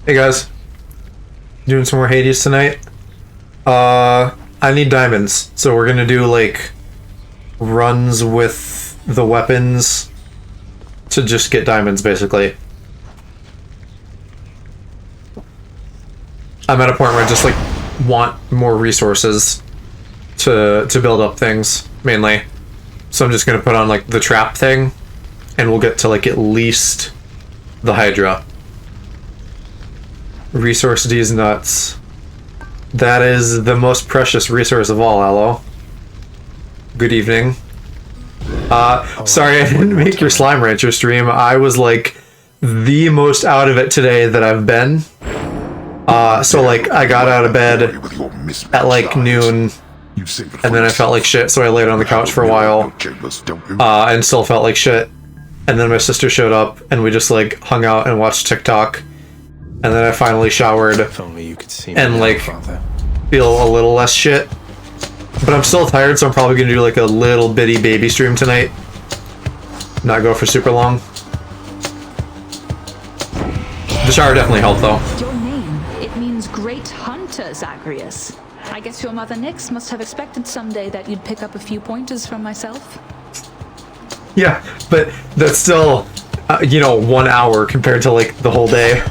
Hey guys, doing some more Hades tonight. I need diamonds, so we're gonna do like runs with the weapons to just get diamonds, basically. I'm at a point where I just like want more resources to build up things, mainly. So I'm just gonna put on like the trap thing, and we'll get to like at least the Hydra. Resource D is nuts. That is the most precious resource of all, Aloe. Good evening. Sorry I didn't make your Slime Rancher stream. I was like the most out of it today that I've been. So like I got out of bed at like noon, and then I felt like shit, so I laid on the couch for a while, and still felt like shit. And then my sister showed up, and we just like hung out and watched TikTok. And then I finally showered and like feel a little less shit. But I'm still tired, so I'm probably gonna do like a little bitty baby stream tonight. Not go for super long. The shower definitely helped though. Your name, it means great hunter, Zagreus. I guess your mother Nyx must have expected someday that you'd pick up a few pointers from myself. Yeah, but that's still, 1 hour compared to like the whole day.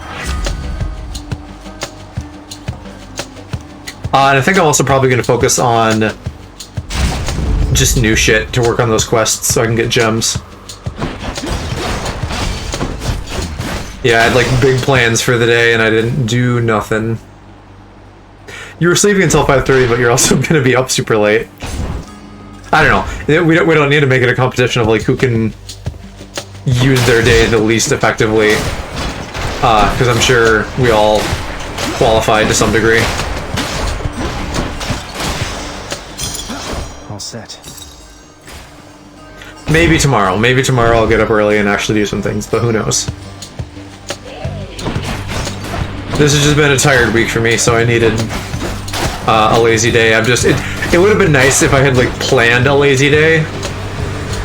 And I think I'm also probably going to focus on just new shit to work on those quests so I can get gems. Yeah, I had like big plans for the day and I didn't do nothing. You were sleeping until 5:30, but you're also going to be up super late. I don't know. We don't need to make it a competition of like who can use their day the least effectively. Because I'm sure we all qualified to some degree. Set. Maybe tomorrow. Maybe tomorrow I'll get up early and actually do some things, but who knows? This has just been a tired week for me, so I needed a lazy day. It would have been nice if I had like planned a lazy day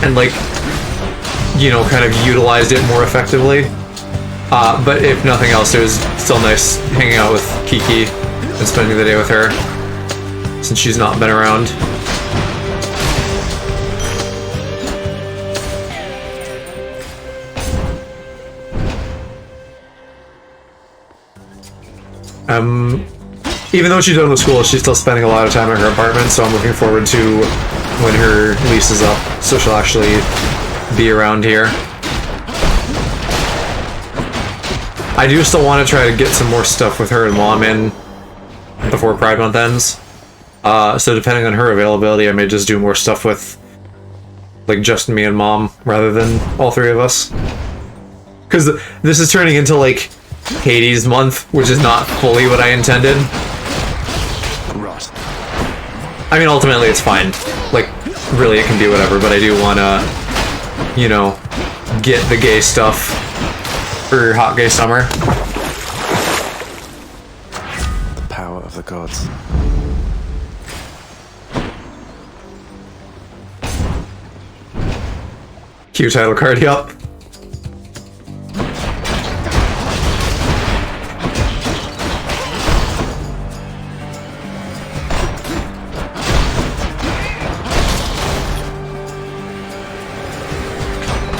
and like, kind of utilized it more effectively. But if nothing else, it was still nice hanging out with Kiki and spending the day with her since she's not been around. Even though she's done with school, she's still spending a lot of time in her apartment, so I'm looking forward to when her lease is up, so she'll actually be around here. I do still want to try to get some more stuff with her and Mom in before Pride Month ends. So depending on her availability, I may just do more stuff with like just me and Mom rather than all three of us. Because this is turning into like Hades month, which is not fully what I intended. I mean, ultimately it's fine. Like, really it can be whatever, but I do want to, get the gay stuff for Hot Gay Summer. The power of the gods. Cue title card, yup.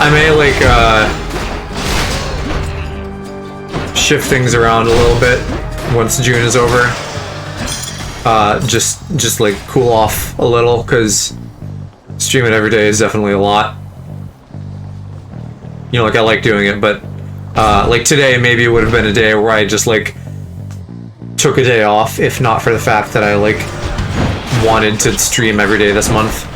I may like shift things around a little bit once June is over. Just like cool off a little, because streaming every day is definitely a lot. Like I like doing it, but like today maybe it would have been a day where I just like took a day off, if not for the fact that I like wanted to stream every day this month.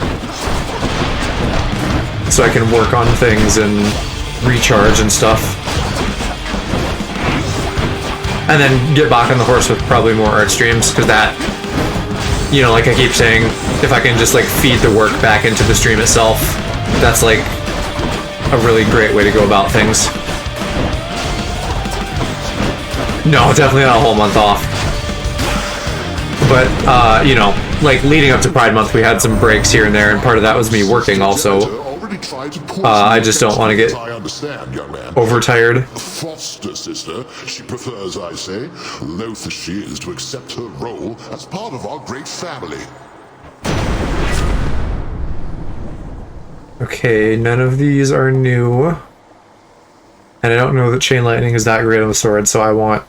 So I can work on things and recharge and stuff. And then get back on the horse with probably more art streams, because that, like I keep saying, if I can just like feed the work back into the stream itself, that's like a really great way to go about things. No, definitely not a whole month off. But, like leading up to Pride Month, we had some breaks here and there, and part of that was me working also. I just don't want to get overtired. Foster sister, she prefers, I say, loath as she is to accept her role as part of our great family. Okay, none of these are new. And I don't know that Chain Lightning is that great of a sword, so I want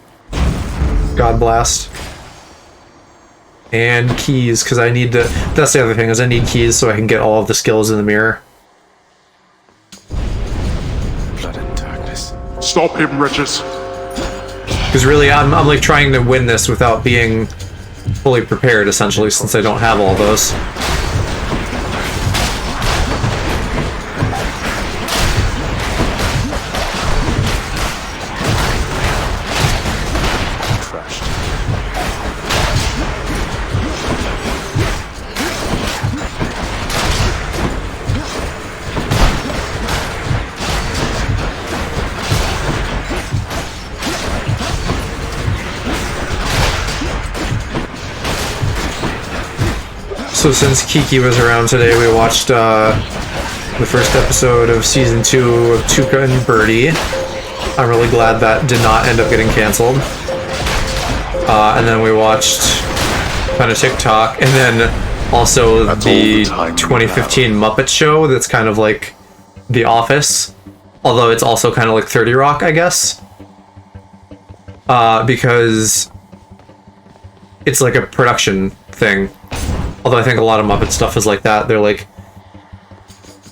God Blast. And keys, because I need to... That's the other thing, is I need keys so I can get all of the skills in the mirror. Blood and darkness. Stop him, Regis. Because really, I'm like trying to win this without being fully prepared, essentially, since I don't have all those. So since Kiki was around today, we watched the first episode of Season 2 of Tuca and Birdie. I'm really glad that did not end up getting canceled. And then we watched kind of TikTok, and then also the 2015 Muppet Show that's kind of like The Office. Although it's also kind of like 30 Rock, I guess. Because it's like a production thing. Although I think a lot of Muppet stuff is like that. They're like...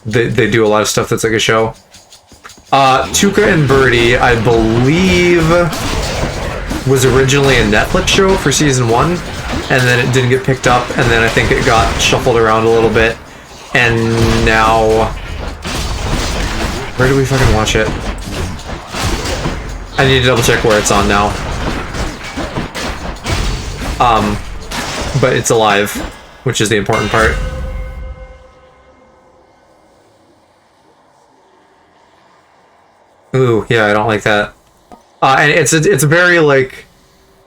They do a lot of stuff that's like a show. Tuca and Birdie, I believe, was originally a Netflix show for season 1. And then it didn't get picked up. And then I think it got shuffled around a little bit. And now... Where do we fucking watch it? I need to double check where it's on now. But it's alive, which is the important part. Ooh, yeah, I don't like that. And it's a very, like,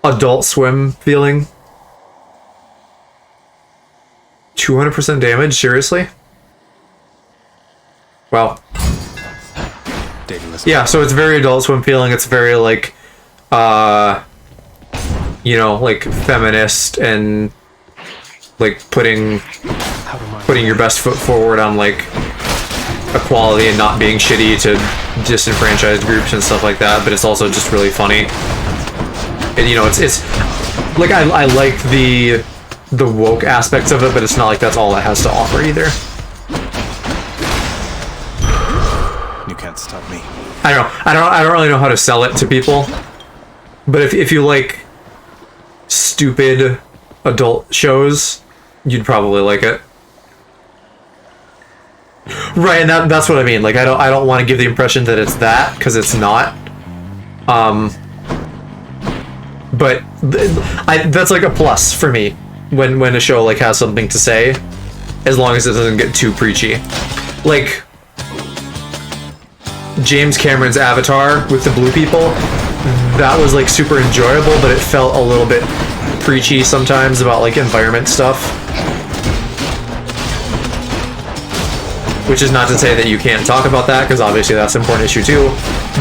Adult Swim feeling. 200% damage? Seriously? Wow. Yeah, so it's very Adult Swim feeling. It's very, like, you know, like, feminist and, like, putting your best foot forward on, like, equality and not being shitty to disenfranchised groups and stuff like that, but it's also just really funny. And, you know, it's like, I like the woke aspects of it, but it's not like that's all it has to offer either. You can't stop me. I don't really know how to sell it to people, but if you like stupid adult shows, you'd probably like it. Right, and that's what I mean. Like, I don't want to give the impression that it's that, because it's not. But that's like a plus for me when a show like has something to say, as long as it doesn't get too preachy. Like James Cameron's Avatar with the blue people, that was like super enjoyable, but it felt a little bit preachy sometimes about like environment stuff. Which is not to say that you can't talk about that, because obviously that's an important issue too.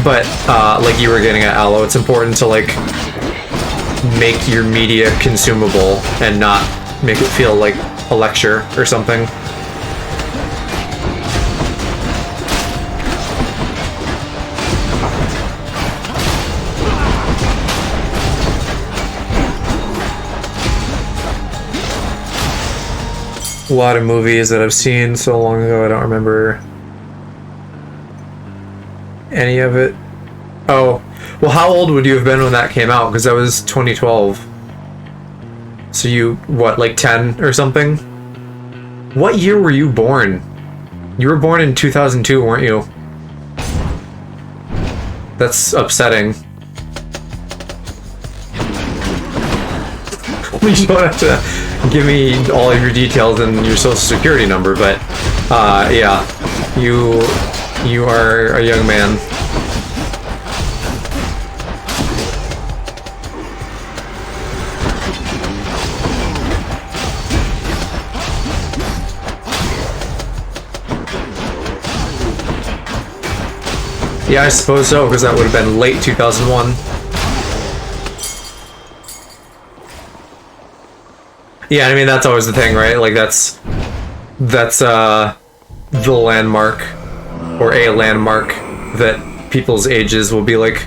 But like you were getting at, Aloe, it's important to like make your media consumable and not make it feel like a lecture or something. A lot of movies that I've seen so long ago, I don't remember any of it. Oh, well, how old would you have been when that came out? Because that was 2012. So you, what, like 10 or something? What year were you born? You were born in 2002, weren't you? That's upsetting. You don't have to give me all of your details and your social security number, but yeah, you are a young man. Yeah, I suppose so, because that would have been late 2001. Yeah, I mean, that's always the thing, right? Like, that's the landmark, or a landmark, that people's ages will be, like,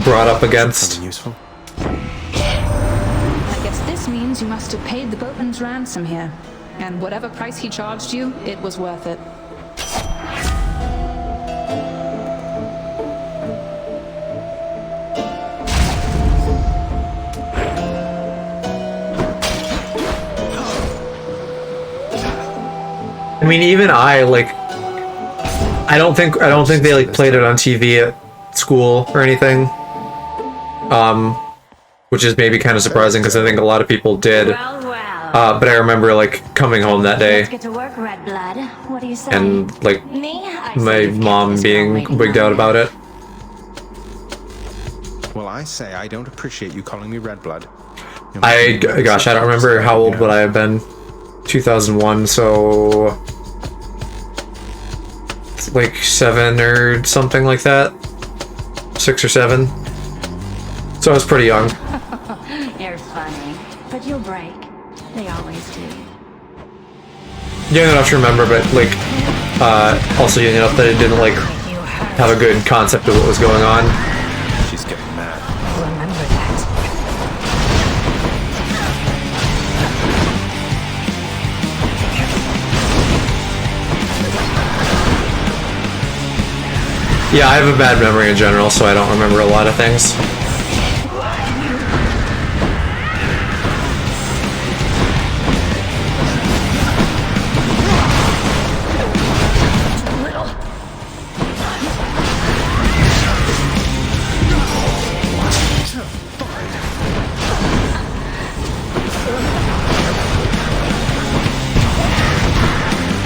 brought up against. Something useful? I guess this means you must have paid the boatman's ransom here. And whatever price he charged you, it was worth it. I mean, even I don't think they like played it on TV at school or anything. Which is maybe kind of surprising because I think a lot of people did. Well, well. But I remember like coming home that day Let's get to work, Red Blood. What do you say? and like Me? I my say let's get mom this being girl waiting wigged out on. about it. Well, I say I don't appreciate you calling me Red Blood. Gosh, I don't remember how old would I have been. 2001, so it's like 7 or something like that. 6 or 7. So I was pretty young. You're funny, but you'll break. They always do. Young enough to remember, but like also young enough that I didn't like You hurt. have a good concept of what was going on. She's getting mad. Remember that. Yeah, I have a bad memory in general, so I don't remember a lot of things.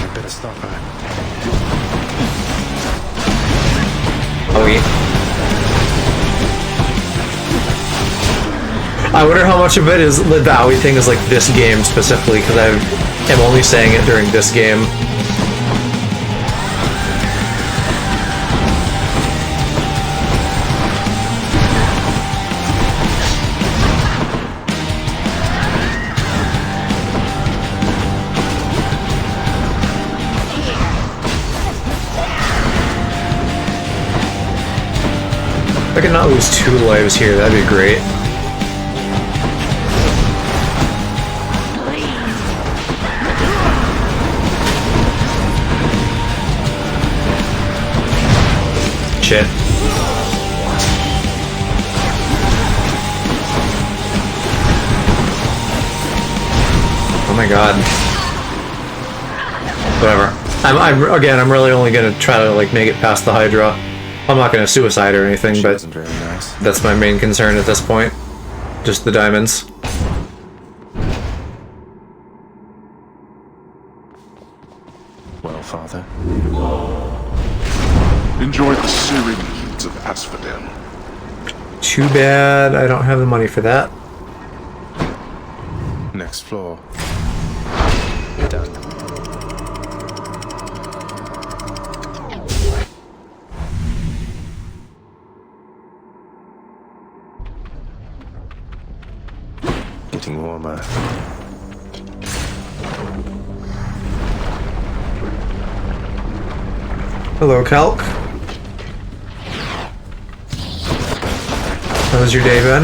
I better stop her. Oh, yeah. I wonder how much of it is the Owie thing is like this game specifically, because I am only saying it during this game. If I could not lose 2 lives here, that'd be great. Shit. Oh my god. Whatever. I'm really only gonna try to like make it past the Hydra. I'm not gonna suicide or anything, She but wasn't very nice. that's my main concern at this point. Just the diamonds. Well, Father. Enjoy the searing heat of Asphodel. Too bad I don't have the money for that. Next floor. Done. Getting warmer. Hello, Calc. How's your day been?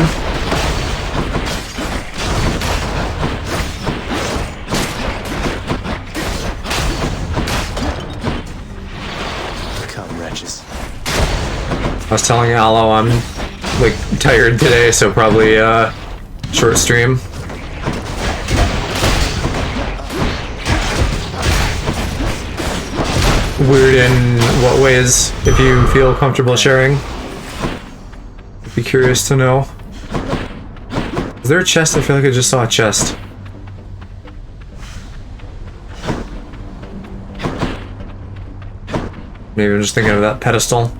Come, wretches. I was telling Aloe I'm like tired today, so probably short stream. Weird in what ways, if you feel comfortable sharing? I'd be curious to know. Is there a chest? I feel like I just saw a chest. Maybe I'm just thinking of that pedestal.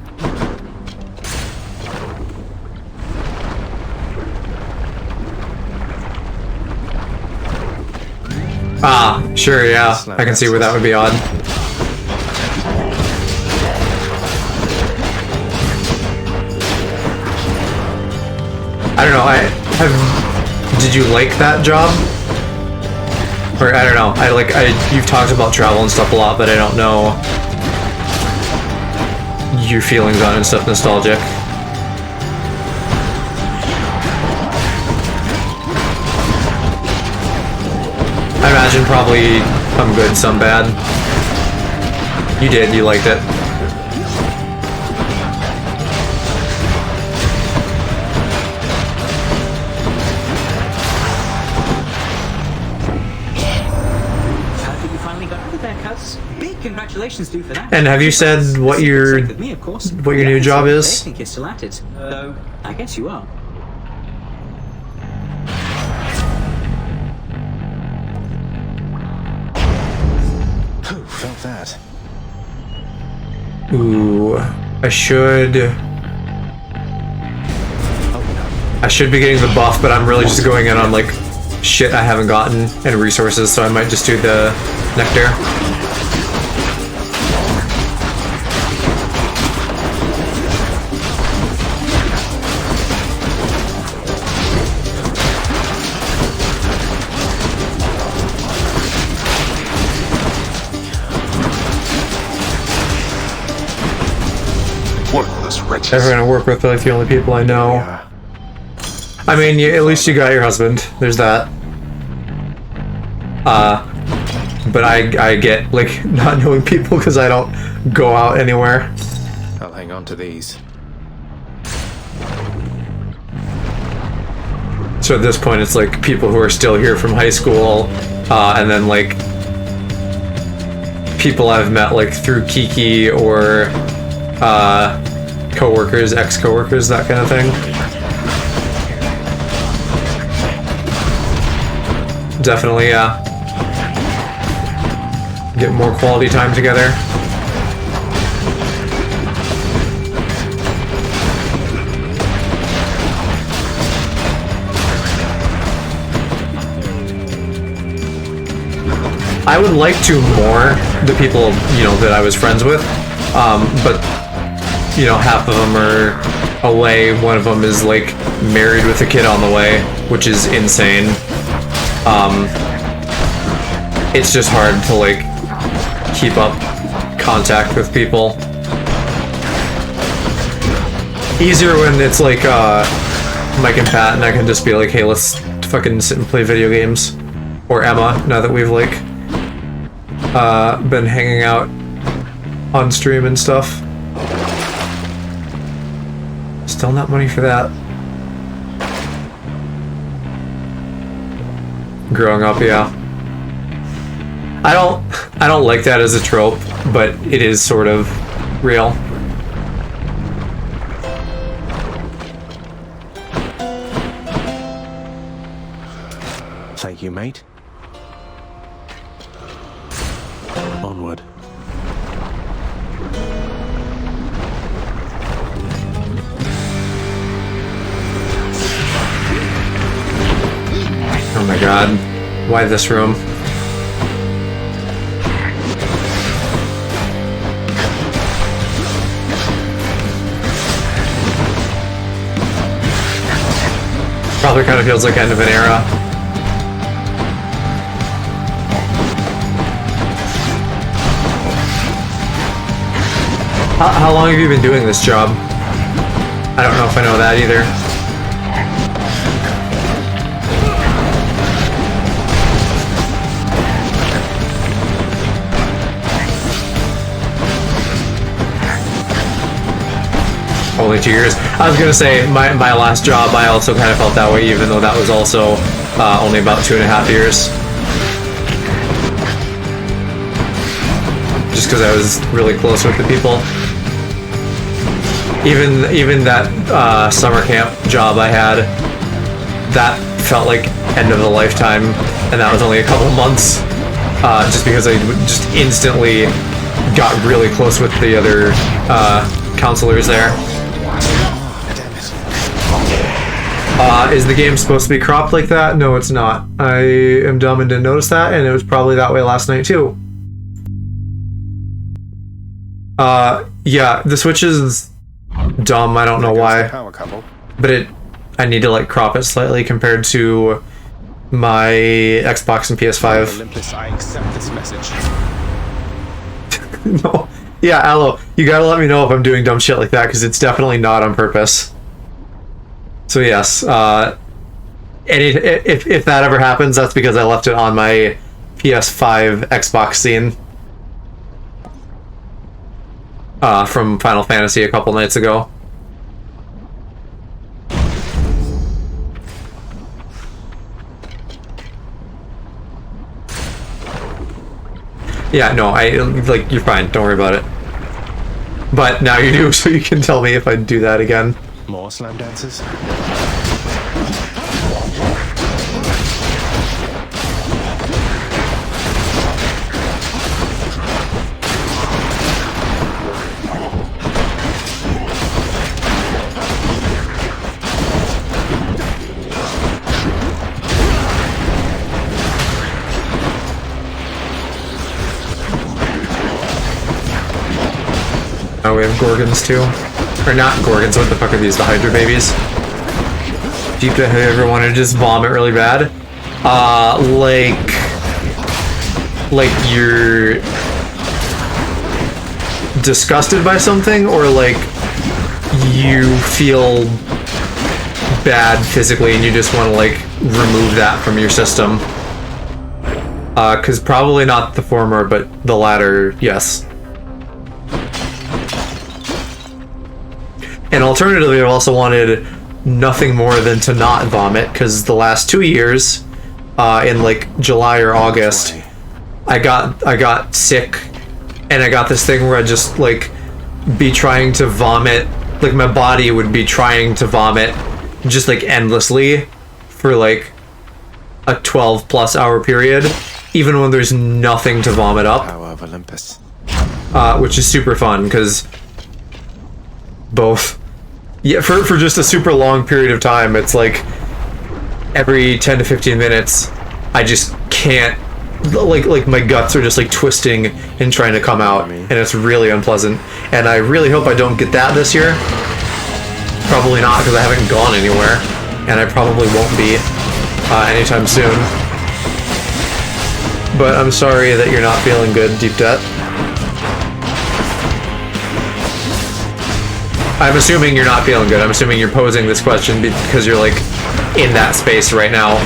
Ah, sure, yeah. I can see where that would be odd. I don't know. Did you like that job? Or I don't know. You've talked about travel and stuff a lot, but I don't know your feelings on it and stuff. Nostalgic. I imagine probably some good, some bad. You did. You liked it. Congratulations to you for that. And have you said what your new job is? I think you're still at it, though. I guess you are. Who felt that? Ooh, I should be getting the buff, but I'm really just going in on like shit I haven't gotten and resources, so I might just do the nectar. Everyone I work with are like the only people I know. Yeah. I mean, at least you got your husband. There's that. But I get like not knowing people because I don't go out anywhere. I'll hang on to these. So at this point, it's like people who are still here from high school, and then like people I've met like through Kiki or co-workers, ex-co-workers, that kind of thing. Definitely, yeah. Get more quality time together. I would like to more the people, you know, that I was friends with, but you know, half of them are away. One of them is like married with a kid on the way, which is insane. It's just hard to like keep up contact with people. Easier when it's like Mike and Pat and I can just be like, hey, let's fucking sit and play video games. Or Emma, now that we've like been hanging out on stream and stuff. Still not money for that. Growing up, yeah. I don't like that as a trope, but it is sort of real. Thank you, mate. Onward. Oh my god. Why this room? Probably kind of feels like end of an era. How long have you been doing this job? I don't know if I know that either. Only 2 years. I was gonna say my last job, I also kind of felt that way, even though that was also only about 2.5 years. Just because I was really close with the people. Even that summer camp job I had, that felt like end of a lifetime, and that was only a couple months. Just because I just instantly got really close with the other counselors there. Is the game supposed to be cropped like that? No, it's not. I am dumb and didn't notice that, and it was probably that way last night too. Yeah, the Switch is dumb. I don't know why, but I need to like crop it slightly compared to my Xbox and PS5. Olympus, I accept this message. No. Yeah, Aloe, you gotta let me know if I'm doing dumb shit like that, because it's definitely not on purpose. So yes, if that ever happens, that's because I left it on my PS5 Xbox scene from Final Fantasy a couple nights ago. Yeah, no, like, you're fine. Don't worry about it. But now you do, so you can tell me if I do that again. More slam dances? Oh, we have Gorgons too. Or not Gorgons, what the fuck are these? The Hydra babies? Deep dive, have you ever wanted to just vomit really bad? Like you're disgusted by something, or like you feel bad physically and you just want to like remove that from your system? Cause probably not the former, but the latter, yes. And alternatively, I've also wanted nothing more than to not vomit, because the last 2 years, in like July or August, I got sick, and I got this thing where I'd just like be trying to vomit, like my body would be trying to vomit just like endlessly for like a 12+ hour period, even when there's nothing to vomit up. Power of Olympus. Which is super fun, because both, yeah, for just a super long period of time, it's like every 10 to 15 minutes I just can't, like my guts are just like twisting and trying to come out, and it's really unpleasant, and I really hope I don't get that this year. Probably not, because I haven't gone anywhere, and I probably won't be anytime soon. But I'm sorry that you're not feeling good, Deep Debt. I'm assuming you're not feeling good. I'm assuming you're posing this question because you're like in that space right now.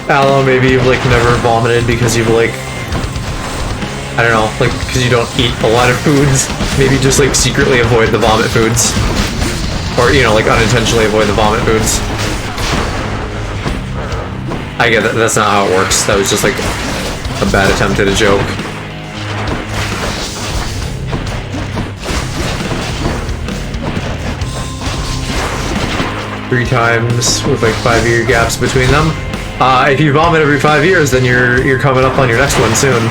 Aloe, maybe you've like never vomited because you've like, I don't know, like because you don't eat a lot of foods. Maybe just like secretly avoid the vomit foods, or you know, like unintentionally avoid the vomit foods. I get that. That's not how it works. That was just like a bad attempt at a joke. Three times with like 5-year gaps between them. If you vomit every 5 years, then you're coming up on your next one soon.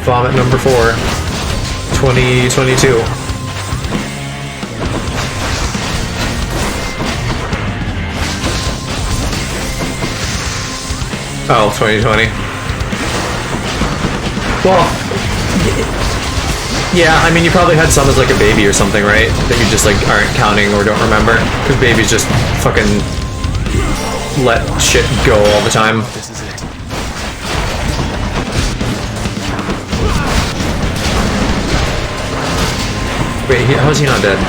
Vomit number 4, 2022. Oh, 2020. Well, yeah, I mean, you probably had some as like a baby or something, right? That you just like aren't counting or don't remember, because babies just fucking let shit go all the time. This is it. Wait, how's he not dead?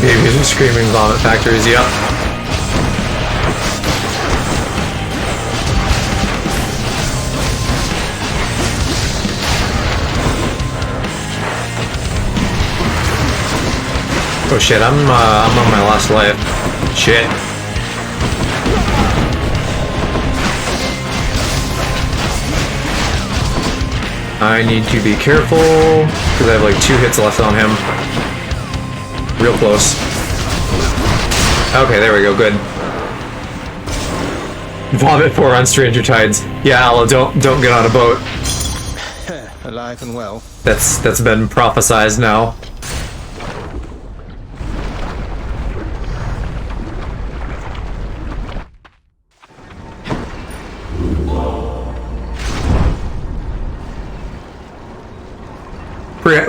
Babies and screaming vomit factories, yep. Oh shit, I'm on my last life. Shit. I need to be careful, because I have like 2 hits left on him. Real close. Okay, there we go, good. Vomit 4 on Stranger Tides. Yeah, Aloe, don't get on a boat. Alive and well. That's been prophesized now.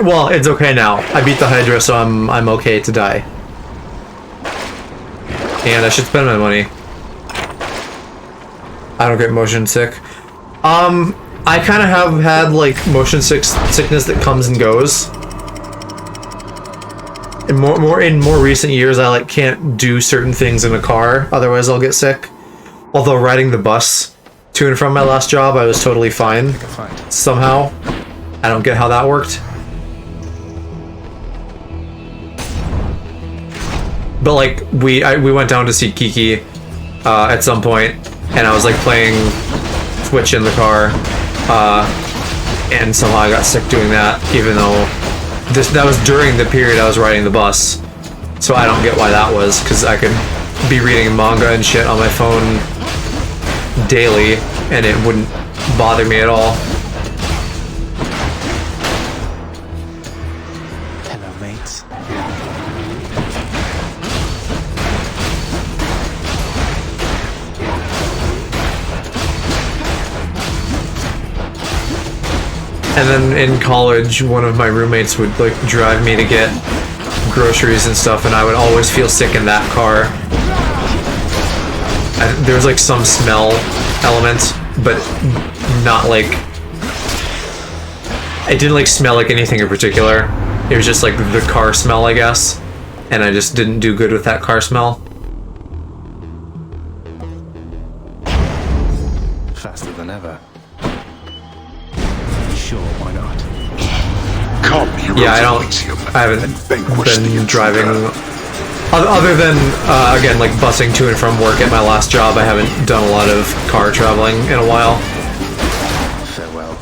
Well, it's okay now. I beat the Hydra, so I'm okay to die. And I should spend my money. I don't get motion sick. I kind of have had like motion sickness that comes and goes. In more recent years, I like can't do certain things in a car, otherwise I'll get sick. Although riding the bus to and from my last job, I was totally fine. Somehow, I don't get how that worked. But like we went down to see Kiki at some point, and I was like playing Switch in the car, and somehow I got sick doing that, even though that was during the period I was riding the bus. So I don't get why that was, because I could be reading manga and shit on my phone daily, and it wouldn't bother me at all. Hello, mates. And then in college, one of my roommates would like drive me to get groceries and stuff, and I would always feel sick in that car. There was like some smell element, but not like... It didn't like smell like anything in particular. It was just like the car smell, I guess. And I just didn't do good with that car smell. Faster than ever. Sure, why not? Come, heroes Yeah, I haven't been driving... Other than, again, like busing to and from work at my last job, I haven't done a lot of car traveling in a while. Farewell.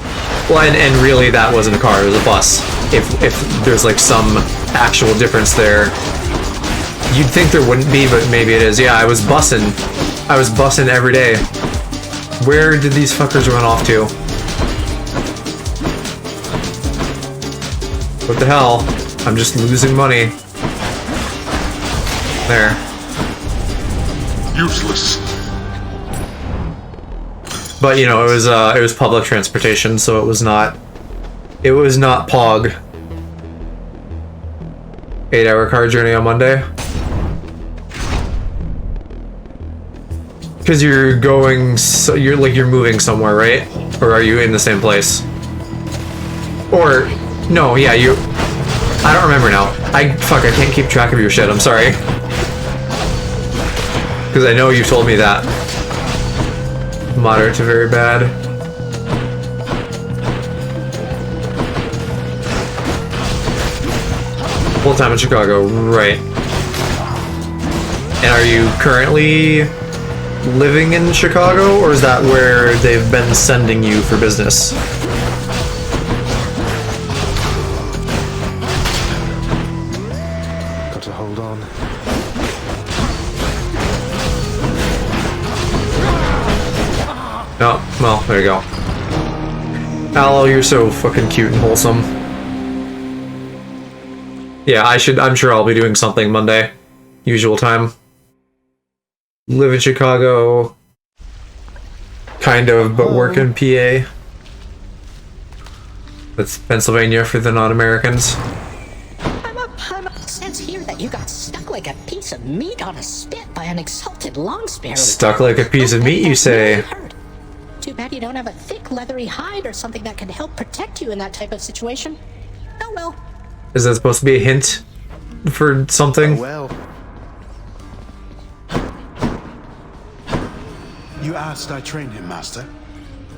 Well, and really that wasn't a car, it was a bus. If there's like some actual difference there. You'd think there wouldn't be, but maybe it is. Yeah, I was bussing every day. Where did these fuckers run off to? What the hell? I'm just losing money. There. Useless. But you know, it was public transportation, so it was not POG. 8-hour car journey on Monday. Because you're going, you're moving somewhere, right? Or are you in the same place? Or no, yeah, I don't remember now. I can't keep track of your shit. I'm sorry. Because I know you told me that. Moderate to very bad. Full time in Chicago, right. And are you currently living in Chicago, or is that where they've been sending you for business? Got to hold on. Oh, well, there you go. Aloe, you're so fucking cute and wholesome. Yeah, I'm sure I'll be doing something Monday. Usual time. Live in Chicago. Kind of, but work in PA. That's Pennsylvania for the non-Americans. It says here that you got stuck like a piece of meat on a spit by an exalted long sparrow. Stuck like a piece of meat, you say? Too bad you don't have a thick, leathery hide or something that can help protect you in that type of situation. Oh well. Is that supposed to be a hint for something? Oh, well. You asked I train him, Master.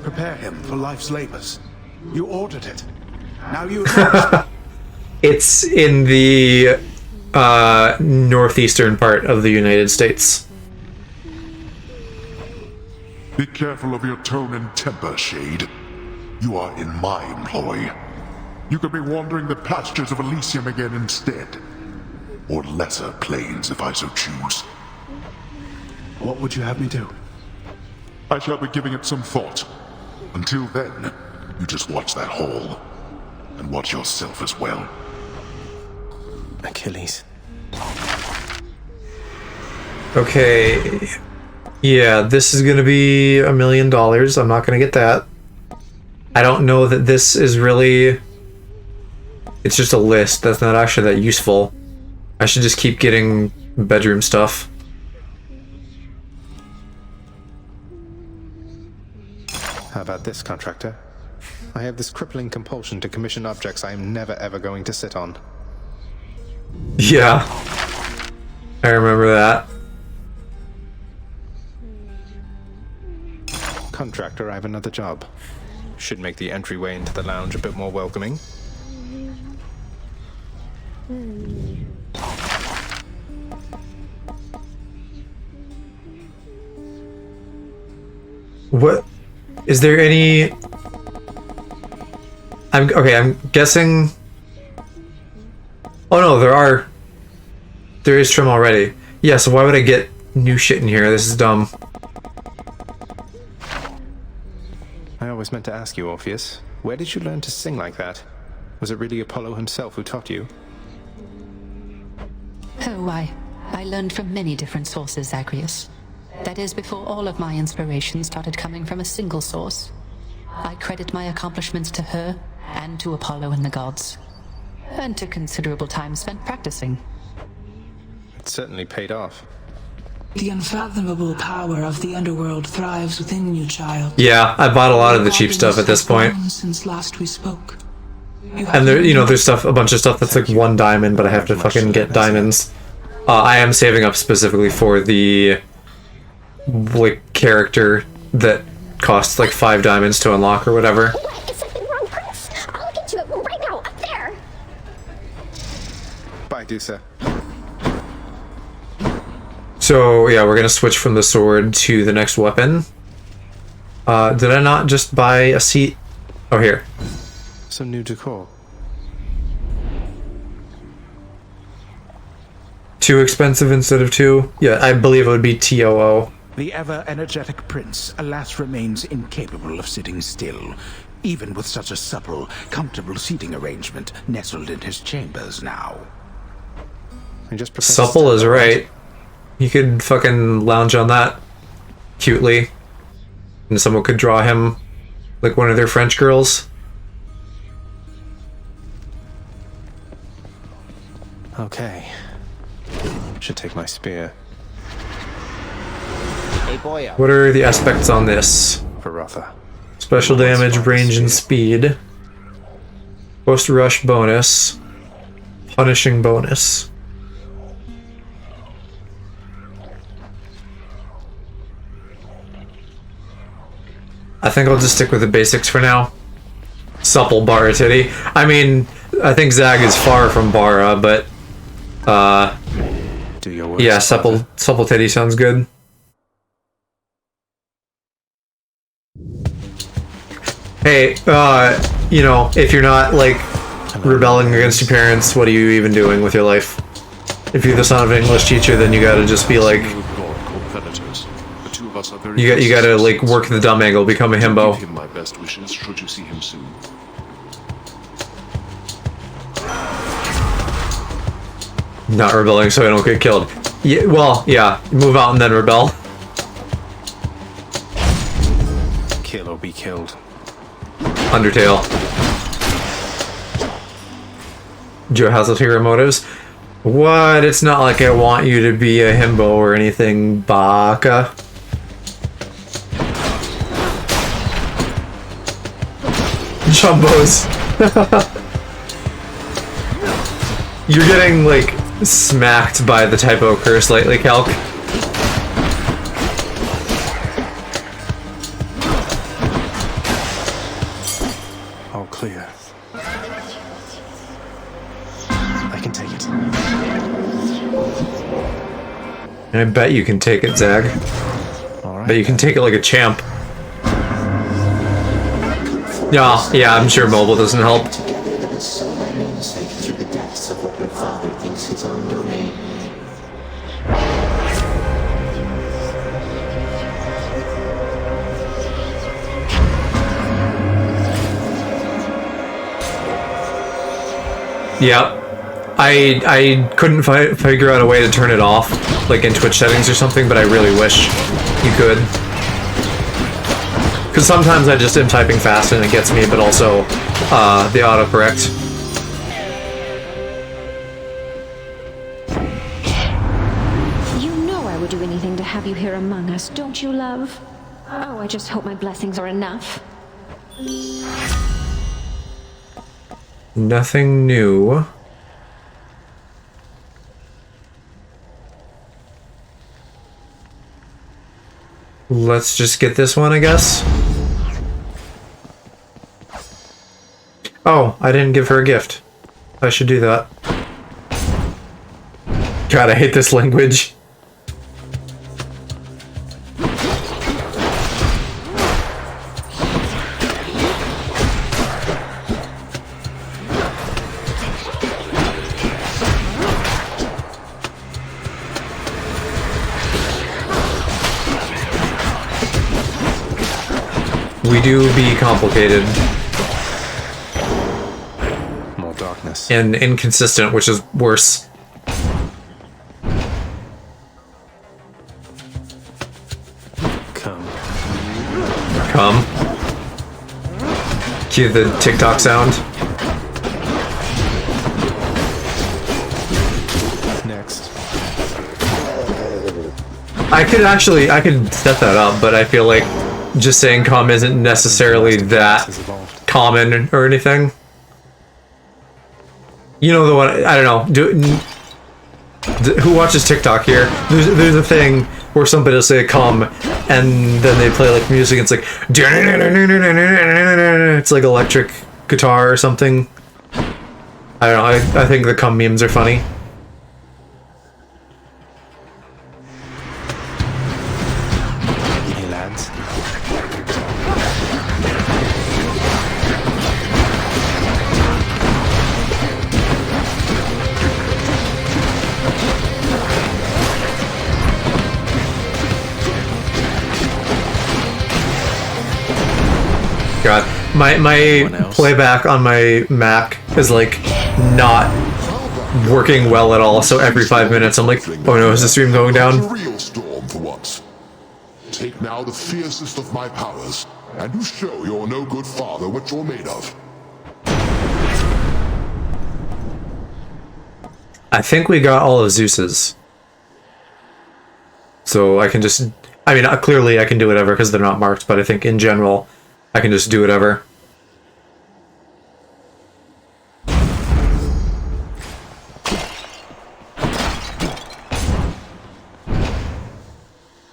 Prepare him for life's labors. You ordered it. Now you It's in the northeastern part of the United States. Be careful of your tone and temper, Shade. You are in my employ. You could be wandering the pastures of Elysium again instead. Or lesser planes, if I so choose. What would you have me do? I shall be giving it some thought. Until then, you just watch that hall. And watch yourself as well. Achilles. Okay. Yeah, this is gonna be $1 million. I'm not gonna get that. I don't know that this is really... It's just a list. That's not actually that useful. I should just keep getting bedroom stuff. How about this, contractor? I have this crippling compulsion to commission objects I am never ever going to sit on. Yeah. I remember that. Contractor, I have another job. Should make the entryway into the lounge a bit more welcoming. What? Is there any... I'm guessing... Oh no, there is trim already. Yeah, so why would I get new shit in here? This is dumb. I always meant to ask you, Orpheus, where did you learn to sing like that? Was it really Apollo himself who taught you? Oh, I learned from many different sources, Zagreus. That is, before all of my inspiration started coming from a single source. I credit my accomplishments to her, and to Apollo and the gods. And to considerable time spent practicing. It certainly paid off. The unfathomable power of the underworld thrives within you, child. Yeah, I bought a lot of the cheap stuff at this point. Since last we spoke. And there, there's stuff, a bunch of stuff that's like 1 diamond, but I have to fucking get diamonds. I am saving up specifically for the like character that costs like 5 diamonds to unlock or whatever. What is something wrong, Chris? I'll get you right now, up there. Bye, Dusa. So yeah, we're gonna switch from the sword to the next weapon. Did I not just buy a seat? Oh, here. Some new decor. Too expensive instead of 2? Yeah, I believe it would be TOO. The ever-energetic prince, alas, remains incapable of sitting still, even with such a supple, comfortable seating arrangement nestled in his chambers now. Supple is right. You could fucking lounge on that cutely, and someone could draw him like one of their French girls. Okay. Should take my spear. Hey boy. What are the aspects on this? For Rotha. Special damage, range, and speed. Post rush bonus. Punishing bonus. I think I'll just stick with the basics for now. Supple Bara Titty. I mean, I think Zag is far from Bara, but do your worst, yeah, supple Titty sounds good. Hey, if you're not like rebelling against your parents, what are you even doing with your life? If you're the son of an English teacher, then you gotta just be like, you gotta like work the dumb angle, become a himbo. Give him my best wishes should you see him soon. Not rebelling so I don't get killed. Yeah, well, yeah, move out and then rebel. Kill or be killed. Undertale. Joe has ulterior motives. What? It's not like I want you to be a himbo or anything, Baka. Jumbos. You're getting, like, smacked by the typo curse lately, Calc. All clear. I can take it. And I bet you can take it, Zag. Alright. Bet you can take it like a champ. Yeah, I'm sure mobile doesn't help. Yeah, I couldn't figure out a way to turn it off, like in Twitch settings or something, but I really wish you could. Because sometimes I just am typing fast and it gets me, but also the autocorrect. You know I would do anything to have you here among us, don't you, love? Oh, I just hope my blessings are enough. Nothing new. Let's just get this one, I guess. Oh, I didn't give her a gift. I should do that. God, I hate this language. We do be complicated. More darkness. And inconsistent, which is worse. Come. Cue the TikTok sound. Next. I could set that up, but I feel like just saying come isn't necessarily that common or anything. You know the one, I don't know, who watches TikTok here? There's a thing where somebody will say come, and then they play like music, and it's like, it's like electric guitar or something. I don't know, I think the come memes are funny. Hey lads. God, my playback on my Mac is like not working well at all. So every 5 minutes, I'm like, oh no, is the stream going down? Real storm for once. Take now the fiercest of my powers, and you show your no good father what you're made of. I think we got all of Zeus's. So I can just, I mean, clearly I can do whatever because they're not marked, but I think in general, I can just do whatever.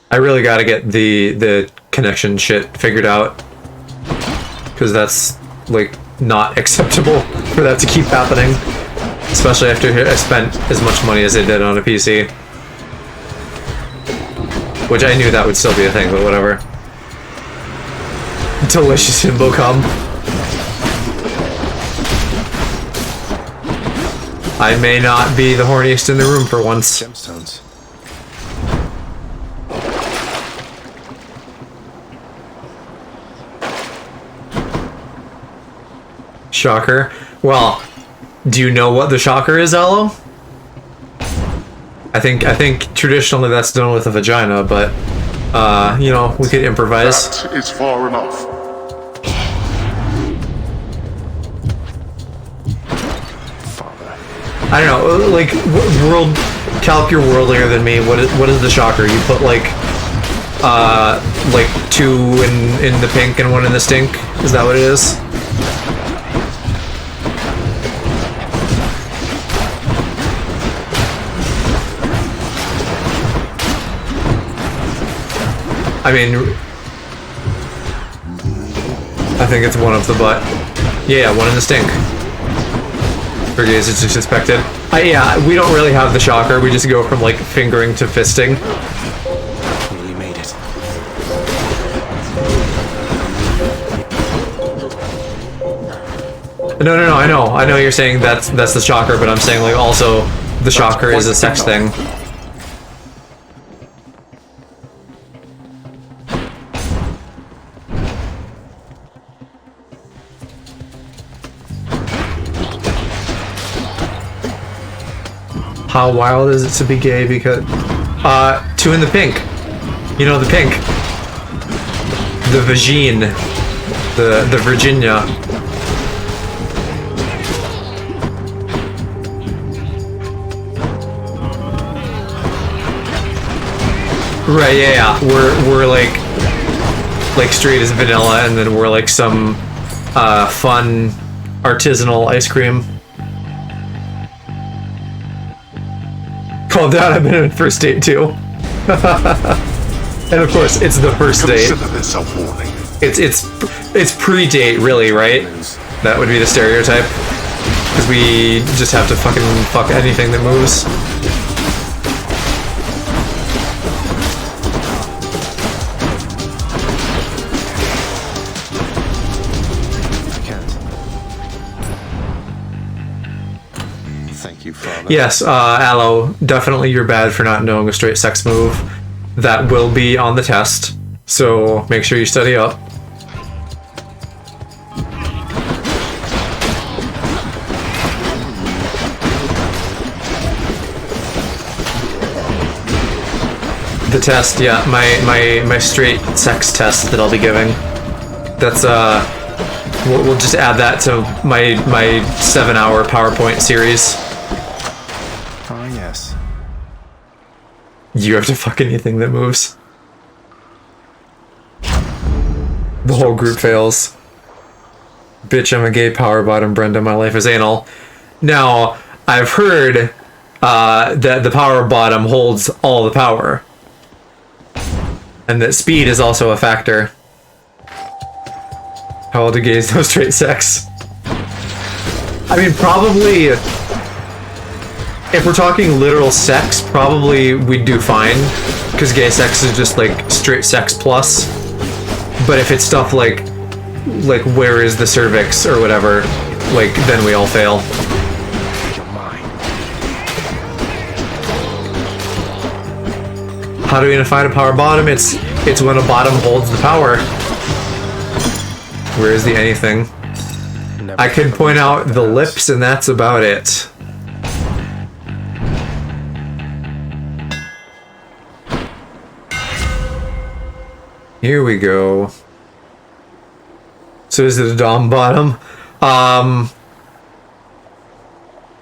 I really gotta get the connection shit figured out, because that's like not acceptable for that to keep happening, especially after I spent as much money as I did on a PC, which I knew that would still be a thing, but whatever. Delicious himbo cum. I may not be the horniest in the room for once. Gemstones. Shocker. Well, do you know what the shocker is, Aloe? I think traditionally that's done with a vagina, but you know, we could improvise. That is far enough. I don't know, like, world, Calc, you're worldlier than me. What is the shocker? You put like 2 in the pink and 1 in the stink? Is that what it is? I mean, I think it's 1 of the butt. Yeah, 1 in the stink. For gays, it's just expected. Yeah, we don't really have the shocker. We just go from like fingering to fisting. Nearly made it. No, I know you're saying that's the shocker, but I'm saying like also the shocker is a sex thing. How wild is it to be gay? Because two in the pink. You know the pink. The vagine. The Virginia. Right, yeah. We're like straight as vanilla, and then we're like some fun artisanal ice cream. Calm down, I've been on a first date too. And of course, it's the first date. It's pre-date, really, right? That would be the stereotype. Because we just have to fucking fuck anything that moves. Yes, Aloe, definitely you're bad for not knowing a straight sex move. That will be on the test, so make sure you study up. The test, yeah, my straight sex test that I'll be giving. That's, we'll just add that to my 7-hour PowerPoint series. Oh, yes. You have to fuck anything that moves. The whole group fails. Bitch, I'm a gay power bottom, Brenda. My life is anal. Now, I've heard that the power bottom holds all the power. And that speed is also a factor. How old do gays know straight sex? I mean, probably... If we're talking literal sex, probably we'd do fine. Because gay sex is just like straight sex plus. But if it's stuff like where is the cervix or whatever, like then we all fail. How do we define a power bottom? It's when a bottom holds the power. Where is the anything? I could point out the lips and that's about it. Here we go. So is it a dom bottom?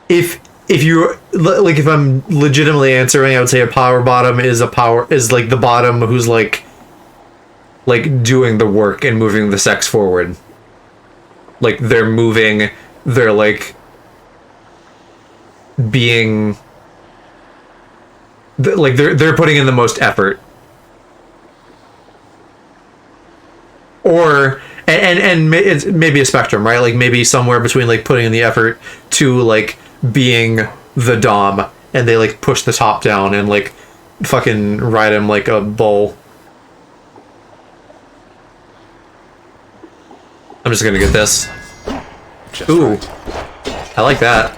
If you like, if I'm legitimately answering, I would say a power bottom is like the bottom who's like doing the work and moving the sex forward. Like they're moving, they're like being like they're putting in the most effort. Or and it's maybe a spectrum, right? Like maybe somewhere between like putting in the effort to like being the dom, and they like push the top down and like fucking ride him like a bull. I'm just gonna get this. Ooh, I like that.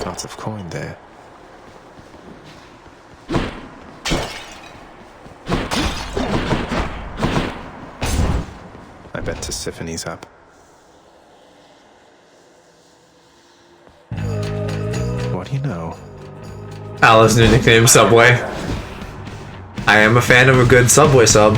Lots of coin there. I bet Tissiphane's up. What do you know? Alice new nickname Subway. I am a fan of a good Subway sub.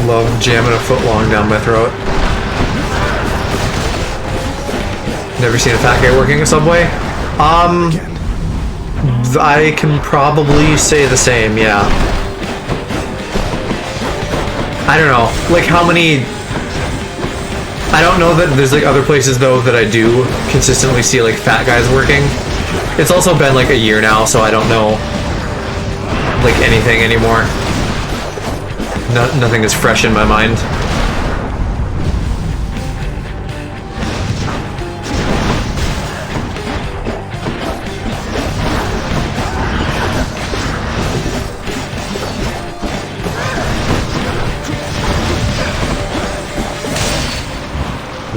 Love jamming a foot long down my throat. Never seen a fat guy working a Subway? I can probably say the same, yeah. I don't know, like how many... I don't know that there's like other places though that I do consistently see like fat guys working. It's also been like a year now, so I don't know like anything anymore. Nothing is fresh in my mind.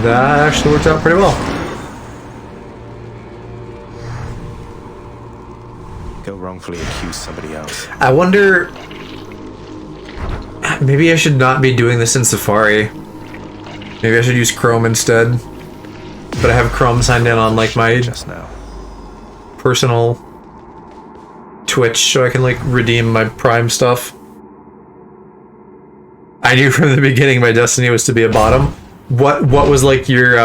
That actually worked out pretty well. Go wrongfully accuse somebody else. I wonder... Maybe I should not be doing this in Safari. Maybe I should use Chrome instead. But I have Chrome signed in on like my just now personal Twitch, so I can like redeem my Prime stuff. I knew from the beginning my destiny was to be a bottom. What was like your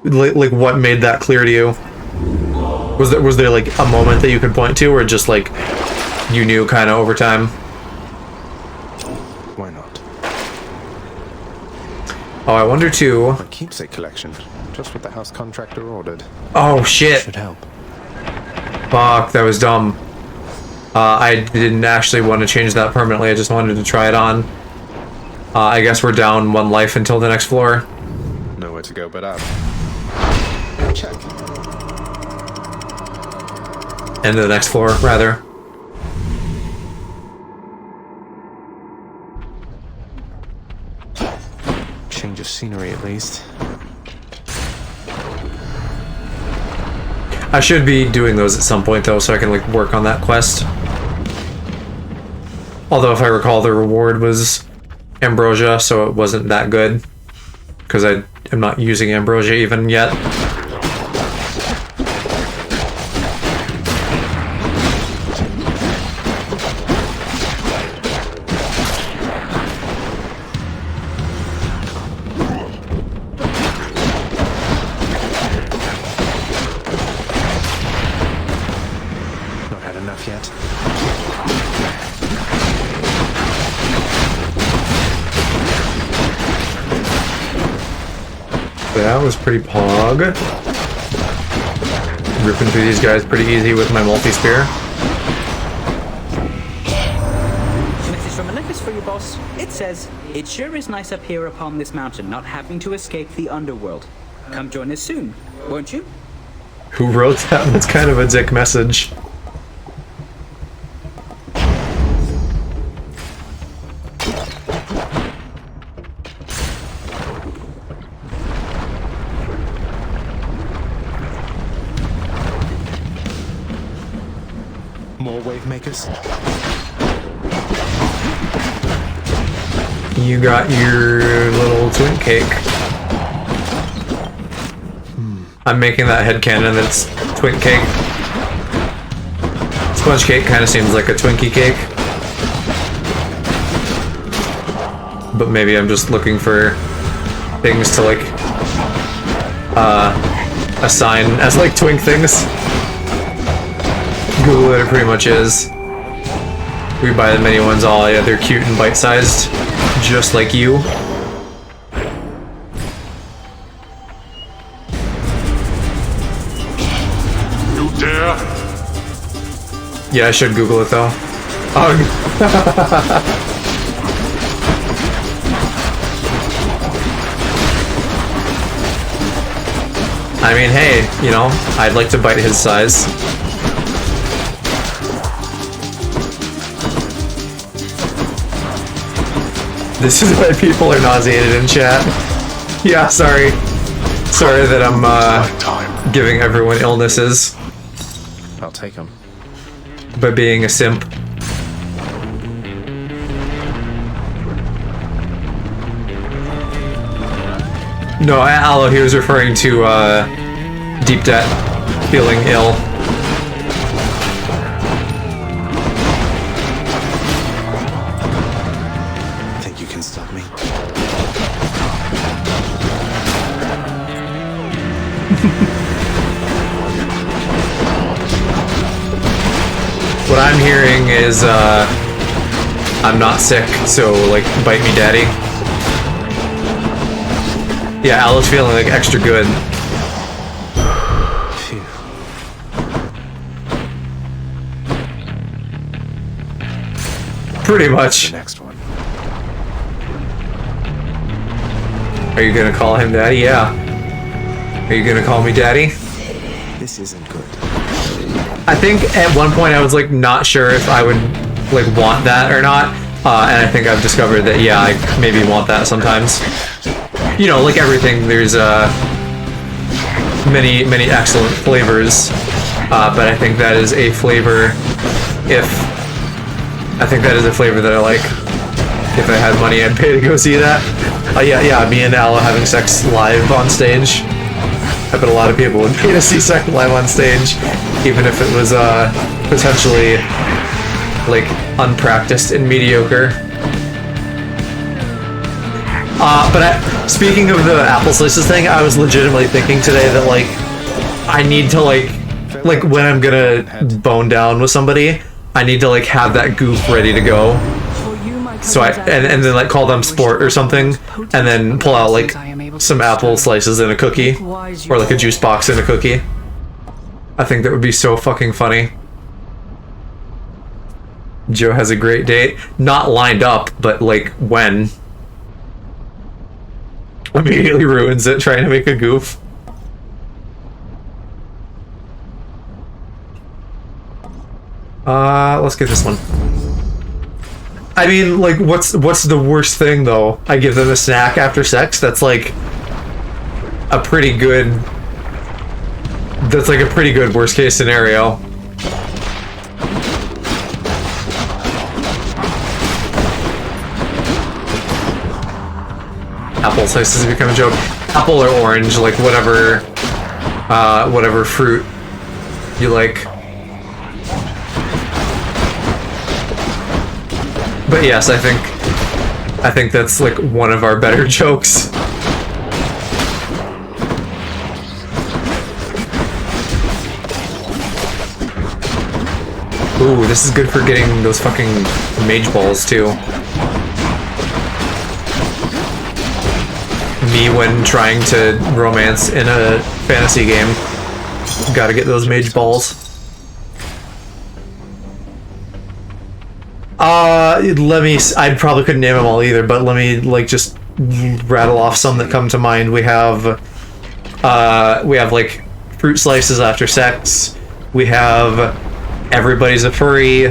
like what made that clear to you? Was there like a moment that you could point to, or just like you knew kind of over time? Why not? Oh, I wonder too. My keepsake collection, just what the house contractor ordered. Oh shit! Should help. Fuck, that was dumb. I didn't actually want to change that permanently. I just wanted to try it on. I guess we're down 1 life until the next floor. Nowhere to go but up. Check. End of the next floor, rather. Change of scenery, at least. I should be doing those at some point, though, so I can like work on that quest. Although, if I recall, the reward was Ambrosia, so it wasn't that good. Because I am not using Ambrosia even yet. Not had enough yet. That was pretty pog. Ripping through these guys pretty easy with my multi-spear. Message from Olympus for you, boss. It says, "It sure is nice up here upon this mountain, not having to escape the underworld. Come join us soon, won't you?" Who wrote that? That's kind of a dick message. More wave makers? You got your little twink cake. I'm making that headcanon that's twink cake. Sponge cake kind of seems like a Twinkie cake. But maybe I'm just looking for things to like assign as like twink things. Google it pretty much is. We buy the mini ones all, yeah, they're cute and bite-sized, just like you. You dare? Yeah, I should Google it though. Oh. I mean, hey, you know, I'd like to bite his size. This is why people are nauseated in chat. Yeah, sorry. Sorry that I'm giving everyone illnesses. I'll take them. By being a simp. No, Aloe, he was referring to Deep Debt feeling ill. Think you can stop me? What I'm hearing is, I'm not sick, so, like, bite me, daddy. Yeah, Aloe's feeling, like, extra good. Pretty much. The next one. Are you gonna call him daddy? Yeah. Are you gonna call me daddy? This isn't good. I think at one point I was like not sure if I would like want that or not, and I think I've discovered that yeah, I maybe want that sometimes. You know, like everything, there's many excellent flavors, but I think that is a flavor. I think that is a flavor that I like. If I had money, I'd pay to go see that. Yeah, me and Aloe having sex live on stage. I bet a lot of people would pay to see sex live on stage, even if it was potentially like unpracticed and mediocre. Speaking of the apple slices thing, I was legitimately thinking today that like I need to like when I'm gonna bone down with somebody, I need to like have that goof ready to go. So and then like call them sport or something, and then pull out like some apple slices in a cookie, or like a juice box in a cookie. I think that would be so fucking funny. Joe has a great date. Not lined up, but like when. Immediately ruins it trying to make a goof. Let's get this one. I mean, like, what's the worst thing, though? I give them a snack after sex? That's, like, a pretty good... That's, like, a pretty good worst-case scenario. Apple slices become a joke. Apple or orange, like, whatever fruit you like. But yes, I think that's like one of our better jokes. Ooh, this is good for getting those fucking mage balls too. Me when trying to romance in a fantasy game. Gotta get those mage balls. I probably couldn't name them all either, but let me like just rattle off some that come to mind. We have like fruit slices after sex. We have everybody's a furry.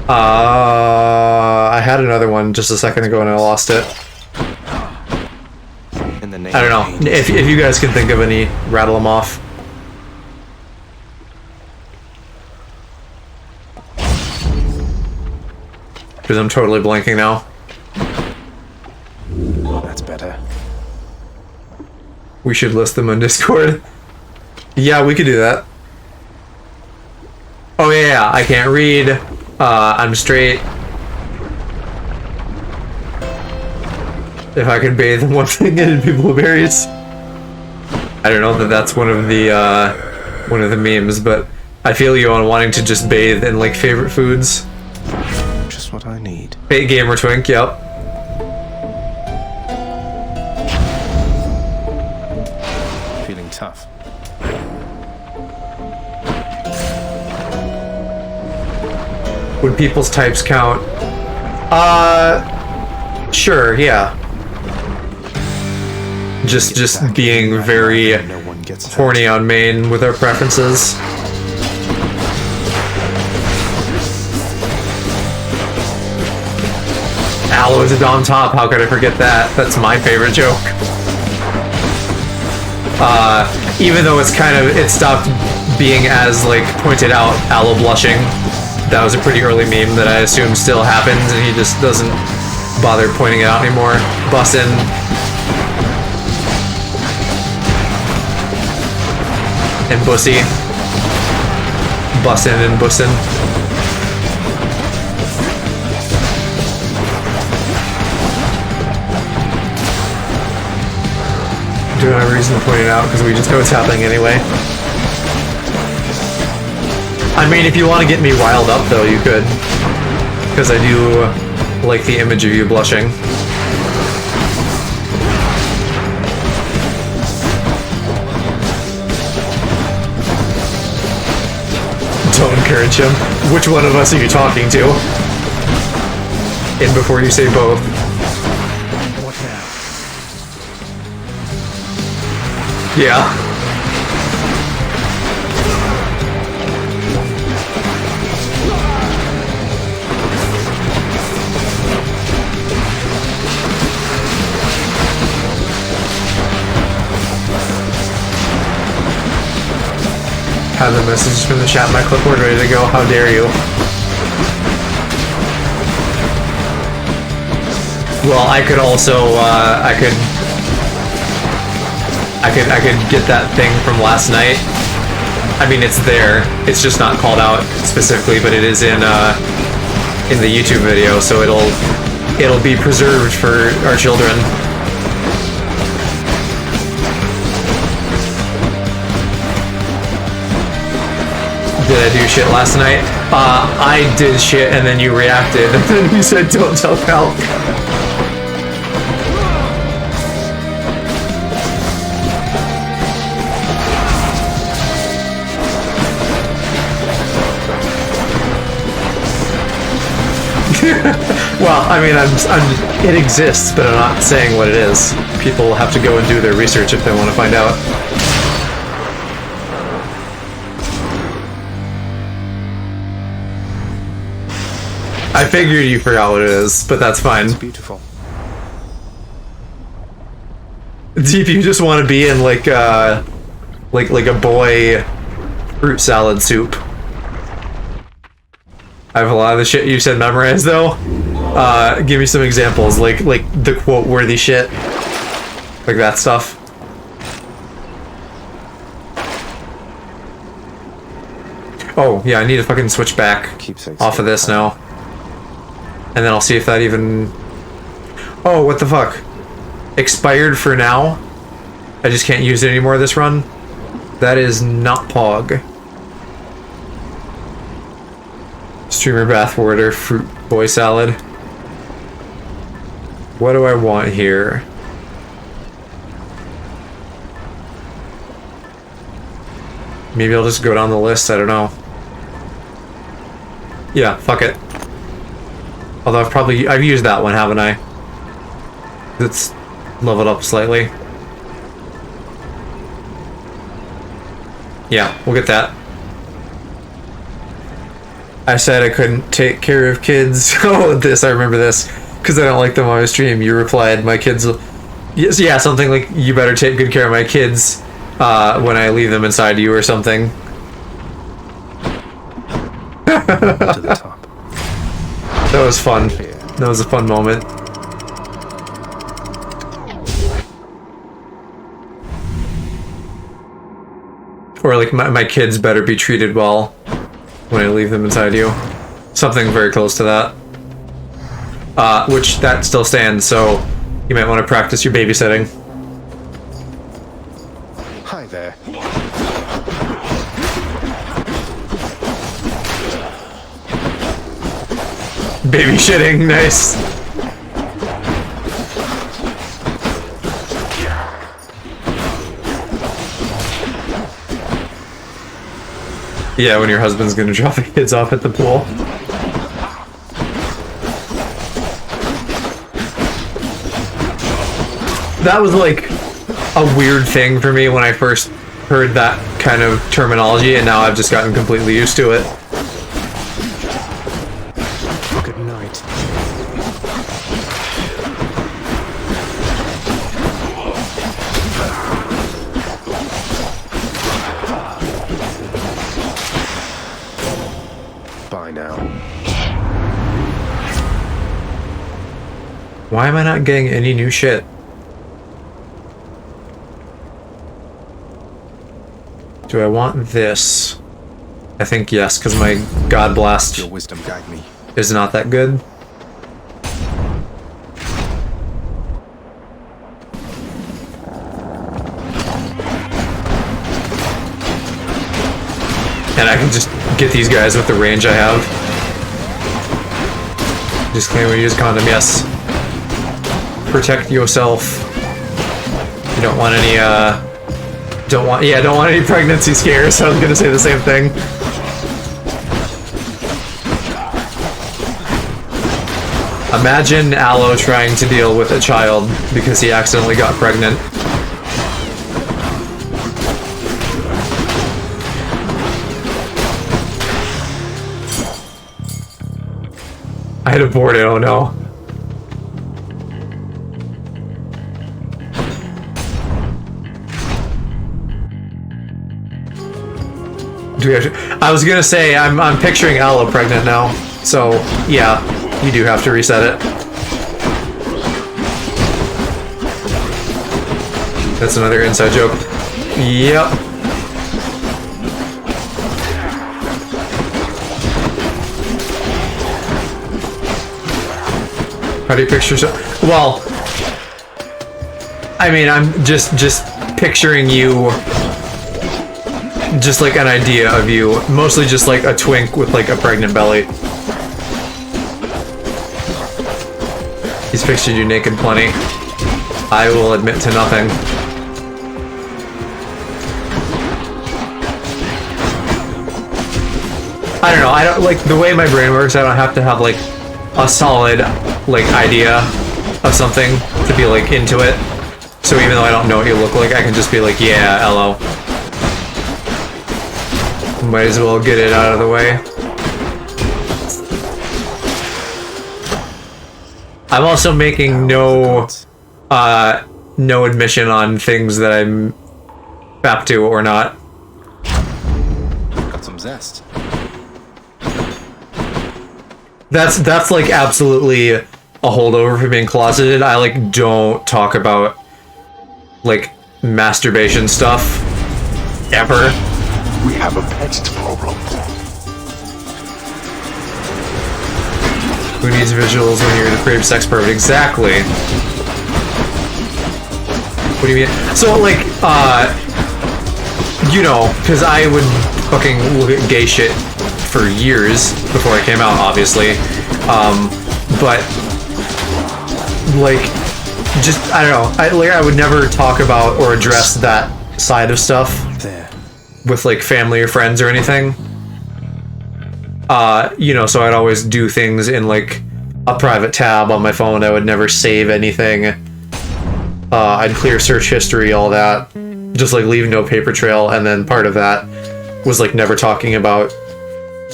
I had another one just a second ago and I lost it. I don't know. If you guys can think of any, rattle them off. Because I'm totally blanking now. That's better. We should list them on Discord. Yeah, we could do that. Oh yeah, I can't read. I'm straight. If I could bathe in one thing, it'd be blueberries. I don't know that that's one of the memes, but I feel you on wanting to just bathe in like favorite foods. Just what I need. Hey, Gamer Twink, yep. Feeling tough. Would people's types count? Sure, yeah. Just being very horny on main with our preferences. Aloe is a Dom top, how could I forget that? That's my favorite joke. Even though it stopped being as, like, pointed out, Aloe blushing. That was a pretty early meme that I assume still happens, and he just doesn't bother pointing it out anymore. Bussin'. And Bussy. Bussin' and Bussin'. Don't have a reason to point it out because we just know it's happening anyway. I mean, if you want to get me riled up, though, you could. Because I do like the image of you blushing. Don't encourage him. Which one of us are you talking to? in before you say both. What now? Yeah. Have the message from the chat, my clipboard ready to go. How dare you? Well, I could also, I could get that thing from last night. I mean, it's there. It's just not called out specifically, but it is in the YouTube video, so it'll be preserved for our children. Did I do shit last night? I did shit and then you reacted and then you said don't tell Cal. Well, I mean, it exists, but I'm not saying what it is. People have to go and do their research if they want to find out. I figured you forgot what it is, but that's fine. It's beautiful. Deep, you just want to be in like a boy fruit salad soup. I have a lot of the shit you said memorized though. Give me some examples, like the quote-worthy shit, like that stuff. Oh yeah, I need to fucking switch back off of this now. And then I'll see if that even... Oh, what the fuck? Expired for now? I just can't use it anymore this run? That is not Pog. Streamer bathwater, fruit boy salad. What do I want here? Maybe I'll just go down the list, I don't know. Yeah, fuck it. Although I've used that one, haven't I? It's leveled up slightly. Yeah, we'll get that. I said I couldn't take care of kids. Oh, this, I remember this. Because I don't like them on my stream. You replied, my kids... Yes, yeah, something like, you better take good care of my kids when I leave them inside you or something. To the top. That was fun. That was a fun moment. Or like, my kids better be treated well when I leave them inside you. Something very close to that. Which, that still stands, so you might want to practice your babysitting. Hi there. Baby shitting, nice. Yeah, when your husband's gonna drop the kids off at the pool. That was like a weird thing for me when I first heard that kind of terminology, and now I've just gotten completely used to it. Good night. Bye now. Why am I not getting any new shit? Do I want this? I think yes, because my God Blast Your wisdom guide me. is not that good. And I can just get these guys with the range I have. Disclaimer, use condom, yes. Protect yourself. You don't want any, don't want any pregnancy scares. I was gonna say the same thing. Imagine Aloe trying to deal with a child because he accidentally got pregnant. I had to board it, oh no. Do we have to, I was gonna say, I'm picturing Aloe pregnant now, so yeah, you do have to reset it. That's another inside joke. Yep. How do you picture well, I mean, I'm just picturing you, just like an idea of you, mostly just like a twink with like a pregnant belly. He's pictured you naked plenty. I will admit to nothing. I don't know, I don't like the way my brain works. I don't have to have like a solid like idea of something to be like into it. So even though I don't know what you look like, I can just be like, yeah, hello. Might as well get it out of the way. I'm also making no admission on things that I'm back to or not. Got some zest. That's like absolutely a holdover for being closeted. I like don't talk about like masturbation stuff ever. We have a pet problem. Who needs visuals when you're the creative sex pervert? Exactly. What do you mean? So like, you know, because I would fucking look at gay shit for years before it came out, obviously. But like, just I don't know. I would never talk about or address that side of stuff with like family or friends or anything. You know, so I'd always do things in like a private tab on my phone. I would never save anything. I'd clear search history, all that. Just like leave no paper trail, and then part of that was like never talking about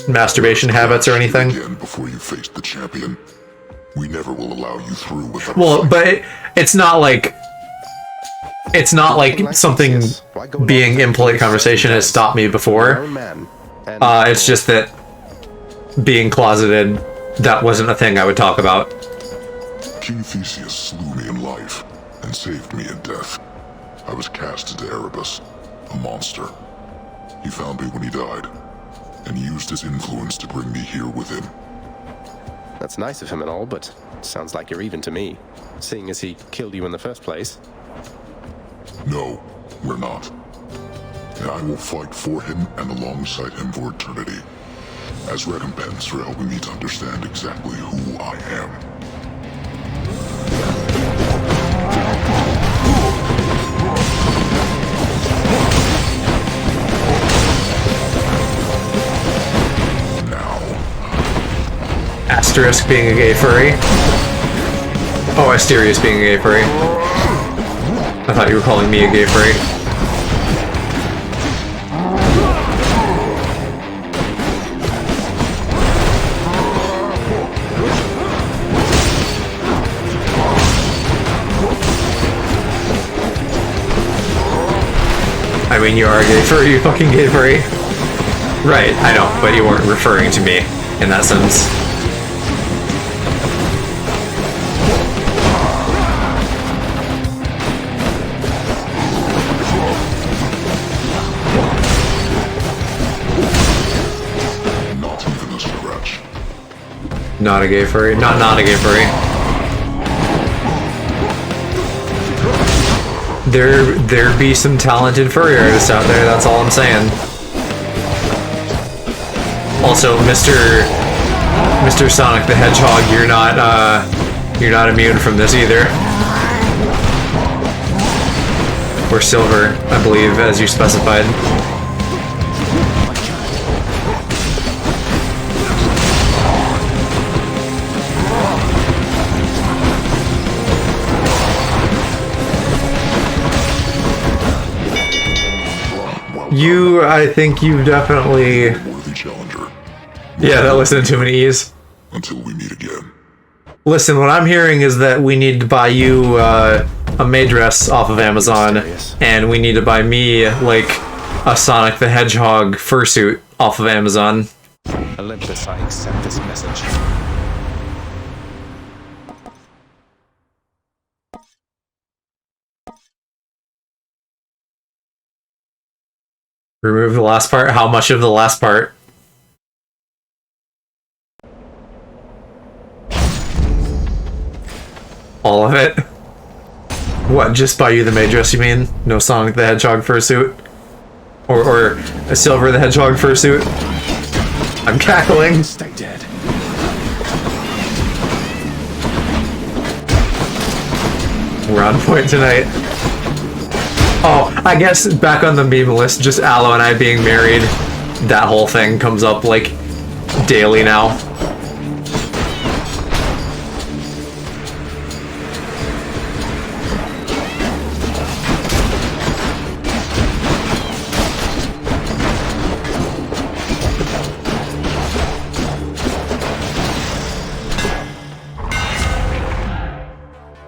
masturbation habits or anything. Again before you face the champion. We never will allow you through without. Well, but it's not like something being in polite conversation has stopped me before. It's just that being closeted, that wasn't a thing I would talk about. King Theseus slew me in life and saved me in death. I was cast into Erebus, a monster. He found me when he died, and used his influence to bring me here with him. That's nice of him and all, but sounds like you're even to me, seeing as he killed you in the first place. No, we're not. And I will fight for him and alongside him for eternity, as recompense for helping me to understand exactly who I am. Asterisk being a gay furry. Oh, Asterius being a gay furry. I thought you were calling me a gay furry. I mean, you are a gay furry, you fucking gay furry. Right, I know, but you weren't referring to me in that sense. Not a gay furry. Not a gay furry. There be some talented furry artists out there, that's all I'm saying. Also, Mr. Sonic the Hedgehog, you're not immune from this either. Or Silver, I believe, as you specified. I think you've definitely... Worthy challenger. Yeah, that listed too many E's. Until we meet again. Listen, what I'm hearing is that we need to buy you a May dress off of Amazon, and we need to buy me, like, a Sonic the Hedgehog fursuit off of Amazon. Olympus, I accept this message. Remove the last part? How much of the last part? All of it? What, just buy you the May dress, you mean? No Sonic the Hedgehog fursuit? Or a Silver the Hedgehog fursuit? I'm cackling. Stay dead. We're on point tonight. Oh, I guess back on the meme list, just Aloe and I being married, that whole thing comes up, like, daily now.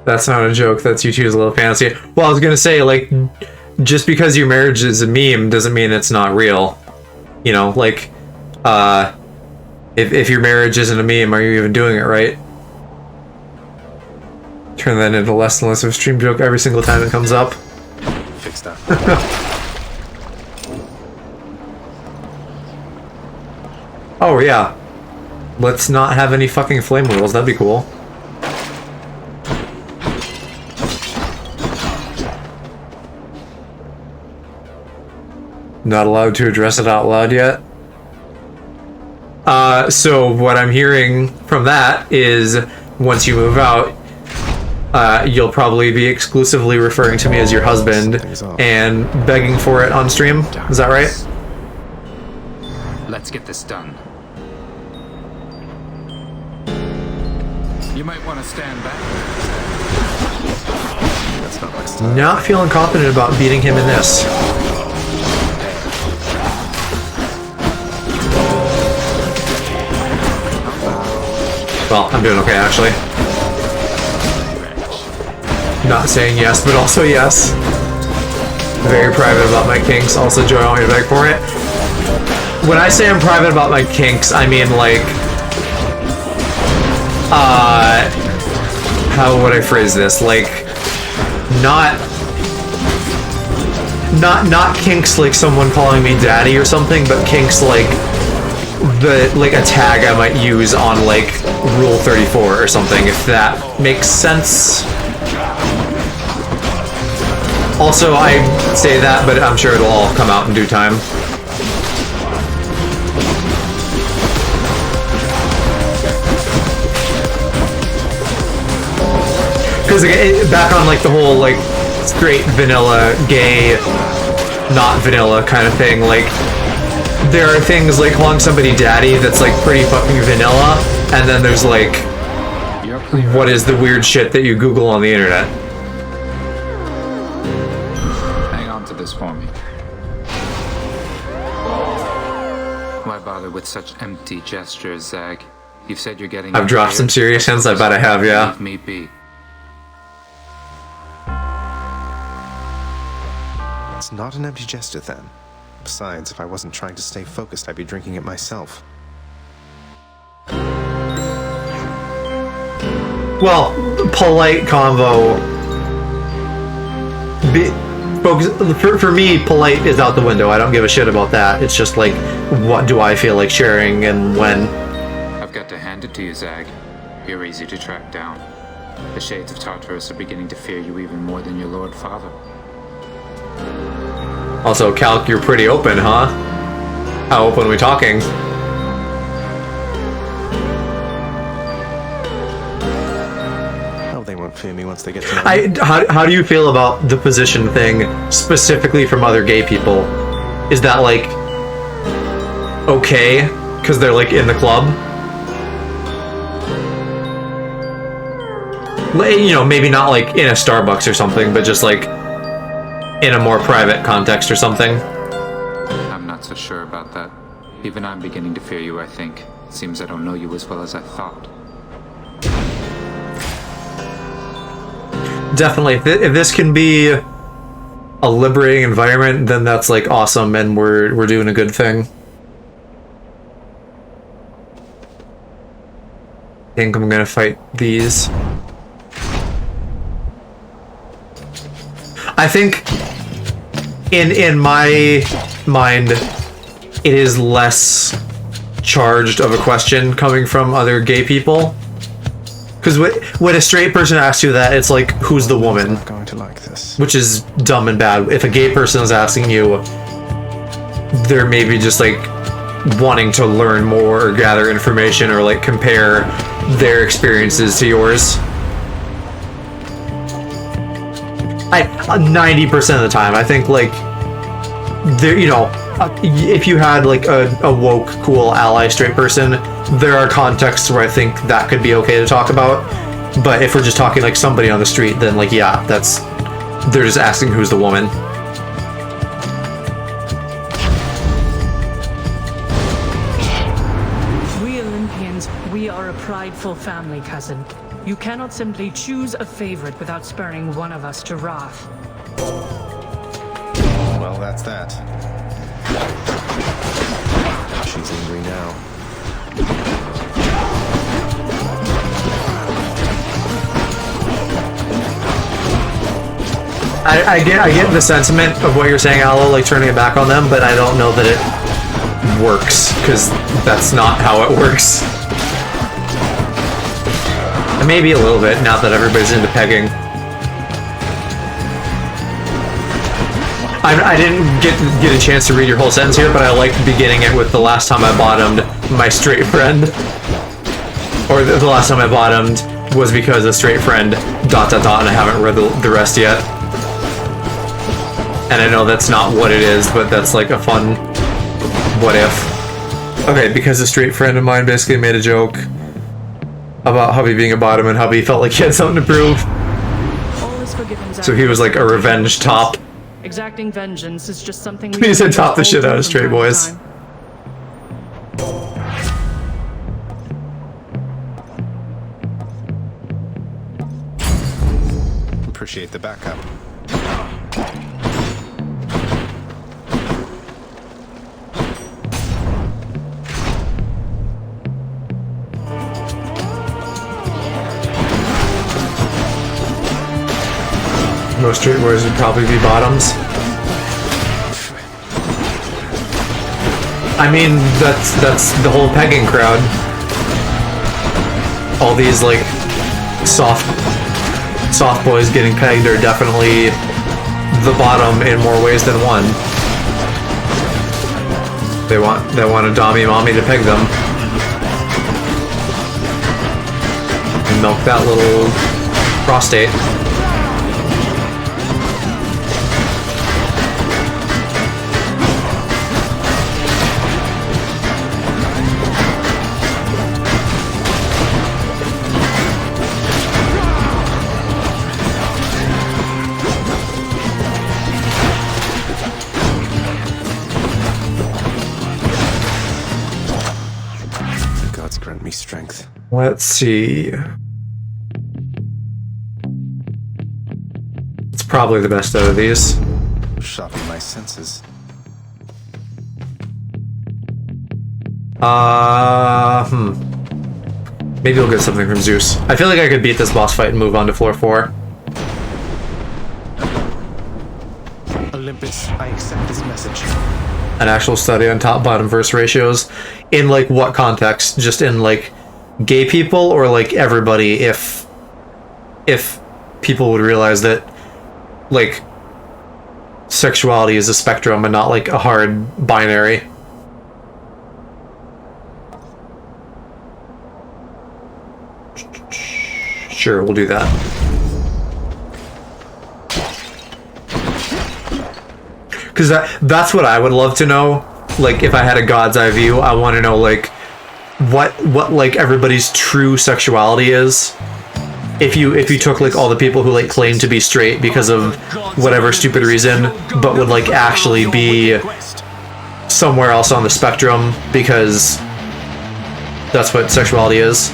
That's not a joke, that's you two's little fantasy. Well, I was gonna say, like, just because your marriage is a meme doesn't mean it's not real. You know, like, if your marriage isn't a meme, are you even doing it right? Turn that into less and less of a stream joke every single time it comes up. Fix that. Oh, yeah. Let's not have any fucking flame wheels, that'd be cool. Not allowed to address it out loud yet. So what I'm hearing from that is once you move out, you'll probably be exclusively referring to me as your husband and begging for it on stream. Is that right? Let's get this done. You might want to stand back. That's not my style. Not feeling confident about beating him in this. Well, I'm doing okay, actually. Not saying yes, but also yes. Very private about my kinks. Also, Joe, I want you to beg for it. When I say I'm private about my kinks, I mean, like... how would I phrase this? Like, not kinks like someone calling me daddy or something, but kinks like... a tag I might use on, like, Rule 34 or something, if that makes sense. Also, I say that, but I'm sure it'll all come out in due time. Because back on, like, the whole, like, straight vanilla, gay, not vanilla kind of thing, like, there are things like calling somebody daddy that's like pretty fucking vanilla, and then there's like, what is the weird shit that you Google on the internet? Hang on to this for me. Why bother with such empty gestures, Zag? You've said you're getting... I've dropped some serious hints, I bet I have, yeah. Leave me be. It's not an empty gesture, then. Besides, if I wasn't trying to stay focused, I'd be drinking it myself. Well, polite convo. For me, polite is out the window. I don't give a shit about that. It's just like, what do I feel like sharing and when? I've got to hand it to you, Zag. You're easy to track down. The shades of Tartarus are beginning to fear you even more than your Lord Father. Also, Calc, you're pretty open, huh? How open are we talking? Oh, they won't fear me once they get to know me. How do you feel about the position thing, specifically from other gay people? Is that, like, okay? Because they're, like, in the club? You know, maybe not, like, in a Starbucks or something, but just, like, in a more private context or something. I'm not so sure about that. Even I'm beginning to fear you, I think. Seems I don't know you as well as I thought. Definitely. If this can be a liberating environment, then that's like awesome, and we're doing a good thing. I think I'm gonna fight these. I think in my mind it is less charged of a question coming from other gay people. Because when a straight person asks you that, it's like, who's the woman? I'm not going to like this. Which is dumb and bad. If a gay person is asking you, they're maybe just like wanting to learn more or gather information or like compare their experiences to yours. 90% of the time, I think like there, you know, if you had like a woke, cool ally straight person, there are contexts where I think that could be okay to talk about. But if we're just talking like somebody on the street, then like, yeah, they're just asking who's the woman. We Olympians, we are a prideful family, cousin. You cannot simply choose a favorite without spurring one of us to wrath. Well, that's that. She's angry now. I get the sentiment of what you're saying, Aloe, like turning it back on them, but I don't know that it works, because that's not how it works. And maybe a little bit, now that everybody's into pegging. I didn't get a chance to read your whole sentence here, but I liked beginning it with the last time I bottomed my straight friend. Or the last time I bottomed was because a straight friend ... and I haven't read the rest yet. And I know that's not what it is, but that's like a fun what if. Okay, because a straight friend of mine basically made a joke about hubby being a bottom and hubby felt like he had something to prove. So he was like a revenge top. Exacting vengeance is just something He said top the shit out of straight boys. Appreciate the backup. Most straight boys would probably be bottoms. I mean, that's the whole pegging crowd. All these like soft boys getting pegged are definitely the bottom in more ways than one. They want a dommy mommy to peg them. And milk that little prostate. Strength. Let's see. It's probably the best out of these. Sharpen my senses. Maybe we'll get something from Zeus. I feel like I could beat this boss fight and move on to floor 4. Olympus, I accept this message. An actual study on top-bottom verse ratios. In like what context? Just in like gay people, or like everybody? If people would realize that like sexuality is a spectrum and not like a hard binary. Sure, we'll do that. Because that's what I would love to know. Like, if I had a god's eye view, I want to know, like, what like, everybody's true sexuality is. If you took, like, all the people who, like, claim to be straight because of whatever stupid reason, but would, like, actually be somewhere else on the spectrum because that's what sexuality is.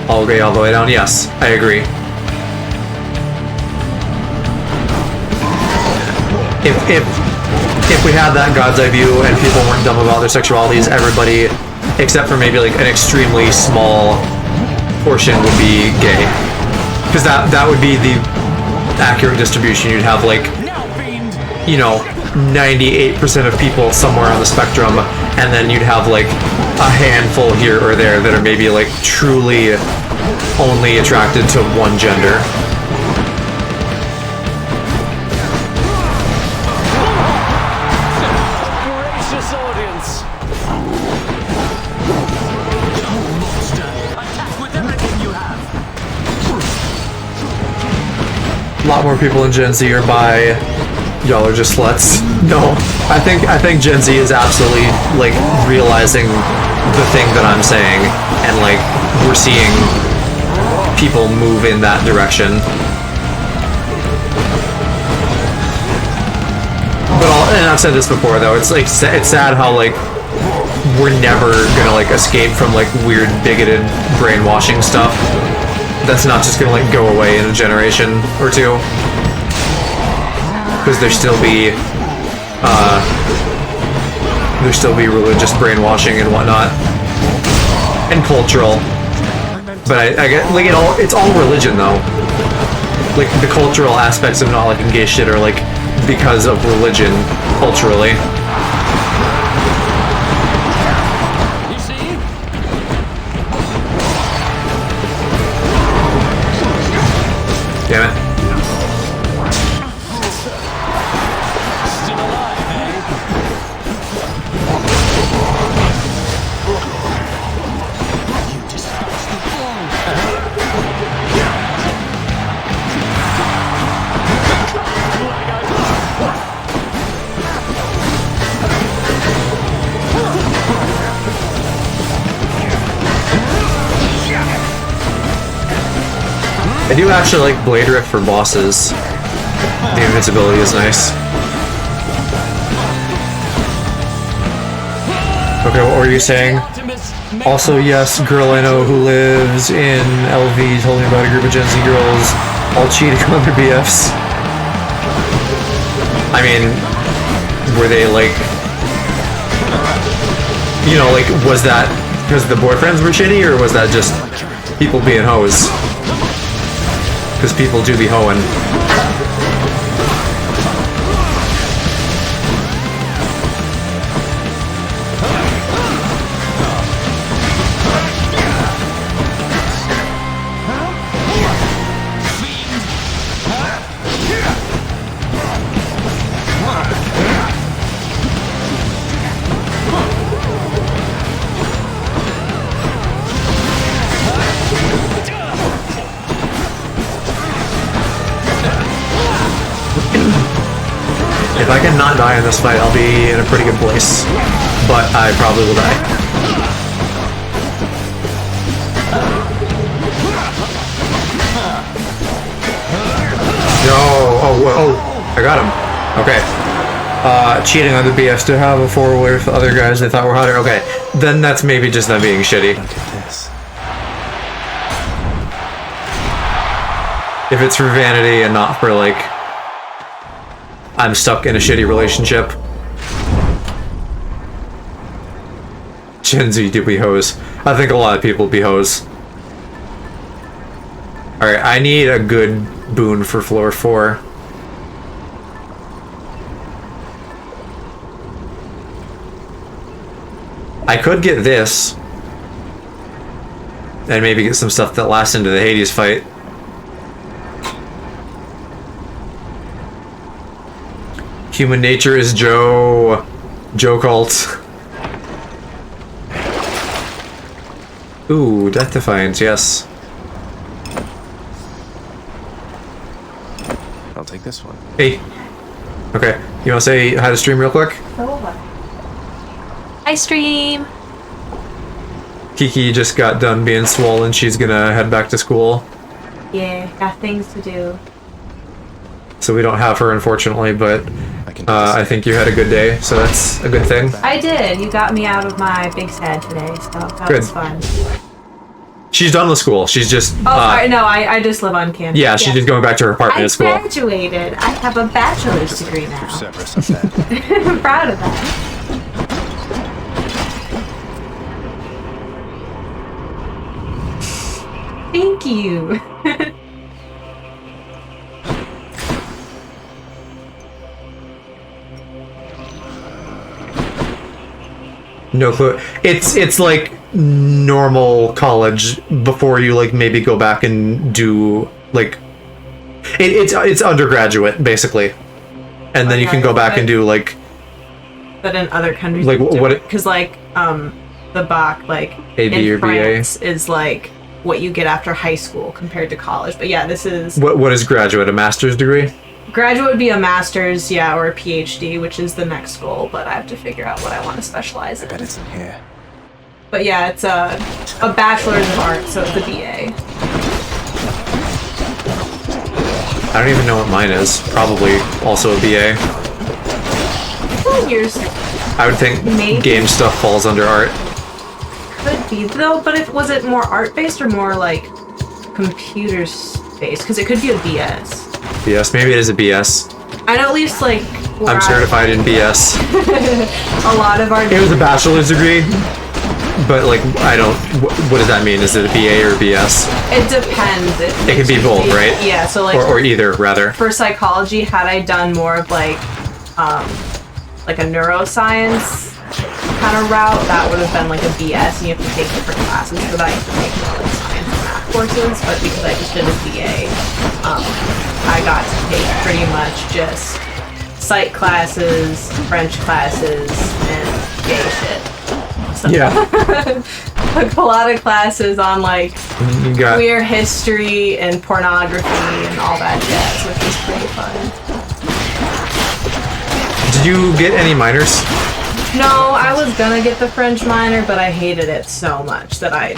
All gay all the way down? Yes, I agree. If we had that God's eye view and people weren't dumb about their sexualities, everybody, except for maybe like an extremely small portion, would be gay. Because that would be the accurate distribution. You'd have like, you know, 98% of people somewhere on the spectrum, and then you'd have like a handful here or there that are maybe like truly only attracted to one gender. Gracious audience! Attack with everything you have! A lot more people in Gen Z are bi. Y'all are just sluts. No, I think Gen Z is absolutely like realizing the thing that I'm saying, and like we're seeing people move in that direction. But and I've said this before though, it's like it's sad how like we're never gonna like escape from like weird bigoted brainwashing stuff. That's not just gonna like go away in a generation or two. Because there still be religious brainwashing and whatnot, and cultural. But I get like it's all religion though. Like the cultural aspects of not liking gay shit are like because of religion culturally. You see? Damn it. I do actually like Blade Rift for bosses. The invincibility is nice. Okay, what were you saying? Also, yes, girl I know who lives in LV told me about a group of Gen Z girls all cheating on their BFs. I mean, were they like... You know, like, was that because the boyfriends were shitty, or was that just people being hoes? Because people do be hoeing. If I can not die in this fight, I'll be in a pretty good place. But I probably will die. No! Oh, I got him. Okay. Cheating on the BFs to have a four-way with other guys they thought were hotter. Okay, then that's maybe just them being shitty. Look at this. If it's for vanity and not for, like, I'm stuck in a shitty relationship. Gen Z do be hoes. I think a lot of people be hoes. Alright, I need a good boon for floor 4. I could get this. And maybe get some stuff that lasts into the Hades fight. Human nature is Joe. Joe cult. Ooh, Death Defiance, yes. I'll take this one. Hey. Okay, you wanna say hi to stream real quick? Hi, stream! Kiki just got done being swollen. She's gonna head back to school. Yeah, got things to do. So we don't have her, unfortunately, but break into I think you had a good day, so that's a good thing. I did. You got me out of my big sad today, so that was fun. She's done with school. She's just... Oh, sorry. No, I just live on campus. Yeah, she's just going back to her apartment at school. I graduated. I have a bachelor's degree now. I'm proud of that. Thank you. No clue. It's like normal college before you like maybe go back and do like it's undergraduate basically, and then you can go back and do like. But in other countries, like what? Because like the bac like AB or in France BA is like what you get after high school compared to college. But yeah, this is what is graduate? A master's degree? Graduate would be a master's, yeah, or a PhD, which is the next goal. But I have to figure out what I want to specialize in. I bet it's in here. But yeah, it's a bachelor's of arts, so it's a BA. I don't even know what mine is. Probably also a BA. Yours I would think maybe. Game stuff falls under art. Could be though, but was it more art based or more like computer based? Because it could be a BS. BS, maybe it is a BS. I know at least like I'm certified in BS. a lot of our. It was a bachelor's degree, but like I don't. What does that mean? Is it a BA or BS? It depends. It can be both, right? Yeah. So like. Or either, rather. For psychology, had I done more of like a neuroscience kind of route, that would have been like a BS, and you have to take different classes for that. You have to take more like science and math courses, but because I just did a BA, I got to take pretty much just psych classes, French classes, and gay shit. So, yeah. like a lot of classes on like got queer history and pornography and all that jazz, which was pretty fun. Did you get any minors? No, I was gonna get the French minor, but I hated it so much that I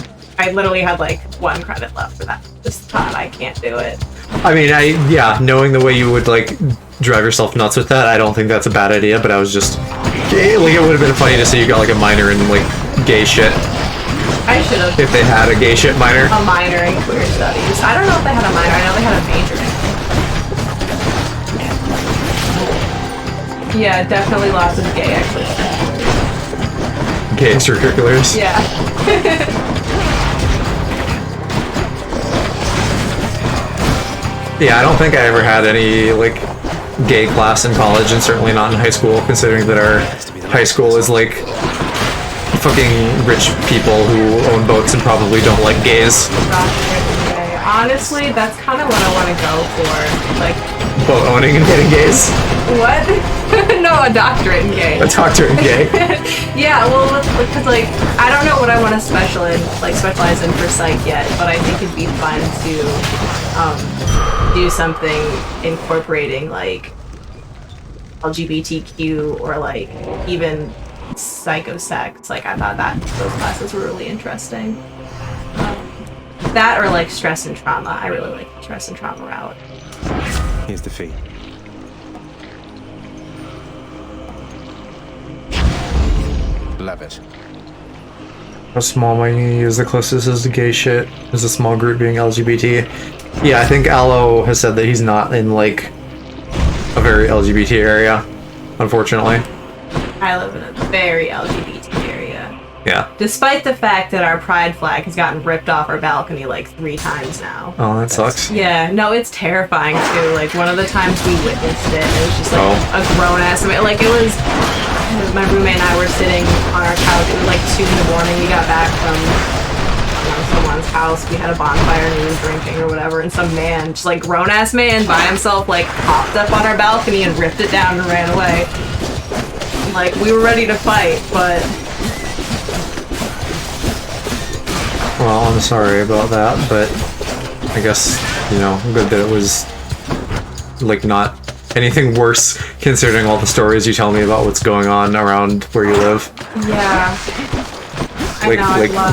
literally had like 1 credit left for that. Just thought I can't do it. I mean, yeah, knowing the way you would like drive yourself nuts with that, I don't think that's a bad idea. But I was just like, it would have been funny to say you got like a minor in like gay shit. I should have. If they had a gay shit minor. A minor in queer studies. I don't know if they had a minor. I know they had a major. Yeah, definitely lots of gay extracurriculars. Gay extracurriculars? Yeah. Yeah, I don't think I ever had any, like, gay class in college, and certainly not in high school, considering that our high school is, like, fucking rich people who own boats and probably don't like gays. Honestly, that's kind of what I want to go for. Like, boat owning and getting gays? What? No, a doctorate in gay. A doctorate in gay? Yeah, well, because, like, I don't know what I want to specialize in for psych yet, but I think it'd be fun to do something incorporating, like, LGBTQ or, like, even psychosex. Like, I thought that those classes were really interesting. That or, like, stress and trauma. I really like the stress and trauma route. Here's the fee. Love it. How small might you use the closest is to gay shit? Is a small group being LGBT? Yeah, I think Aloe has said that he's not in, like, a very LGBT area, unfortunately. I live in a very LGBT area. Yeah. Despite the fact that our pride flag has gotten ripped off our balcony like 3 times now. Oh, that sucks. Yeah, no, it's terrifying too. Like, one of the times we witnessed it, it was just like a grown-ass man. Like, it was, my roommate and I were sitting on our couch. It was like 2 in the morning. We got back from someone's house. We had a bonfire and we were drinking or whatever. And some man, just like grown-ass man by himself, like popped up on our balcony and ripped it down and ran away. Like, we were ready to fight, but... Well, I'm sorry about that, but I guess, you know, good that it was, like, not anything worse, considering all the stories you tell me about what's going on around where you live. Yeah. Like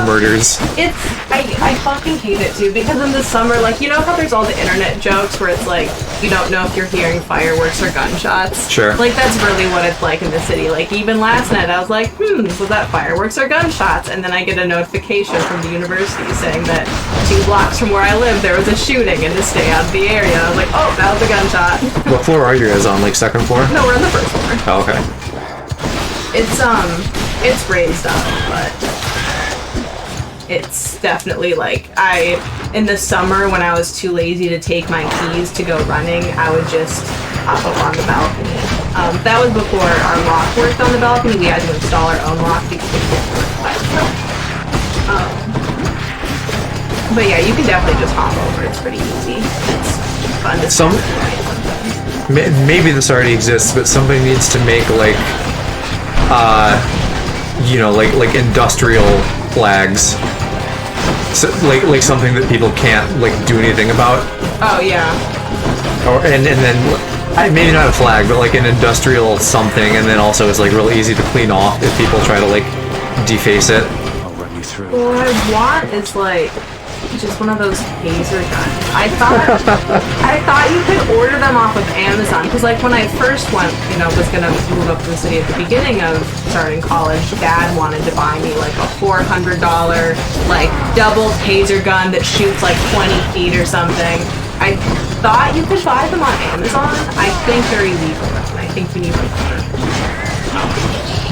murders. It's I fucking hate it too, because in the summer, like, you know how there's all the internet jokes where it's like, you don't know if you're hearing fireworks or gunshots? Sure. Like, that's really what it's like in the city. Like, even last night, I was like, was that fireworks or gunshots? And then I get a notification from the university saying that 2 blocks from where I live, there was a shooting and to stay out of the area. I was like, oh, that was a gunshot. What floor are you guys on? Like, second floor? No, we're on the first floor. Oh, okay. It's raised up, but it's definitely like, in the summer when I was too lazy to take my keys to go running, I would just hop up on the balcony. That was before our lock worked on the balcony. We had to install our own lock because it didn't work by itself. But yeah, you can definitely just hop over. It's pretty easy. It's fun to maybe this already exists, but somebody needs to make like you know, like industrial flags, so, like something that people can't like do anything about. Oh yeah. Or and then maybe not a flag, but like an industrial something, and then also it's like really easy to clean off if people try to like deface it. I'll run you through. What I want is like just one of those taser guns. I thought you could order them off of Amazon, because like when I first went, you know, was gonna move up to the city at the beginning of starting college, Dad wanted to buy me like a $400 like double taser gun that shoots like 20 feet or something. I thought you could buy them on Amazon. I think they're illegal, and I think you need one.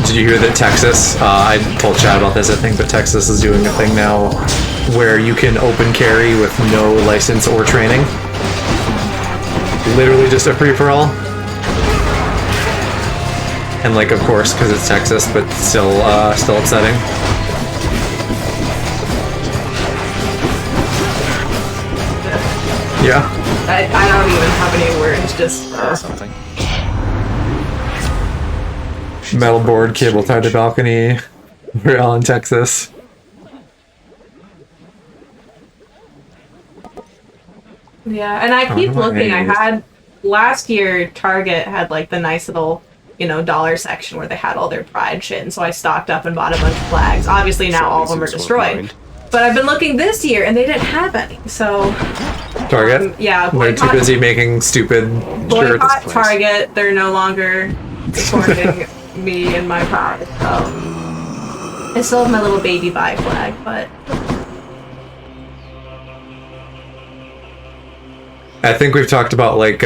Did you hear that Texas, I told Chad about this I think, but Texas is doing a thing now where you can open carry with no license or training. Literally just a free-for-all. And like, of course, because it's Texas, but still upsetting. Yeah. I don't even have any words, just something. Metal board, cable tied to balcony. We're all in Texas. Yeah, and I keep looking. I had last year Target had like the nice little, you know, dollar section where they had all their Pride shit, and so I stocked up and bought a bunch of flags. Obviously now all of them are destroyed. But I've been looking this year and they didn't have any, so Target? yeah, They're too busy making stupid boycott shirts. Target. They're no longer supporting me and my pride. I still have my little baby bi flag, but I think we've talked about like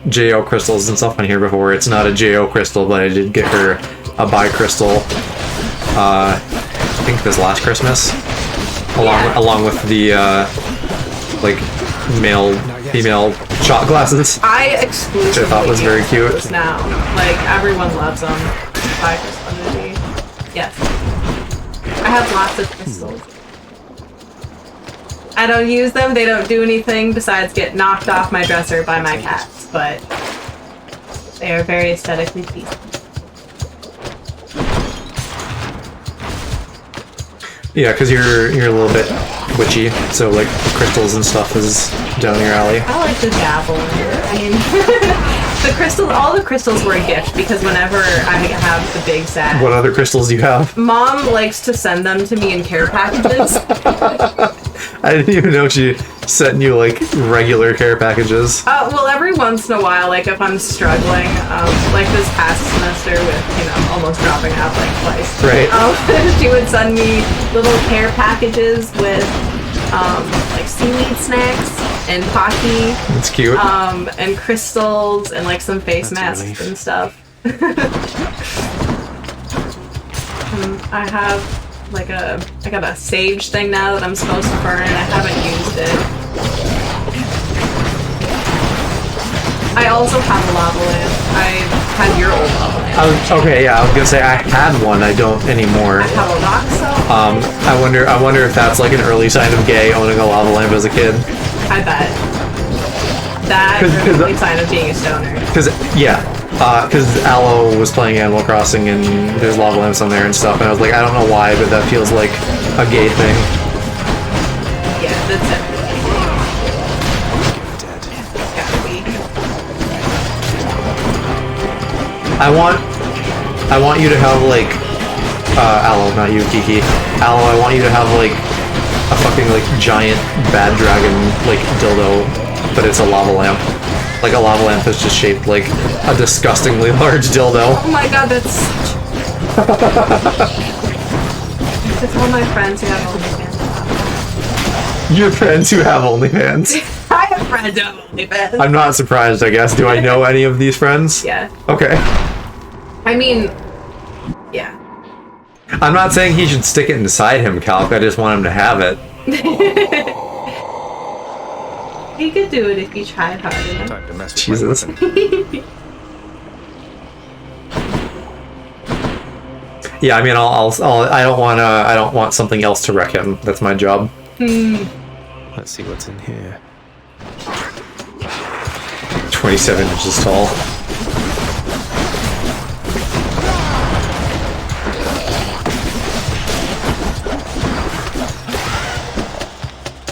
JO crystals and stuff on here before. It's not a JO crystal, but I did get her a bi crystal. I think this last Christmas, along with the like male female shot glasses. I exclusively which I thought was very cute. those now. Like everyone loves them. Bi crystal energy. Yes. I have lots of crystals. I don't use them, they don't do anything besides get knocked off my dresser by my cats, but they are very aesthetically pleasing. Yeah, because you're a little bit witchy, so like crystals and stuff is down your alley. I like to dabble in it. I mean, all the crystals were a gift, because whenever I have the big set, What other crystals do you have? Mom likes to send them to me in care packages. I didn't even know she sent you like regular care packages. Well, every once in a while, like if I'm struggling, like this past semester with, you know, almost dropping out like twice. Right. She would send me little care packages with, like seaweed snacks and Pocky. That's cute. And crystals and like some face masks and stuff. I have like I got a sage thing now that I'm supposed to burn. I haven't used it. I also have a lava lamp. I had your old lava lamp. Okay, yeah, I was gonna say I had one. I don't anymore. I have a rock cell. I wonder if that's like an early sign of gay, owning a lava lamp as a kid. I bet. That is an early sign of being a stoner. Because Aloe was playing Animal Crossing and there's lava lamps on there and stuff, and I was like, I don't know why, but that feels like a gay thing. Yeah, that's it. I want you to have like Aloe, not you, Kiki. Aloe, I want you to have like a fucking like giant bad dragon like dildo, but it's a lava lamp. Like a lava lamp is just shaped like a disgustingly large dildo. Oh my god, that's... It's all my friends who have OnlyFans. Your friends who have OnlyFans. I have friends who have OnlyFans. I'm not surprised, I guess. Do I know any of these friends? Yeah. Okay. I mean, yeah. I'm not saying he should stick it inside him, Calc. I just want him to have it. He could do it if he tried hard enough. Time to mess with Jesus. Yeah, I mean, I don't want something else to wreck him. That's my job. Let's see what's in here. 27 inches tall.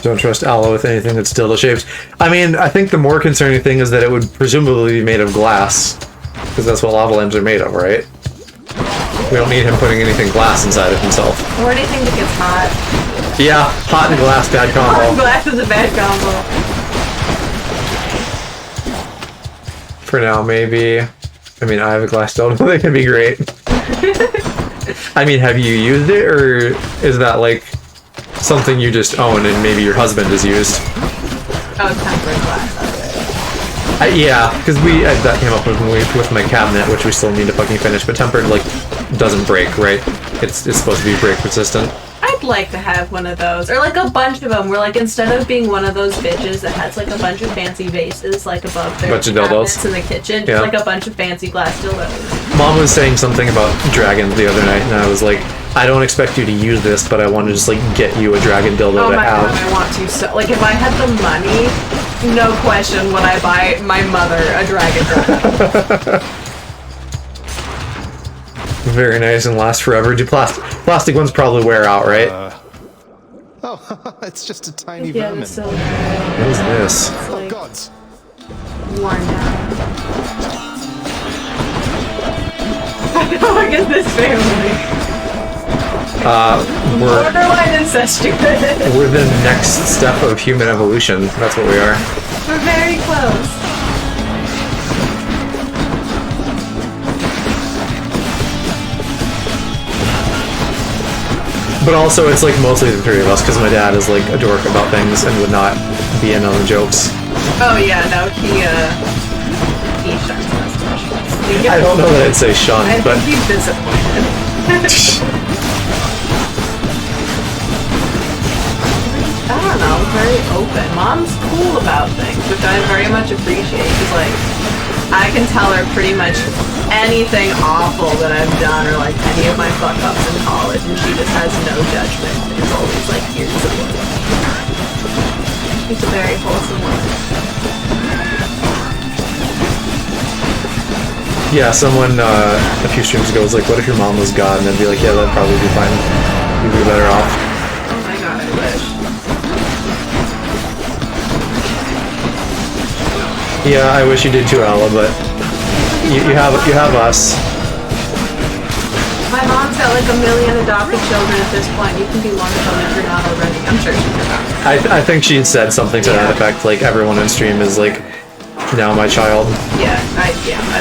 Don't trust aloe with anything that's dildo shaped. I mean, I think the more concerning thing is that it would presumably be made of glass. Because that's what lava lamps are made of, right? We don't need him putting anything glass inside of himself. Or anything that gets hot. Yeah, hot and glass, bad combo. Hot and glass is a bad combo. For now, maybe. I mean, I have a glass dildo that can be great. I mean, have you used it, or is that like something you just own and maybe your husband has used? Oh, tempered glass. Yeah, because that came up with my cabinet, which we still need to fucking finish. But tempered like doesn't break, right? It's supposed to be break resistant. I'd like to have one of those, or like a bunch of them. Where like instead of being one of those bitches that has like a bunch of fancy vases like above their cabinets in the kitchen, Yeah. like a bunch of fancy glass dildos. Mom was saying something about dragons the other night, and I was like, I don't expect you to use this, but I want to just like get you a dragon dildo Oh to my have. god, I want to so. Like if I had the money, no question would I buy my mother a dragon dildo. Very nice and last forever. Do plastic ones probably wear out, right? Oh, it's just a tiny Yeah, vermin. so What is this? Oh, gods. worn down. Look at this family. We're Borderline incestuous. we're the next step of human evolution. That's what we are. We're very close. But also, it's like mostly the three of us, because my dad is like a dork about things and would not be in on the jokes. Oh yeah, no, he shuns us. I don't know that I'd say shunned, I but think he's disappointed. I don't know, very open. Mom's cool about things, which I very much appreciate. She's like, I can tell her pretty much anything awful that I've done, or like any of my fuck ups in college, and she just has no judgment. It's always like, here's the word. She's a very wholesome woman. yeah, someone a few streams ago was like, what if your mom was God? And I'd be like, yeah, that'd probably be fine. You'd be better off. Oh my god, I wish. Yeah, I wish you did too, Ella, but you have us. My mom's got like 1 million adopted children at this point. You can be one of them if you're not already. I'm sure she's not. I think she had said something to that effect, like everyone in stream is like now my child. Yeah, I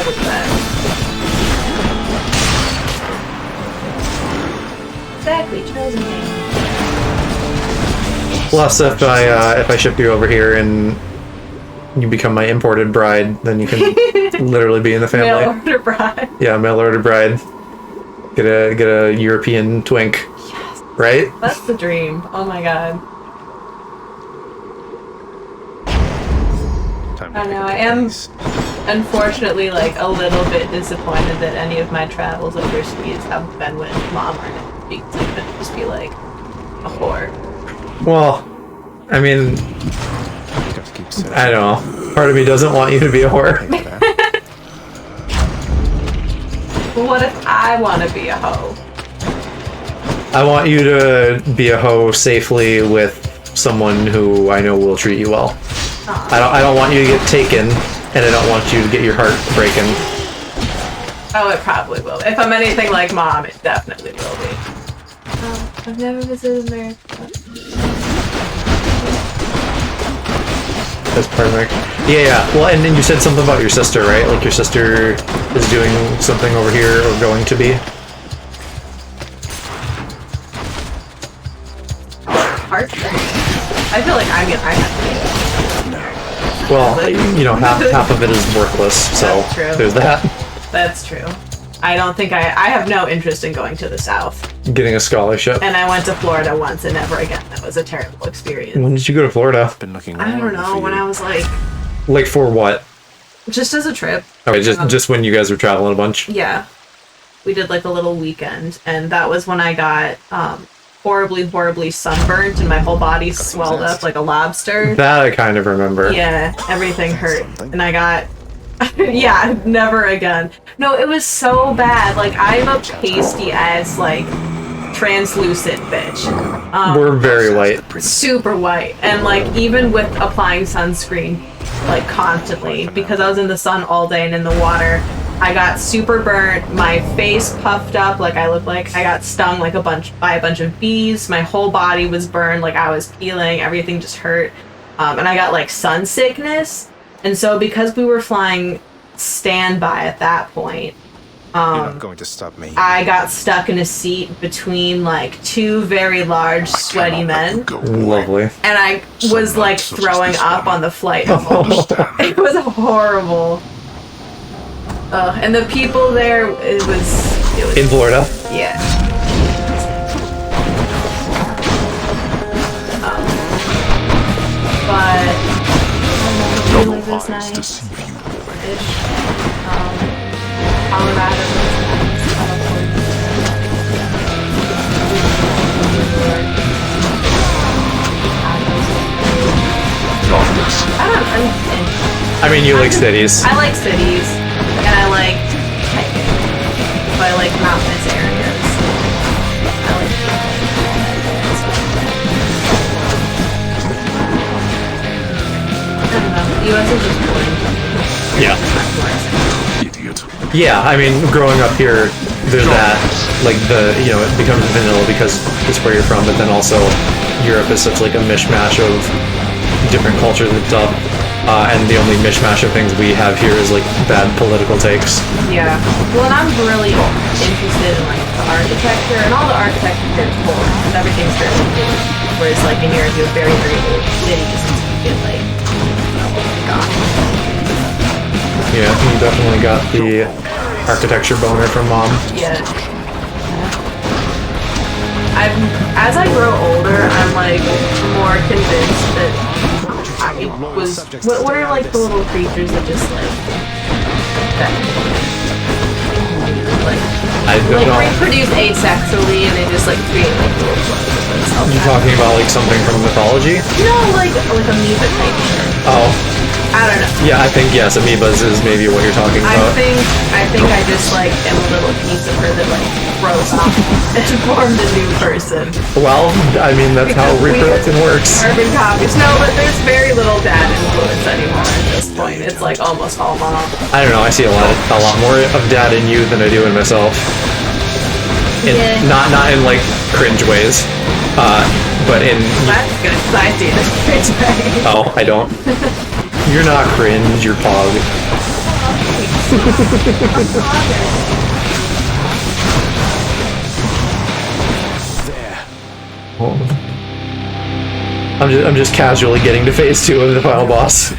believe that. Exactly, chosen name. Plus, if I ship you over here and you become my imported bride, then you can literally be in the family. Mail order bride. Yeah, mail order bride. Get a European twink. Yes. Right? That's the dream. Oh my god. I know, I am unfortunately like a little bit disappointed that any of my travels overseas haven't been with mom or anything. It's like, it'd just be like a whore. Well, I mean, I don't know. Part of me doesn't want you to be a whore. But what if I want to be a hoe? I want you to be a hoe safely with someone who I know will treat you well. I don't want you to get taken, and I don't want you to get your heart breaking. Oh, it probably will. If I'm anything like mom, it definitely will be. I've never visited America. That's perfect. Yeah. Well, and then you said something about your sister, right? Like your sister is doing something over here, or going to be. Art. I feel like I have to. Well, you know, half of it is worthless, so That's true. there's that. That's true. I don't think I have no interest in going to the South. Getting a scholarship. And I went to Florida once and never again. That was a terrible experience. When did you go to Florida? Been looking. I don't know, when I was like, Like for what? just as a trip. Okay, just when you guys were traveling a bunch. Yeah. We did like a little weekend, and that was when I got horribly sunburnt and my whole body swelled up like a lobster. That I kind of remember. Yeah, everything hurt. And I got yeah, never again. No, it was so bad. Like, I'm a pasty as like translucent bitch. We're very white. Super white. And like even with applying sunscreen like constantly, because I was in the sun all day and in the water, I got super burnt, my face puffed up like I looked like I got stung like by a bunch of bees. My whole body was burned, like I was peeling, everything just hurt. And I got like sun sickness. And so because we were flying standby at that point, You're not going to stop me. I got stuck in a seat between like two very large sweaty men. Lovely. And I was like throwing up on the flight home. It was horrible. And the people there, it was in Florida. Yeah. But New was nice. Colorado was I mean, you like cities. I like cities, and I like hiking, but I like mountainous areas. I like I don't know. The US is just boring. Yeah. Yeah, I mean, growing up here, there's that, like, you know, it becomes vanilla because it's where you're from, but then also Europe is such, like, a mishmash of different cultures and stuff, and the only mishmash of things we have here is, like, bad political takes. Yeah. Well, and I'm really interested in, like, the architecture, and all the architecture here is cool, because everything's very new, whereas, like, in Europe, you have very, very old cities, and so you get, like, oh my god. Yeah, you definitely got the architecture boner from Mom. Yeah. As I grow older, I'm like more convinced that I was. What are like the little creatures that just reproduce asexually and they just like create like little bugs. You talking about like something from mythology? No, like amoeba type shit. Oh. I don't know. Yeah, I think yes, amoebas is maybe what you're talking about. I think I just like am a little piece of her that like grows up and formed a new person. Well, I mean that's how reproduction works. Carbon copies. No, but there's very little dad influence anymore at this point. It's like almost all mom. I don't know. I see a lot more of dad in you than I do in myself. Not in like cringe ways, but in. That's good because I see it as cringe ways. Oh, I don't. You're not cringe, you're pog. There. I'm just casually getting to phase 2 of the final boss.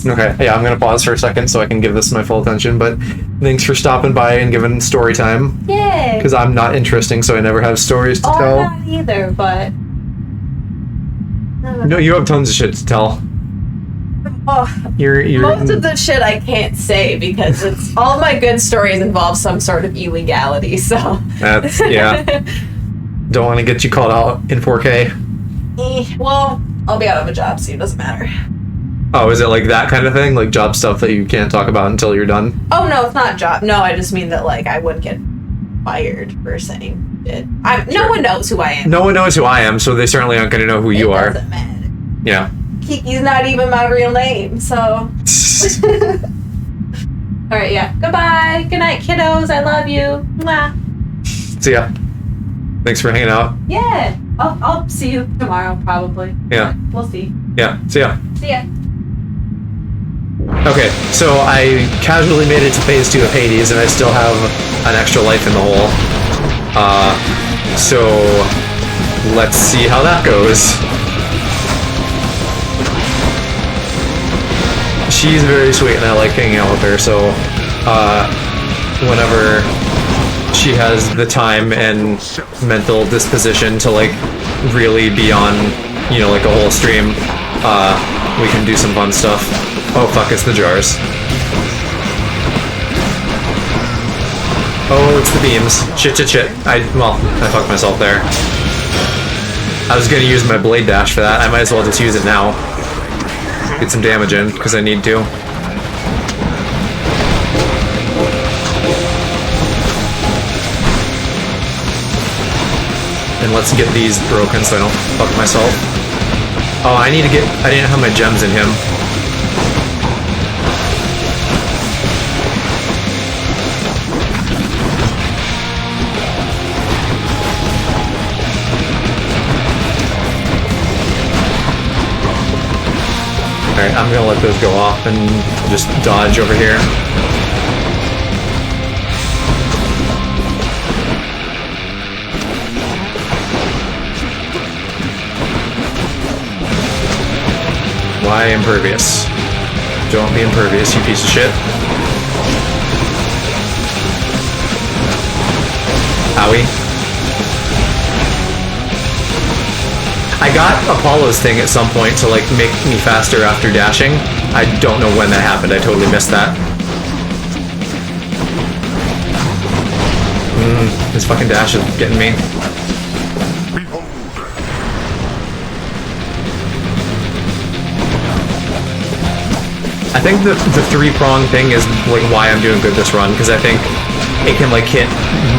Okay, yeah, I'm gonna pause for a second so I can give this my full attention, but thanks for stopping by and giving story time. Yay! Because I'm not interesting, so I never have stories to tell. I'm not either, but... No, you have tons of shit to tell. Oh, You're most of the shit I can't say because it's all of my good stories involve some sort of illegality, so... That's, yeah. Don't want to get you called out in 4K. Well, I'll be out of a job, so it doesn't matter. Oh, is it like that kind of thing? Like job stuff that you can't talk about until you're done? Oh, no, it's not job. No, I just mean that, like, I wouldn't get fired for saying it. No one knows who I am. No one knows who I am, so they certainly aren't going to know who you are. It doesn't matter. Yeah. Kiki's not even my real name, so... Alright, yeah. Goodbye. Good night, kiddos. I love you. Mwah. See ya. Thanks for hanging out. Yeah, I'll see you tomorrow probably. Yeah. We'll see. Yeah. See ya. See ya. Okay, so I casually made it to phase 2 of Hades, and I still have an extra life in the hole. So let's see how that goes. She's very sweet, and I like hanging out with her, so whenever she has the time and mental disposition to, like, really be on, you know, like a whole stream, we can do some fun stuff. Oh fuck, it's the jars. Oh, it's the beams. Shit. I fucked myself there. I was gonna use my blade dash for that. I might as well just use it now. Get some damage in, because I need to. And let's get these broken so I don't fuck myself. Oh, I didn't have my gems in him. Alright, I'm gonna let those go off and just dodge over here. Why impervious? Don't be impervious, you piece of shit. Owie. I got Apollo's thing at some point to, like, make me faster after dashing. I don't know when that happened, I totally missed that. This fucking dash is getting me. I think the three-prong thing is, like, why I'm doing good this run, because I think it can, like, hit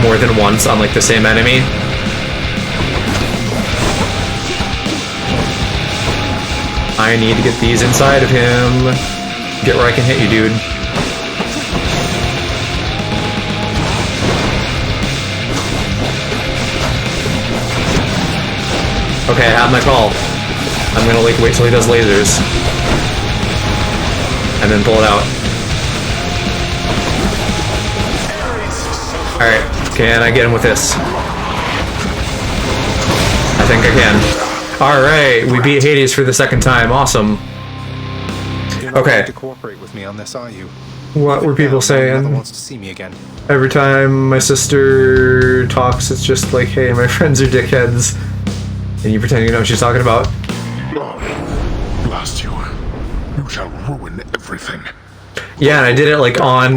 more than once on, like, the same enemy. I need to get these inside of him. Get where I can hit you, dude. Okay, I have my call. I'm gonna, like, wait till he does lasers. And then pull it out. Alright, can I get him with this? I think I can. Alright, we beat Hades for the second time. Awesome. You're not Okay. going to cooperate with me on this, are you? What were people saying? Mother wants to see me again. Every time my sister talks, it's just like, hey, my friends are dickheads. And you pretend you know what she's talking about. Blast you. You shall ruin everything. Yeah, and I did it like on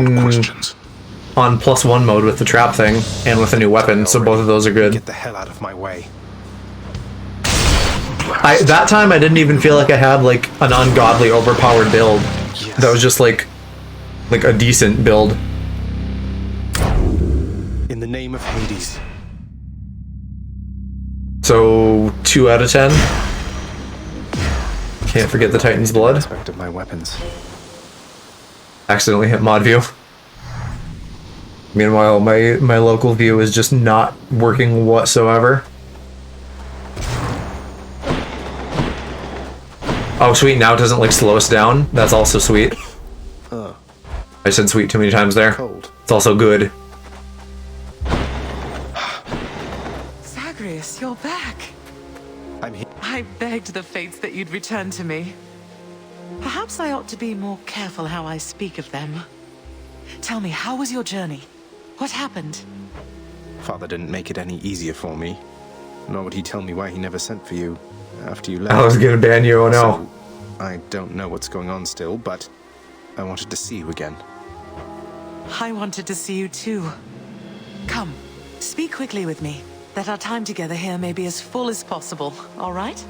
+1 mode with the trap thing and with a new weapon, so both of those are good. Get the hell out of my way. That time I didn't even feel like I had like an ungodly overpowered build. Yes. That was just like a decent build. In the name of Hades. So 2 out of 10. Can't forget the Titan's blood. Aspect of my weapons. Accidentally hit mod view. Meanwhile, my local view is just not working whatsoever. Oh, sweet, now it doesn't, like, slow us down. That's also sweet. I said sweet too many times there. Cold. It's also good. Zagreus, you're back. I'm here. I begged the fates that you'd return to me. Perhaps I ought to be more careful how I speak of them. Tell me, how was your journey? What happened? Father didn't make it any easier for me. Nor would he tell me why he never sent for you after you left. I was gonna ban you, oh no. So, I don't know what's going on still, but I wanted to see you again. I wanted to see you too. Come, speak quickly with me, that our time together here may be as full as possible, all right?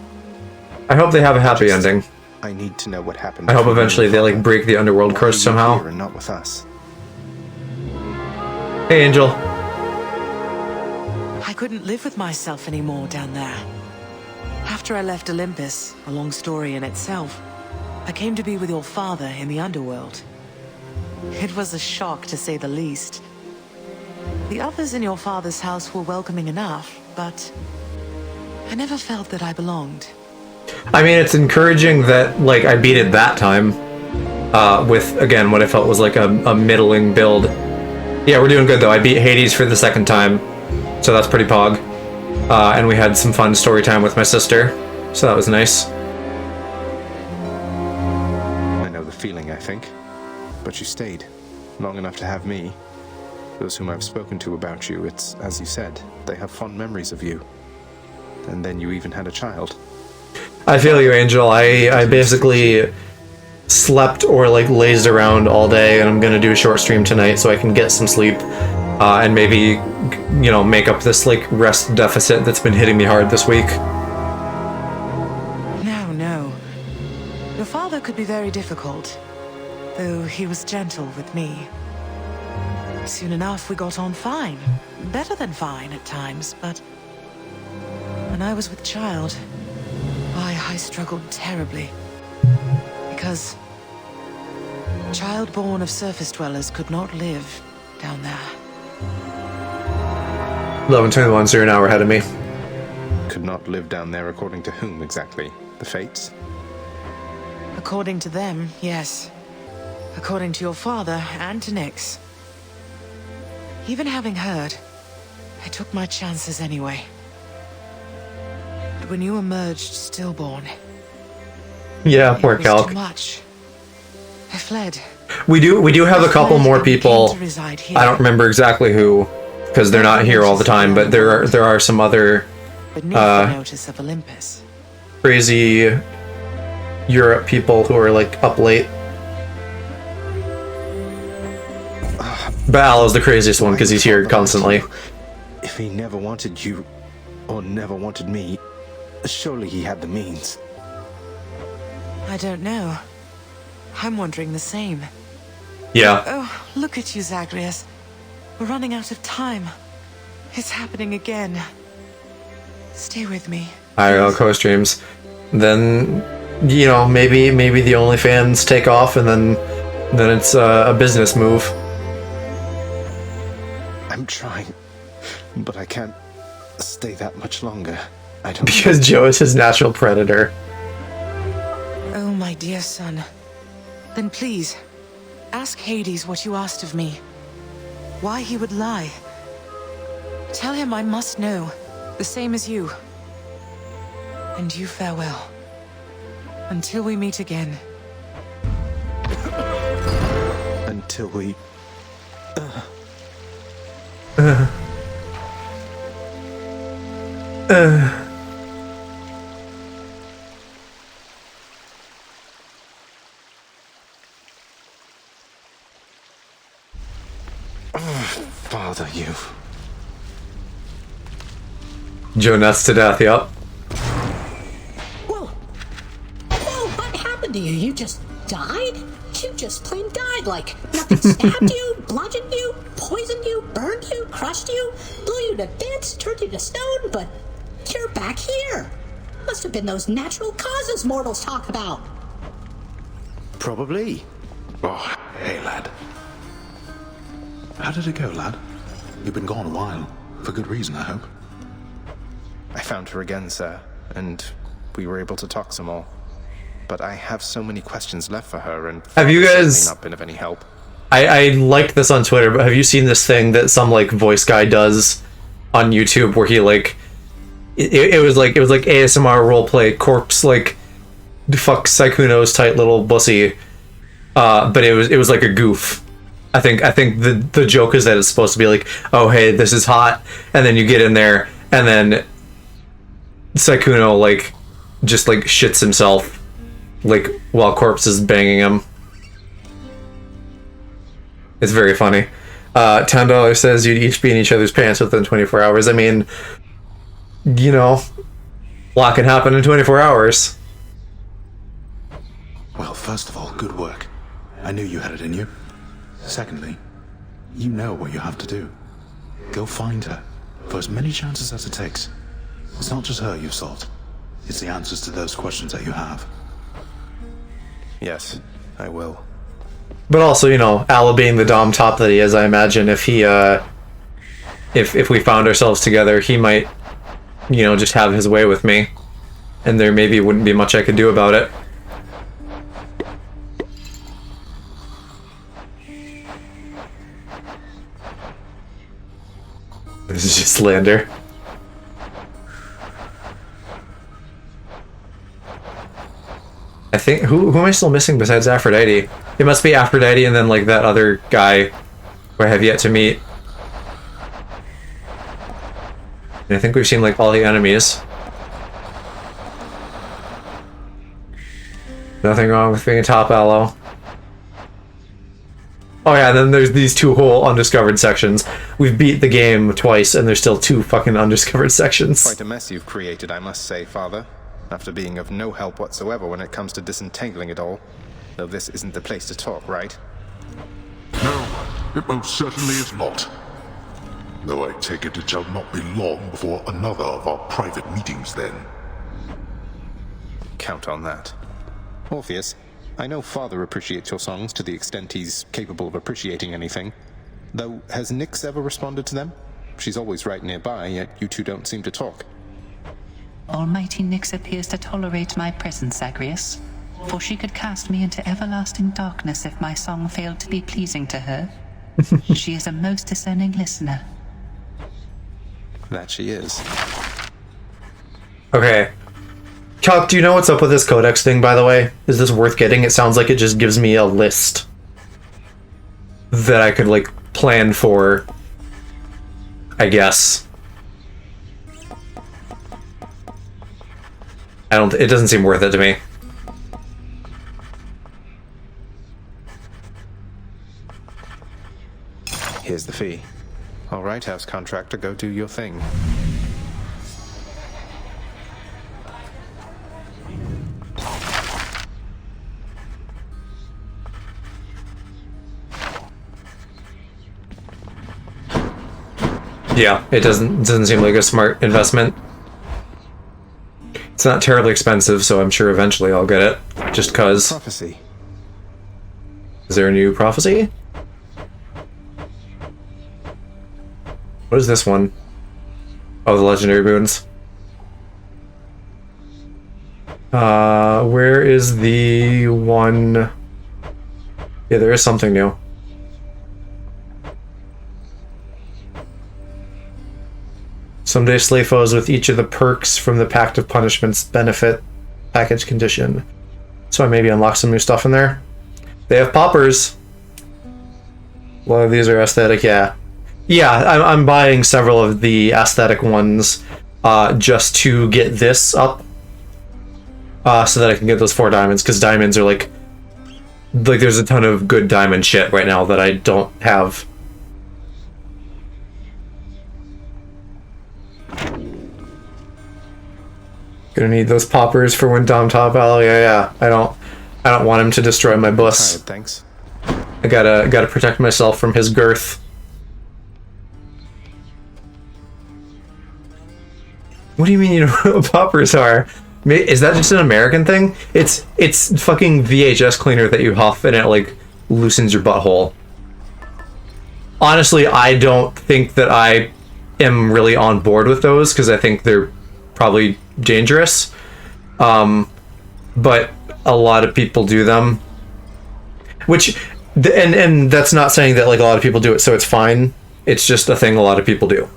I hope they have a happy ending. I need to know what happened. I hope eventually they, like, break the underworld curse somehow. Here and not with us. Hey, Angel. I couldn't live with myself anymore down there. After I left Olympus, a long story in itself, I came to be with your father in the underworld. It was a shock, to say the least. The others in your father's house were welcoming enough, but I never felt that I belonged. I mean, it's encouraging that, like, I beat it that time, with, again, what I felt was like a middling build. Yeah, we're doing good, though. I beat Hades for the second time, so that's pretty pog. And we had some fun story time with my sister, so that was nice. I know the feeling, I think. But you stayed long enough to have me. Those whom I've spoken to about you, it's, as you said, they have fond memories of you. And then you even had a child. I feel you, Angel. I basically slept or like lazed around all day, and I'm gonna do a short stream tonight so I can get some sleep and maybe, you know, make up this like rest deficit that's been hitting me hard this week. No. Your father could be very difficult, though he was gentle with me. Soon enough, we got on fine. Better than fine at times, but when I was with child, I struggled terribly. Because child born of surface dwellers could not live down there. 11:21, so you're an hour ahead of me. Could not live down there according to whom exactly? The fates? According to them, yes. According to your father and to Nyx. Even having heard, I took my chances anyway. But when you emerged stillborn, Yeah, poor it was Calc. too much. I fled. We do have a couple more people. I don't remember exactly who, because they're not here all the time. But there are some other Beneath the notice of Olympus. crazy Europe people who are like up late. But Alo's the craziest one because he's here constantly. If he never wanted you, or never wanted me, surely he had the means. I don't know. I'm wondering the same. Yeah. Oh, look at you, Zagreus. We're running out of time. It's happening again. Stay with me. IRL co-streams. Then, you know, maybe the OnlyFans take off, and then it's a business move. I'm trying, but I can't stay that much longer. I don't. Because Joe is his natural predator. Oh, my dear son. Then please, ask Hades what you asked of me. Why he would lie. Tell him I must know, the same as you. And you farewell. Until we meet again. Until we... Father, you... Joe nuts to death, yup. Whoa, what happened to you? You just died? You just plain died, like nothing stabbed you, bludgeoned you, poisoned you, burned you, crushed you, blew you to bits, turned you to stone, but you're back here. Must have been those natural causes mortals talk about. Probably. Oh, hey, lad. How did it go, lad? You've been gone a while. For good reason, I hope. I found her again, sir, and we were able to talk some more. But I have so many questions left for her, and have you guys not been of any help? I liked this on Twitter, but have you seen this thing that some like voice guy does on YouTube where he like it was like ASMR roleplay corpse like fuck Sykkuno's tight little bussy, but it was like a goof. I think the joke is that it's supposed to be like, oh hey, this is hot, and then you get in there and then Sykkuno like just like shits himself like while corpse is banging him. It's very funny. $10 says you'd each be in each other's pants within 24 hours. I mean, you know, a lot can happen in 24 hours. Well, first of all, good work. I knew you had it in you. Secondly, you know what you have to do. Go find her, for as many chances as it takes. It's not just her you've sought. It's the answers to those questions that you have. Yes, I will. But also, you know, Ala being the dom top that he is, I imagine if he if we found ourselves together, he might, you know, just have his way with me, and there maybe wouldn't be much I could do about it. This is just slander. I think who am I still missing besides Aphrodite? It must be Aphrodite and then like that other guy who I have yet to meet. And I think we've seen like all the enemies. Nothing wrong with being a top aloe. Oh yeah, and then there's these two whole undiscovered sections. We've beat the game twice and there's still two fucking undiscovered sections. Quite a mess you've created, I must say, Father. After being of no help whatsoever when it comes to disentangling it all. Though this isn't the place to talk, right? No, it most certainly is not. Though I take it shall not be long before another of our private meetings then. Count on that. Orpheus, I know Father appreciates your songs to the extent he's capable of appreciating anything. Though, has Nyx ever responded to them? She's always right nearby, yet you two don't seem to talk. Almighty Nyx appears to tolerate my presence, Zagreus, for she could cast me into everlasting darkness if my song failed to be pleasing to her. She is a most discerning listener. That she is. Okay. Calc, do you know what's up with this codex thing, by the way? Is this worth getting? It sounds like it just gives me a list that I could, like, plan for, I guess. It doesn't seem worth it to me. Here's the fee. All right, house contractor, go do your thing. Yeah, it doesn't seem like a smart investment. It's not terribly expensive, so I'm sure eventually I'll get it. Just cause. Prophecy. Is there a new prophecy? What is this one? Oh, the legendary boons. Where is the one? Yeah, there is something new. Someday slay foes with each of the perks from the Pact of Punishments benefit package condition. So I maybe unlock some new stuff in there. They have poppers. A lot of these are aesthetic, yeah. Yeah, I'm buying several of the aesthetic ones just to get this up. So that I can get those 4 diamonds, because diamonds are like there's a ton of good diamond shit right now that I don't have. Gonna need those poppers for when Dom top aloe. Yeah. I don't want him to destroy my bus. Alright, thanks. I gotta protect myself from his girth. What do you mean you don't know what poppers are? Is that just an American thing? It's fucking VHS cleaner that you huff and it like loosens your butthole. Honestly, I don't think that I am really on board with those because I think they're probably dangerous. But a lot of people do them. And that's not saying that like a lot of people do it so it's fine. It's just a thing a lot of people do.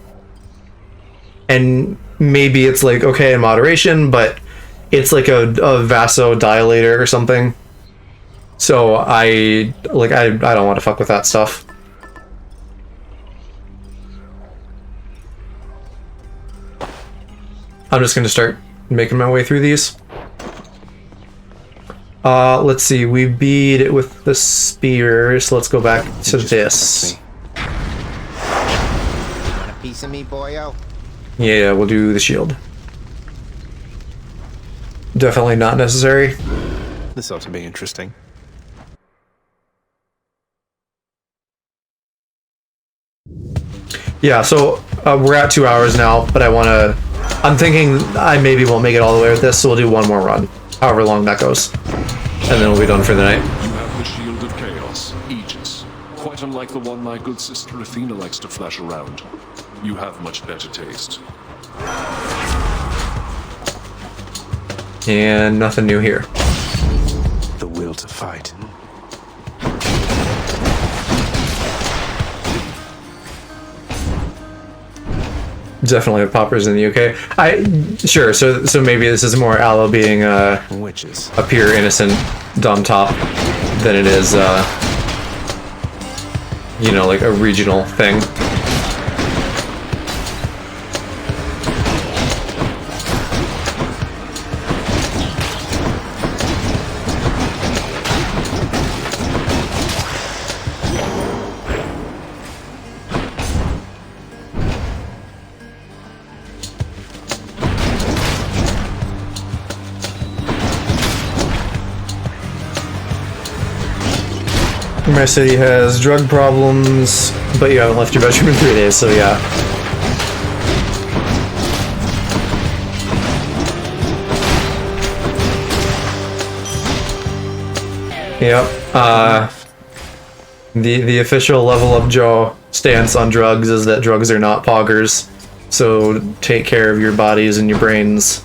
And maybe it's like okay in moderation, but it's like a vasodilator or something. So I don't want to fuck with that stuff. I'm just gonna start making my way through these. Let's see, we beat it with the spear, so let's go back to this. Want a piece of me, boyo? Yeah, we'll do the shield. Definitely not necessary. This ought to be interesting. Yeah, so we're at 2 hours now, but I'm thinking I maybe won't make it all the way with this, so we'll do one more run, however long that goes. And then we'll be done for the night. You have the Shield of Chaos, Aegis. Quite unlike the one my good sister Athena likes to flash around. You have much better taste. And nothing new here. The will to fight. Definitely have poppers in the UK. Sure. So maybe this is more Aloe being Witches. a pure innocent dumb top than it is you know, like a regional thing. My city has drug problems, but you haven't left your bedroom in 3 days, so yeah. Yep, the official LevelUpJoe stance on drugs is that drugs are not poggers, so take care of your bodies and your brains,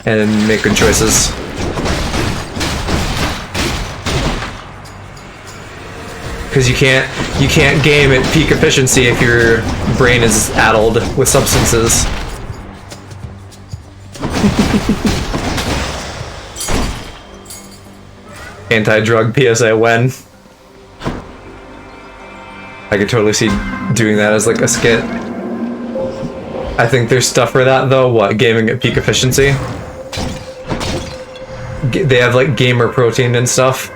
and make good choices. Because you can't game at peak efficiency if your brain is addled with substances. Anti-drug PSA when? I could totally see doing that as like a skit. I think there's stuff for that though. What, gaming at peak efficiency? They have like gamer protein and stuff.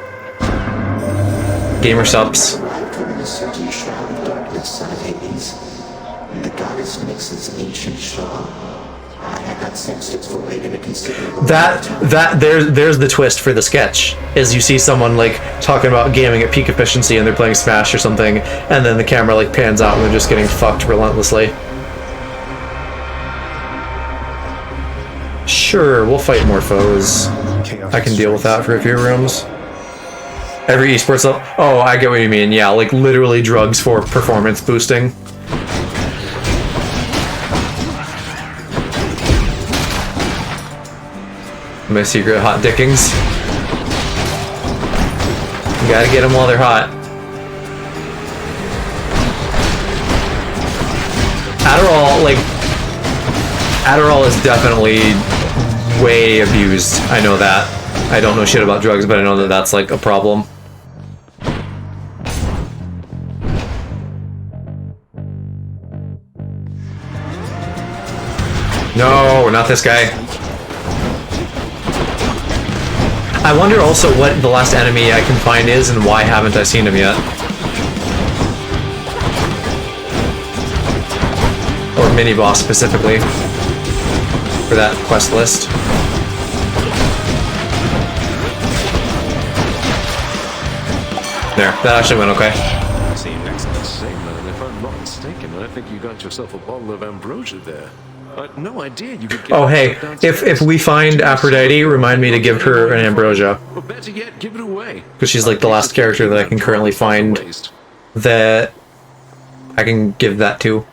Gamer subs. A certain shroud of darkness out of Hades. The goddess mixes ancient straw. I had that sensed its void in a considerable There's the twist for the sketch. Is you see someone like talking about gaming at peak efficiency and they're playing Smash or something, and then the camera like pans out and they're just getting fucked relentlessly. Sure, we'll fight more foes. I can deal with that for a few rooms. Every esports level? Oh, I get what you mean. Yeah, like literally drugs for performance boosting. My secret hot dickings. You gotta get them while they're hot. Adderall is definitely way abused. I know that. I don't know shit about drugs, but I know that that's like a problem. No, not this guy. I wonder also what the last enemy I can find is and why haven't I seen him yet. Or mini-boss specifically. For that quest list. There, that actually went okay. See you next time. Say, man, if I'm not mistaken, I think you got yourself a bottle of ambrosia there. I had no idea you could get. Oh hey, if we find Aphrodite, remind me to give her an ambrosia. Or better yet, give it away. Because she's like the last character that I can currently find that I can give that to.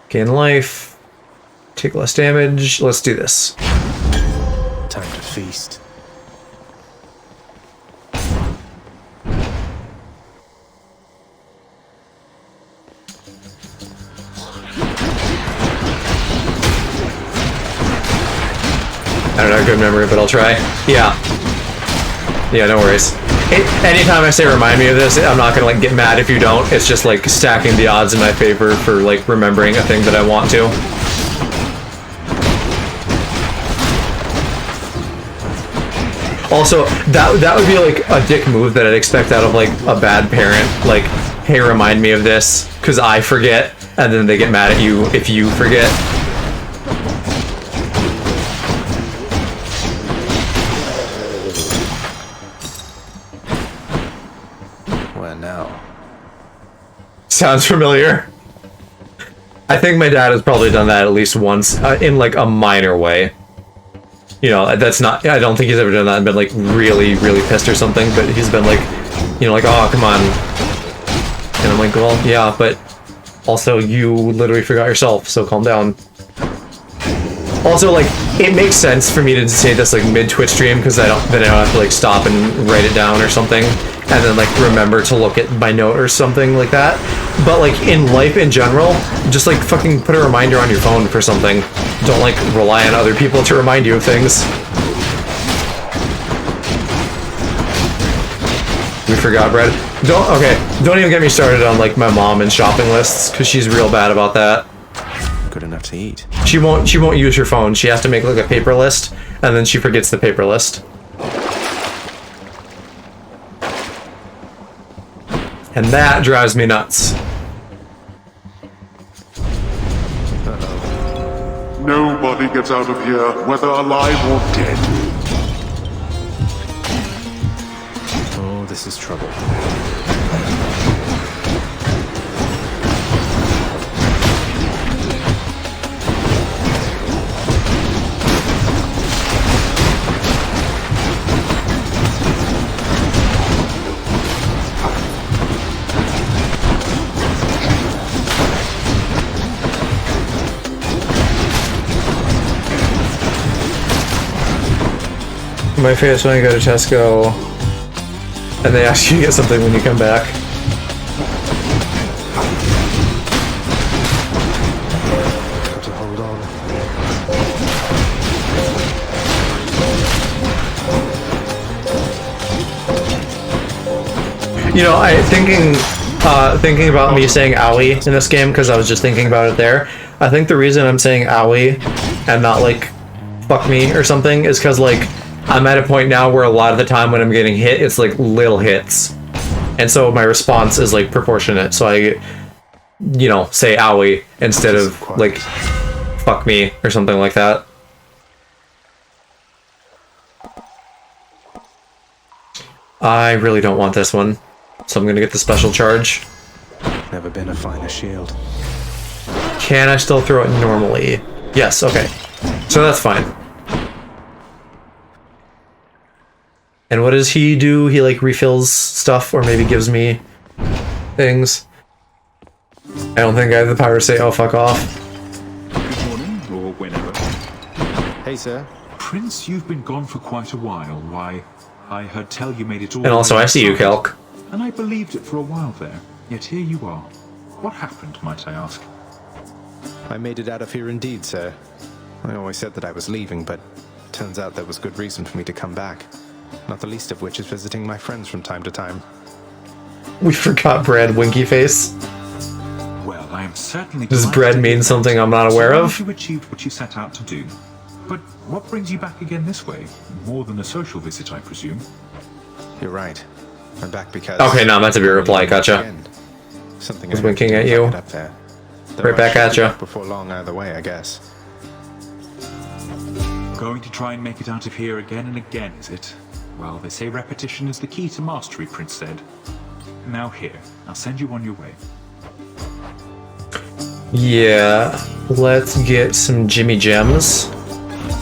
Gain life. Take less damage. Let's do this. Time to feast. I don't know, good memory, but I'll try. Yeah. Yeah, no worries. Anytime I say remind me of this, I'm not gonna like get mad if you don't. It's just like stacking the odds in my favor for like remembering a thing that I want to. Also, that would be like a dick move that I'd expect out of like a bad parent. Like, hey, remind me of this, because I forget, and then they get mad at you if you forget. Where now? Sounds familiar. I think my dad has probably done that at least once, in like a minor way. You know, that's not, I don't think he's ever done that and been like really, really pissed or something, but he's been like, you know, like, oh, come on. And I'm like, well, yeah, but also you literally forgot yourself, so calm down. Also, like, it makes sense for me to say this, like, mid-Twitch stream, because then I don't have to, like, stop and write it down or something, and then, like, remember to look at my note or something like that. But, like, in life in general, just, like, fucking put a reminder on your phone for something. Don't, like, rely on other people to remind you of things. We forgot bread. Don't even get me started on, like, my mom and shopping lists, because she's real bad about that. Good enough to eat. She won't use her phone. She has to make, like, a paper list, and then she forgets the paper list. And that drives me nuts. Nobody gets out of here, whether alive or dead. Oh, this is trouble. My favorite when I go to Tesco and they ask you to get something when you come back. Got to hold on. You know, thinking about me saying owie in this game, because I was just thinking about it there. I think the reason I'm saying owie and not like fuck me or something is because, like, I'm at a point now where a lot of the time when I'm getting hit, it's like little hits. And so my response is like proportionate. So I, you know, say owie instead of like fuck me or something like that. I really don't want this one. So I'm gonna get the special charge. Never been a finer shield. Can I still throw it normally? Yes, okay. So that's fine. And what does he do? He like refills stuff or maybe gives me things. I don't think I have the power to say, oh, fuck off. Good morning, or whenever. Hey, sir. Prince, you've been gone for quite a while. Why, I heard tell you made it all. And also, I see you, Kelk. And I believed it for a while there. Yet here you are. What happened, might I ask? I made it out of here indeed, sir. I always said that I was leaving, but turns out there was good reason for me to come back. Not the least of which is visiting my friends from time to time. We forgot Brad Winky Face. Well, I am certainly. Does bread mean something I'm not aware of? You achieved what you set out to do. But what brings you back again this way? More than a social visit, I presume. You're right. I'm back because. Okay, no, that's a your reply. Gotcha. Something I was winking at you. Up there. Right back at you. Before long, either way, I guess. Going to try and make it out of here again and again, is it? Well, they say repetition is the key to mastery, Prince said. Now here, I'll send you on your way. Yeah, let's get some Jimmy Gems,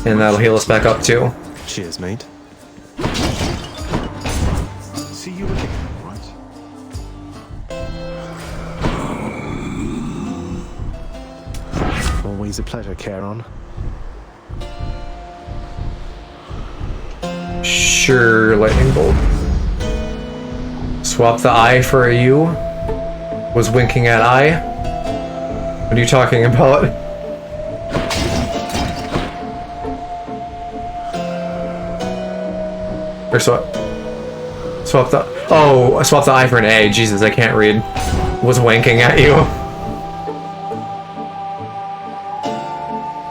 and that'll heal us back up too. Cheers, mate. See you again, right? Always a pleasure, Charon. Sure, lightning bolt. Swap the eye for a U. Was winking at eye. What are you talking about? Or swap the. Oh, I swapped the eye for an A. Jesus, I can't read. Was winking at you.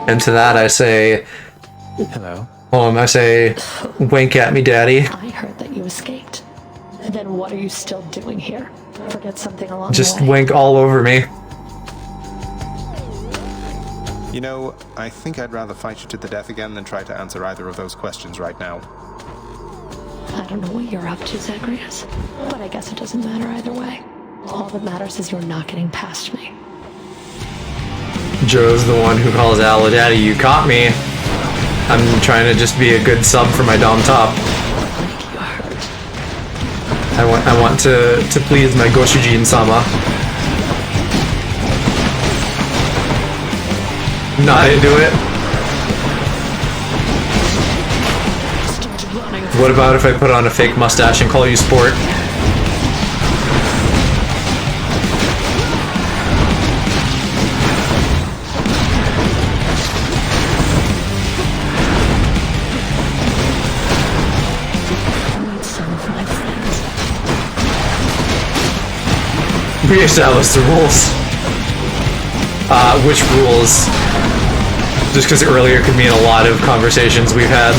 And to that I say. Hello. I say, wink at me, daddy. I heard that you escaped. Then what are you still doing here? Forget something along Just the way. wink all over me. You know, I think I'd rather fight you to the death again than try to answer either of those questions right now. I don't know what you're up to, Zagreus, but I guess it doesn't matter either way. All that matters is you're not getting past me. Joe's the one who calls Al daddy. You caught me. I'm trying to just be a good sub for my Dom top. I want to please my Goshujin-sama. Not into it. What about if I put on a fake mustache and call you Sport? Reestablish the rules. Which rules? Just because earlier could mean a lot of conversations we've had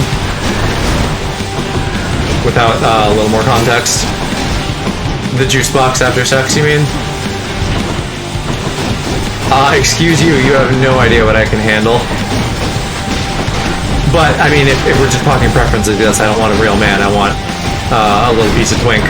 without a little more context. The juice box after sex, you mean? Excuse you, you have no idea what I can handle. But, I mean, if we're just talking preferences, yes, I don't want a real man, I want a little piece of twink.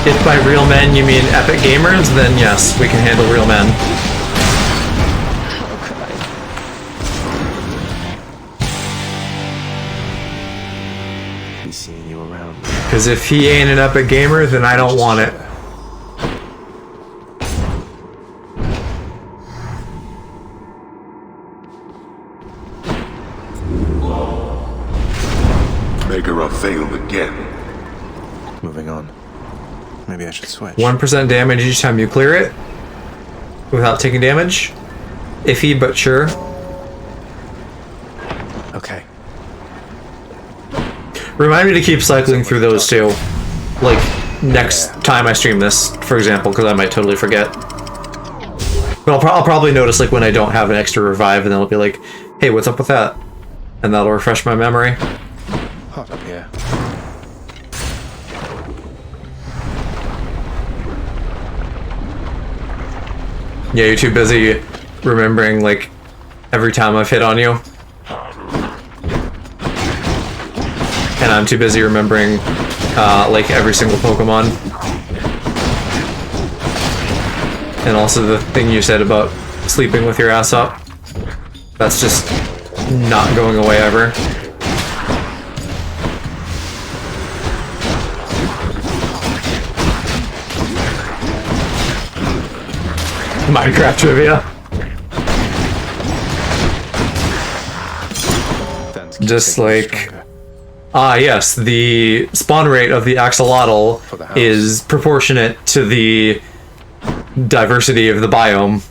If by real men you mean epic gamers, then yes, we can handle real men. Be seeing you around. Because if he ain't an epic gamer, then I don't want it. Megara failed again. Moving on. Maybe I should switch. 1% damage each time you clear it, without taking damage. Iffy, but sure. Okay. Remind me to keep cycling through those too. Like, next time I stream this, for example, because I might totally forget. But I'll probably notice, like, when I don't have an extra revive, and then it'll be like, hey, what's up with that? And that'll refresh my memory. Hot up here. Yeah, you're too busy remembering, like, every time I've hit on you. And I'm too busy remembering, like, every single Pokemon. And also the thing you said about sleeping with your ass up. That's just not going away ever. Minecraft trivia. Just like... yes, the spawn rate of the axolotl is proportionate to the diversity of the biome.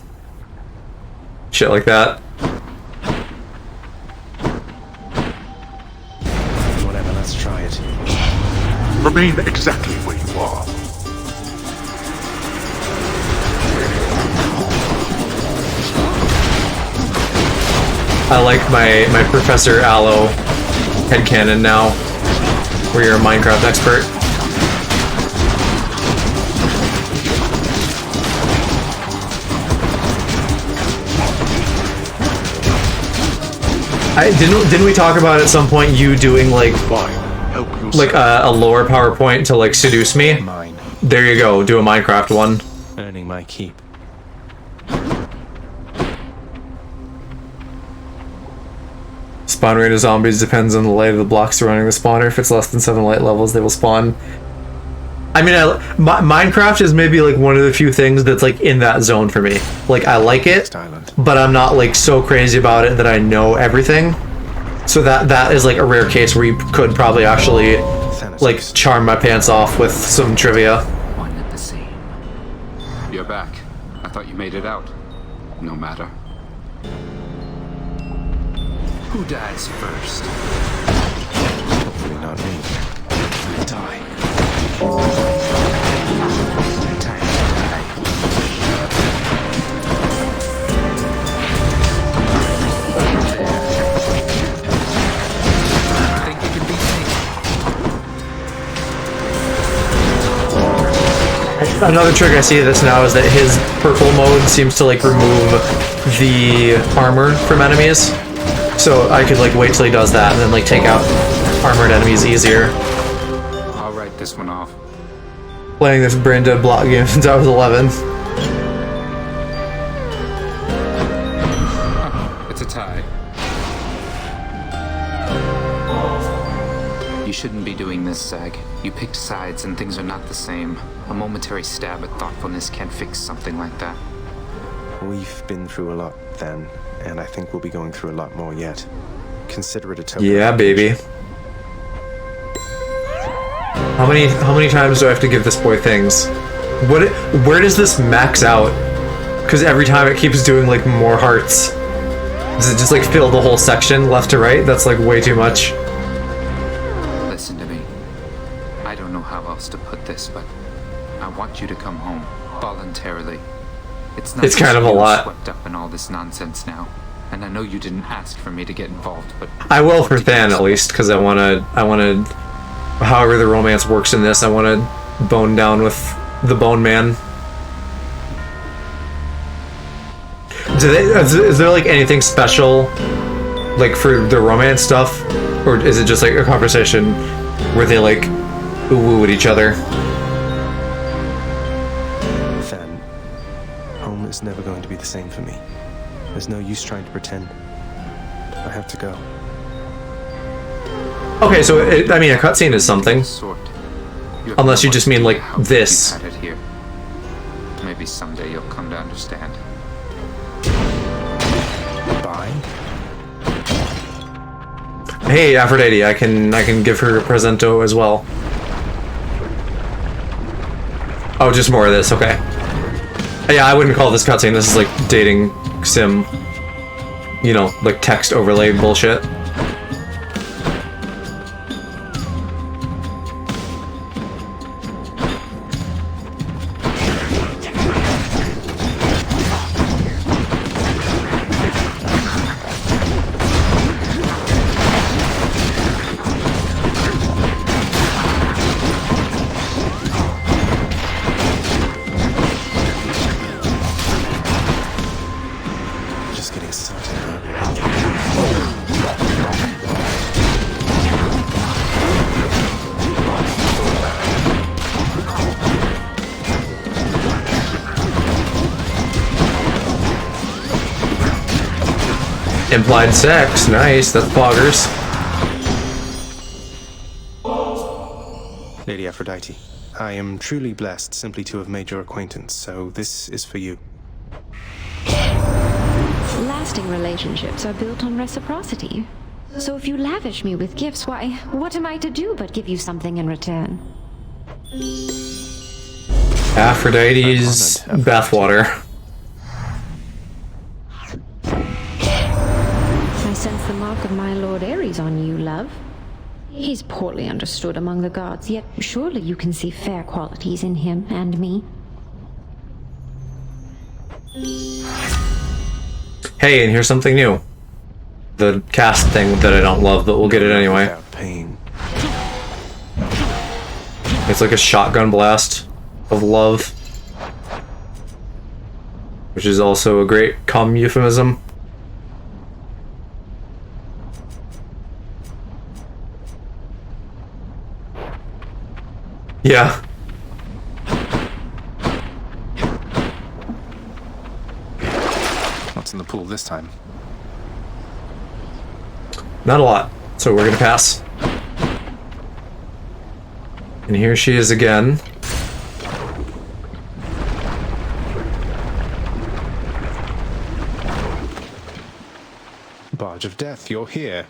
Shit like that. Whatever, let's try it. Remain exactly where you are. I like my Professor Aloe headcanon now, where you're a Minecraft expert. Didn't we talk about at some point you doing like a lower PowerPoint to like seduce me? Mine. There you go, do a Minecraft one. Earning my keep. Spawn rate of zombies depends on the light of the blocks surrounding the spawner. If it's less than 7 light levels, they will spawn. I mean, Minecraft is maybe like one of the few things that's like in that zone for me. Like, I like it, but I'm not like so crazy about it that I know everything. So that is like a rare case where you could probably actually like charm my pants off with some trivia. One and the same. You're back. I thought you made it out. No matter. Who dies first? Hopefully not me. I die. Another trick I see of this now is that his purple mode seems to like remove the armor from enemies. So I could like wait till he does that and then like take out armored enemies easier. I'll write this one off. Playing this brain dead block game since I was 11. It's a tie. You shouldn't be doing this, Zag. You picked sides and things are not the same. A momentary stab at thoughtfulness can't fix something like that. We've been through a lot then, and I think we'll be going through a lot more yet. Consider it a token. Yeah, baby. How many times do I have to give this boy things? Where does this max out? Because every time it keeps doing like more hearts. Does it just like fill the whole section left to right? That's like way too much. Listen to me. I don't know how else to put this, but I want you to come home voluntarily. It's not It's kind of a you're lot. Swept up in all this nonsense now, and I know you didn't ask for me to get involved, but I will for Than at least, because I wanna, however the romance works in this, I wanna bone down with the Bone Man. Is there like anything special, like for the romance stuff, or is it just like a conversation where they like ooh-woo at each other? Than, home is never going to be the same for me. There's no use trying to pretend. I have to go. Okay, so I mean, a cutscene is something. Unless you just mean like this. Had it here. Maybe someday you'll come to understand. Bye. Hey, Aphrodite, I can give her a presento as well. Oh, just more of this, okay. Yeah, I wouldn't call this cutscene. This is like dating sim. You know, like text overlay bullshit. Just getting started. Implied sex, nice, that's poggers. Lady Aphrodite, I am truly blessed simply to have made your acquaintance, so this is for you. Lasting relationships are built on reciprocity. So if you lavish me with gifts, why, what am I to do but give you something in return? Aphrodite's bathwater. I sense the mark of my Lord Ares on you, love. He's poorly understood among the gods, yet surely you can see fair qualities in him and me. Hey, and here's something new. The cast thing that I don't love, but we'll get it anyway. Pain. It's like a shotgun blast of love. Which is also a great common euphemism. Yeah. What's in the pool this time? Not a lot, so we're gonna pass. And here she is again. Barge of Death, you're here.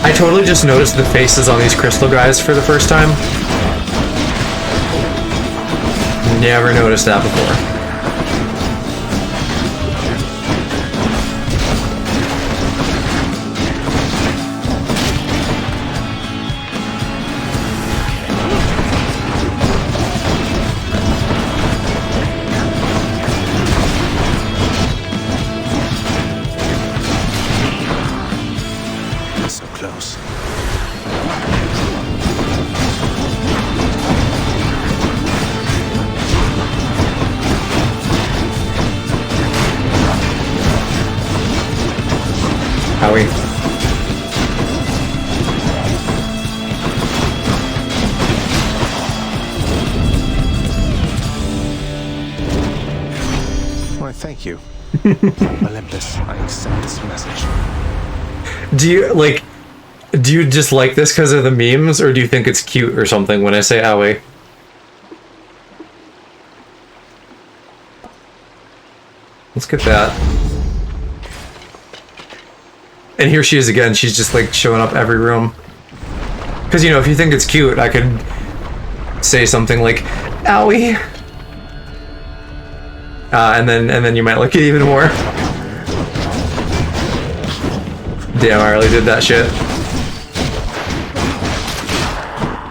I totally just noticed the faces on these crystal guys for the first time. Never noticed that before. So close. Owie. Why, thank you. Olympus, I accept this message. Do you just like this because of the memes, or do you think it's cute or something when I say owie? Let's get that. And here she is again, she's just like showing up every room. Because, you know, if you think it's cute, I could say something like, owie. And then you might like it even more. Damn, I really did that shit.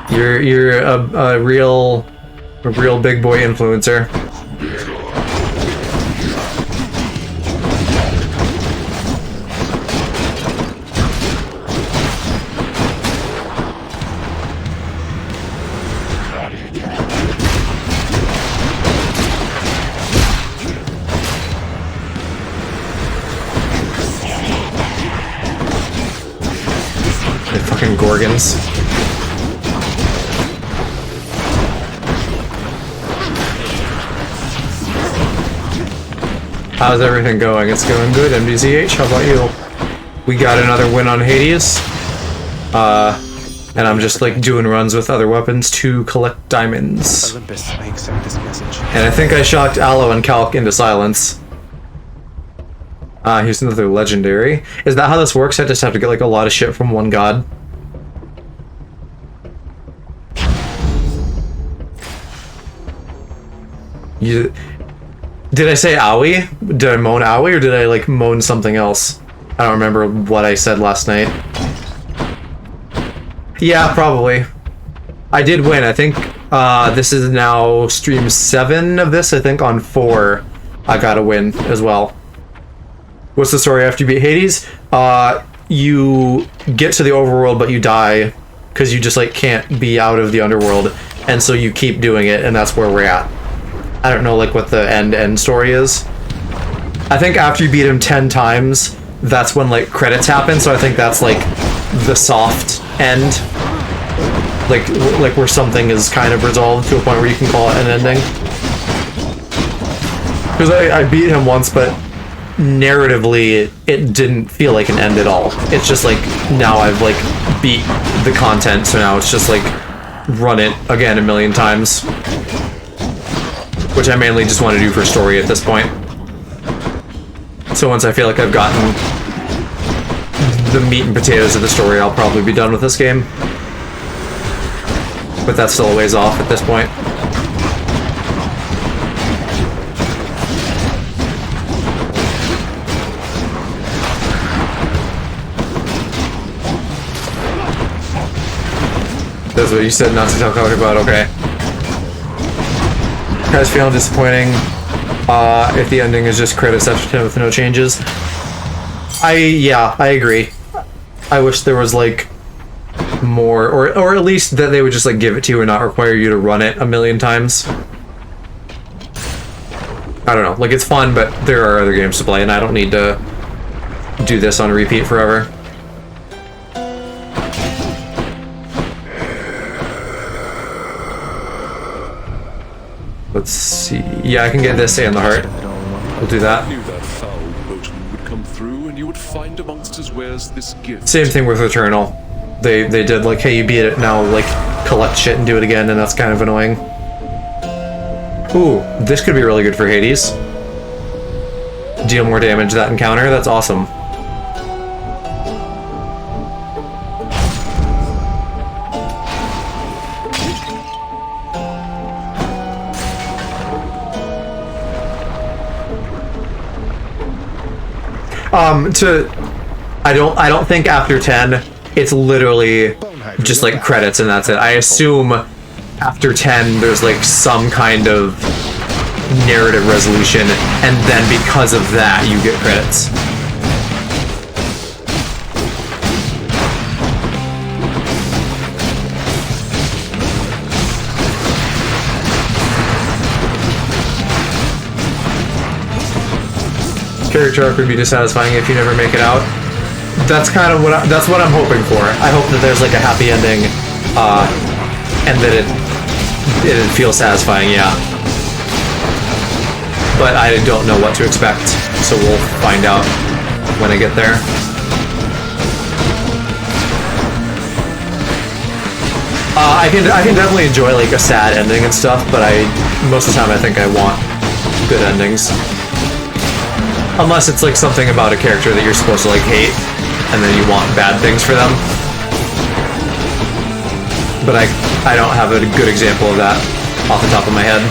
You're a real big boy influencer. The fucking Gorgons. How's everything going? It's going good, MDZH. How about you? We got another win on Hades. And I'm just like doing runs with other weapons to collect diamonds. Olympus, I accept this message. And I think I shocked Aloe and Calc into silence. Here's another legendary. Is that how this works? I just have to get like a lot of shit from one god? Did I say owie? Did I moan owie, or did I like moan something else? I don't remember what I said last night. Yeah, probably. I did win. I think this is now stream 7 of this. I think on 4 I got a win as well. What's the story after you beat Hades? You get to the overworld, but you die because you just like can't be out of the underworld, and so you keep doing it, and that's where we're at. I don't know like what the end story is. I think after you beat him 10 times, that's when like credits happen, so I think that's like the soft end. Like where something is kind of resolved to a point where you can call it an ending. Because I beat him once, but narratively it didn't feel like an end at all. It's just like now I've like beat the content, so now it's just like run it again a million times. Which I mainly just want to do for story at this point. So once I feel like I've gotten the meat and potatoes of the story, I'll probably be done with this game. But that's still a ways off at this point. That's what you said not to talk about, okay. Guys feeling disappointing if the ending is just credits after 10 with no changes. Yeah, I agree. I wish there was like more, or at least that they would just like give it to you and not require you to run it a million times. I don't know, like it's fun, but there are other games to play and I don't need to do this on repeat forever. Let's see. Yeah, I can get this and the heart. We'll do that. I knew that foul boatman would come through and you would find amongst his wares this gift. Same thing with Eternal. They did like, hey, you beat it, now like collect shit and do it again, and that's kind of annoying. Ooh, this could be really good for Hades. Deal more damage that encounter, that's awesome. I don't think after 10 it's literally just like credits and that's it. I assume after 10 there's like some kind of narrative resolution, and then because of that you get credits. Character arc would be dissatisfying if you never make it out. that's kind of that's what I'm hoping for. I hope that there's like a happy ending, and that it feels satisfying. Yeah. But I don't know what to expect, so we'll find out when I get there. I can definitely enjoy like a sad ending and stuff, but most of the time I think I want good endings. Unless it's like something about a character that you're supposed to like hate, and then you want bad things for them. But I don't have a good example of that off the top of my head.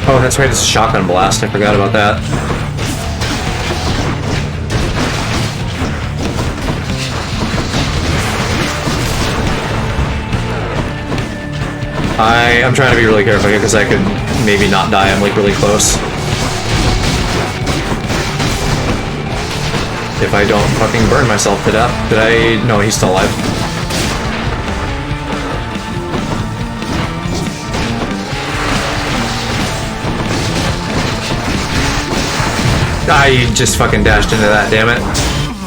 Oh, that's right, it's a shotgun blast. I forgot about that. I'm trying to be really careful here because I could maybe not die. I'm like really close. If I don't fucking burn myself to death. Did I? No, he's still alive. I just fucking dashed into that, damn it.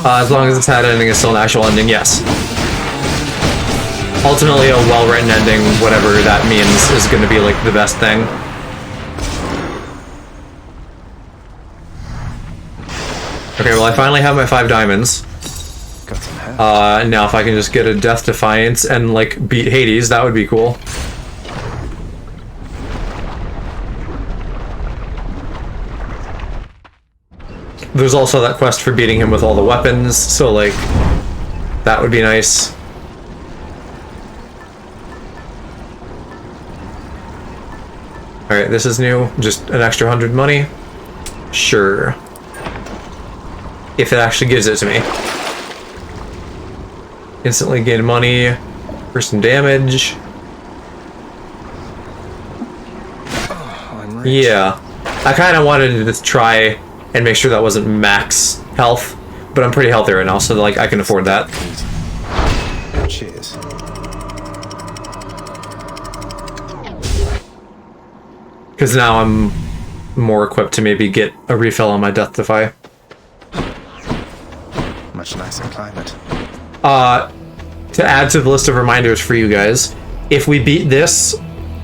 As long as the sad ending is still an actual ending, yes. Ultimately, a well-written ending, whatever that means, is going to be like the best thing. Okay, well I finally have my 5 diamonds. Now if I can just get a Death Defiance and like beat Hades, that would be cool. There's also that quest for beating him with all the weapons, so like, that would be nice. Alright, this is new. Just an extra 100 money? Sure. If it actually gives it to me. Instantly gain money for some damage. Yeah. I kind of wanted to try and make sure that wasn't max health, but I'm pretty healthy right now, so like I can afford that. Cheers. Because now I'm more equipped to maybe get a refill on my Death Defy. Much nicer climate. To add to the list of reminders for you guys, if we beat this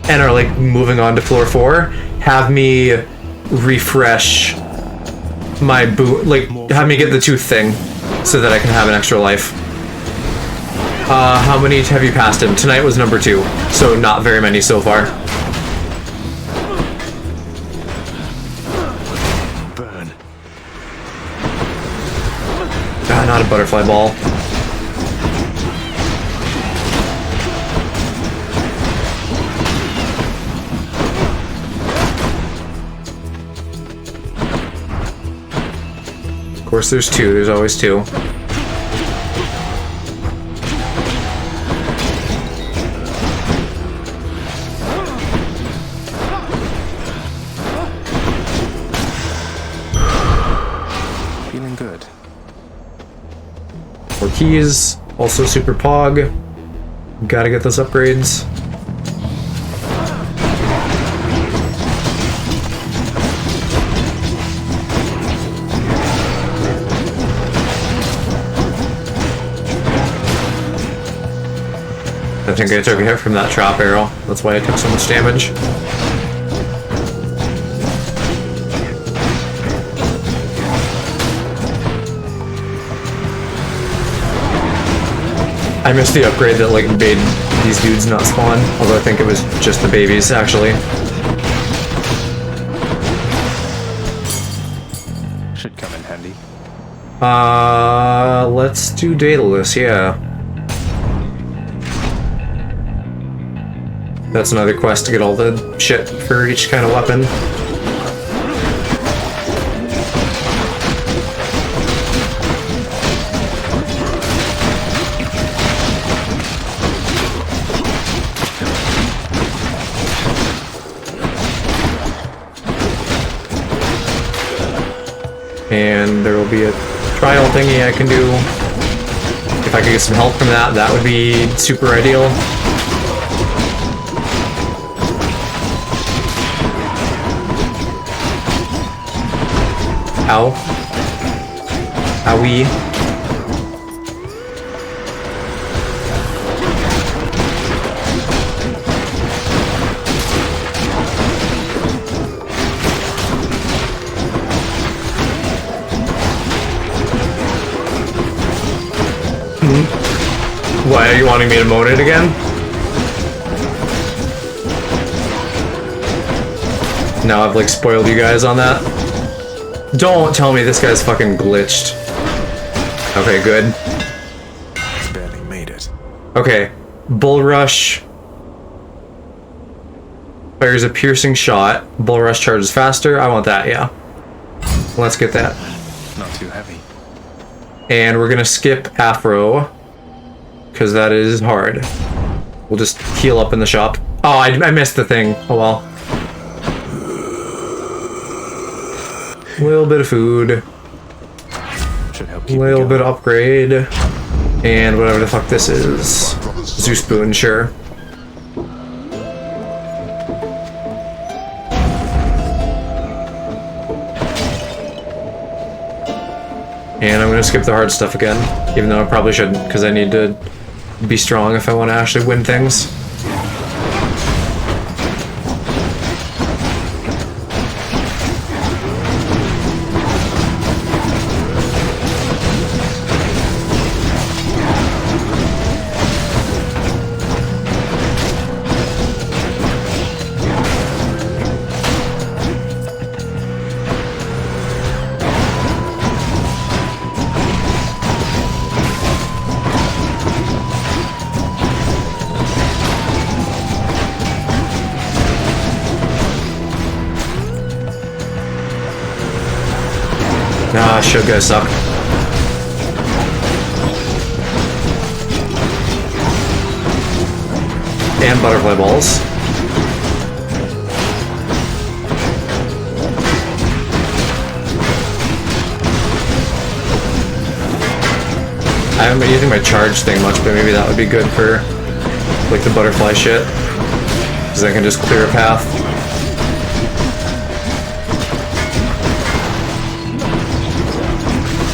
and are like moving on to floor 4, have me refresh my boot, like have me get the tooth thing so that I can have an extra life. How many have you passed him? Tonight was number 2, so not very many so far. Burn. Ah, not a butterfly ball. Of course there's 2, there's always 2. Feeling good. 4 keys, also super pog. Gotta get those upgrades. I think I took a hit from that trap arrow. That's why I took so much damage. I missed the upgrade that like made these dudes not spawn, although I think it was just the babies actually. Should come in handy. Let's do Daedalus, yeah. That's another quest to get all the shit for each kind of weapon. And there will be a trial thingy I can do. If I could get some help from that, that would be super ideal. Ow. Owie. Why are you wanting me to moan it again? Now I've like spoiled you guys on that. Don't tell me this guy's fucking glitched. Okay, good. Barely made it. Okay, Bull Rush fires a piercing shot. Bull Rush charges faster. I want that, yeah. Let's get that. Not too heavy. And we're gonna skip Afro, because that is hard. We'll just heal up in the shop. Oh, I missed the thing. Oh well. A little bit of food. Should help A little bit of upgrade. And whatever the fuck this is. Zoo Spoon, sure. And I'm gonna skip the hard stuff again, even though I probably shouldn't, because I need to be strong if I want to actually win things. Ah, should guys suck. And butterfly balls. I haven't been using my charge thing much, but maybe that would be good for like the butterfly shit. Because I can just clear a path.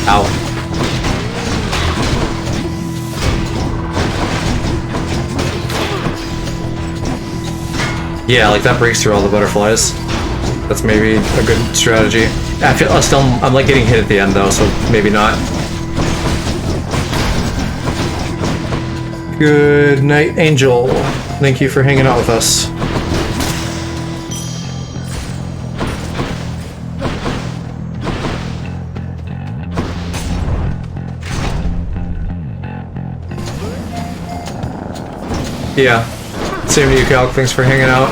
Ow. Yeah, like that breaks through all the butterflies. That's maybe a good strategy. I feel I'm like getting hit at the end though, so maybe not. Good night, Angel. Thank you for hanging out with us. Yeah. Same to you, Calc. Thanks for hanging out.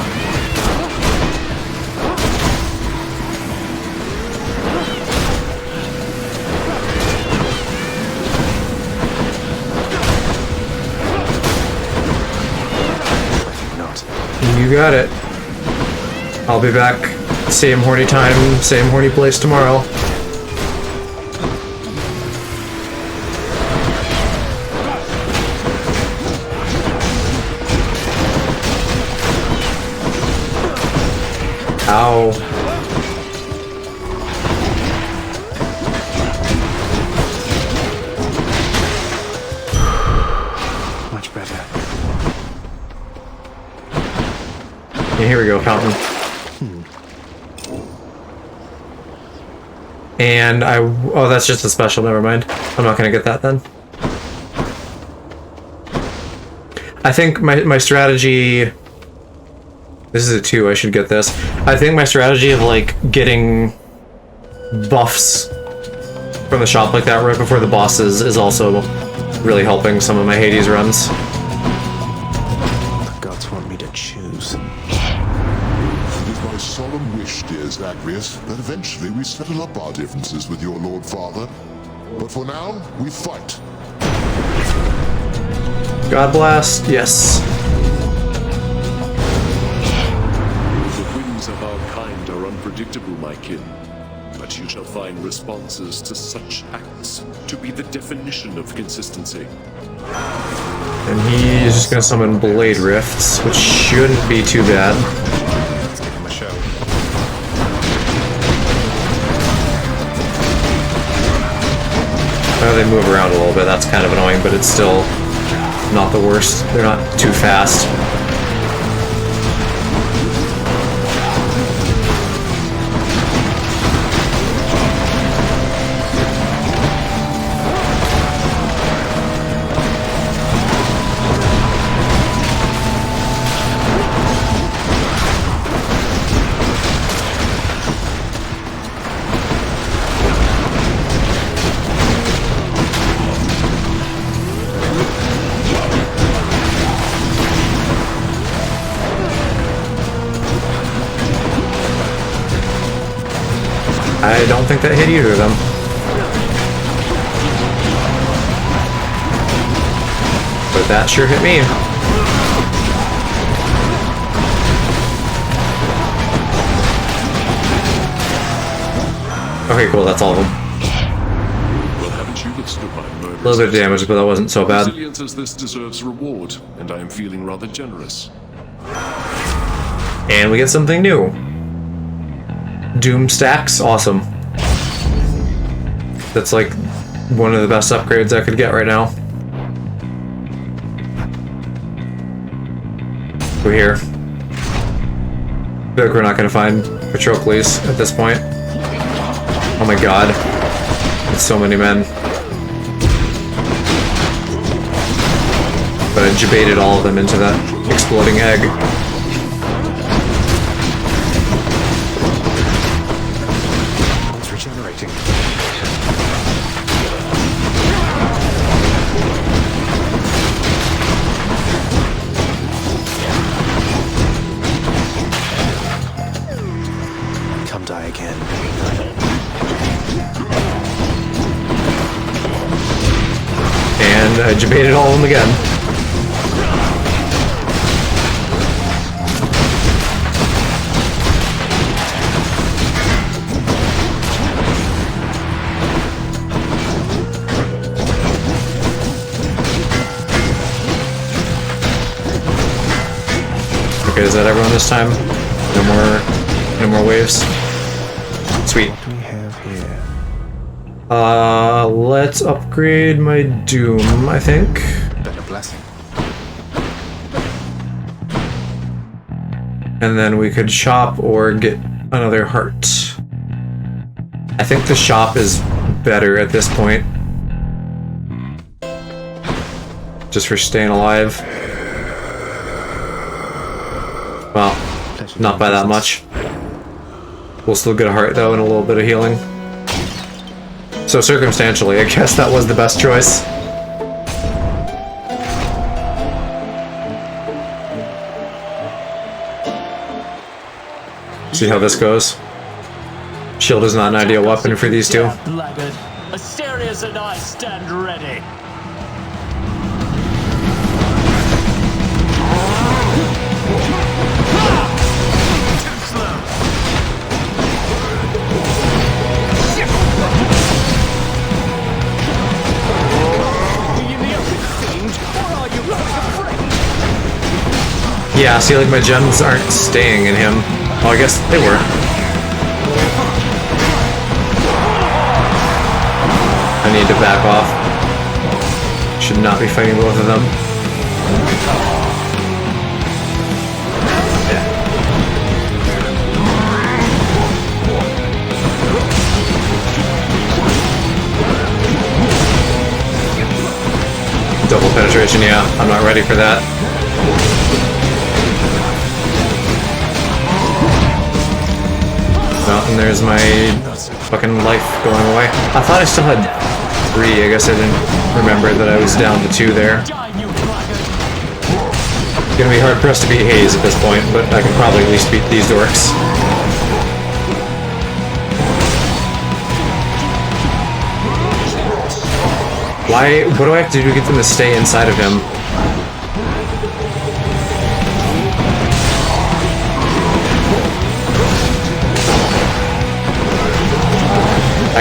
You got it. I'll be back. Same horny time, same horny place tomorrow. Ow. Much better. Yeah, here we go, fountain. And oh, that's just a special, never mind. I'm not gonna get that then. I think my strategy... This is a 2, I should get this. I think my strategy of, like, getting buffs from the shop like that right before the bosses is also really helping some of my Hades runs. The gods want me to choose. It is my solemn wish, dear Zagreus, that eventually we settle up our differences with your Lord Father. But for now, we fight. God blast, yes. Of our kind are unpredictable, my kin. But you shall find responses to such acts to be the definition of consistency. And he's just gonna summon Blade Rifts, which shouldn't be too bad. Let's give him a show. Well, they move around a little bit, that's kind of annoying, but it's still not the worst. They're not too fast. I don't think that hit either of them. But that sure hit me. Okay, cool, that's all of them. Well, haven't you withstood my murder? A little bit of damage, but that wasn't so bad. Resilience as this deserves reward, and I am feeling rather generous. And we get something new. Doom stacks, awesome. That's like one of the best upgrades I could get right now. We're here. I feel like we're not gonna find Patroclus at this point. Oh my god. It's so many men. But I jebaited all of them into that exploding egg. And I jebaited all of them again. Okay, is that everyone this time? No more waves. Sweet. What do we have here? Let's upgrade my Doom, I think. Better blessing. And then we could shop or get another heart. I think the shop is better at this point. Just for staying alive. Well, not by that much. We'll still get a heart though and a little bit of healing. So circumstantially, I guess that was the best choice. See how this goes. Shield is not an ideal weapon for these two. Blackguard. Asterius and I stand ready. Too slow. Yeah, see, like my gems aren't staying in him. Oh, I guess they were. I need to back off. Should not be fighting both of them. Yeah. Double penetration, yeah. I'm not ready for that. Oh, and there's my fucking life going away. I thought I still had 3. I guess I didn't remember that I was down to 2 there. It's gonna be hard pressed to beat Haze at this point, but I can probably at least beat these dorks. Why? What do I have to do to get them to stay inside of him?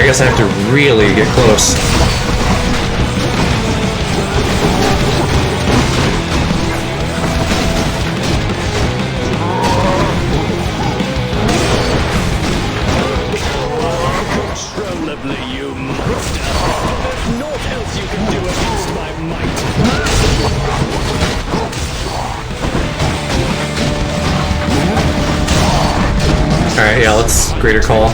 guess I have to really get close. Uncontrollably, you monster. There's naught else you can do against my might. Alright, yeah, let's greater call.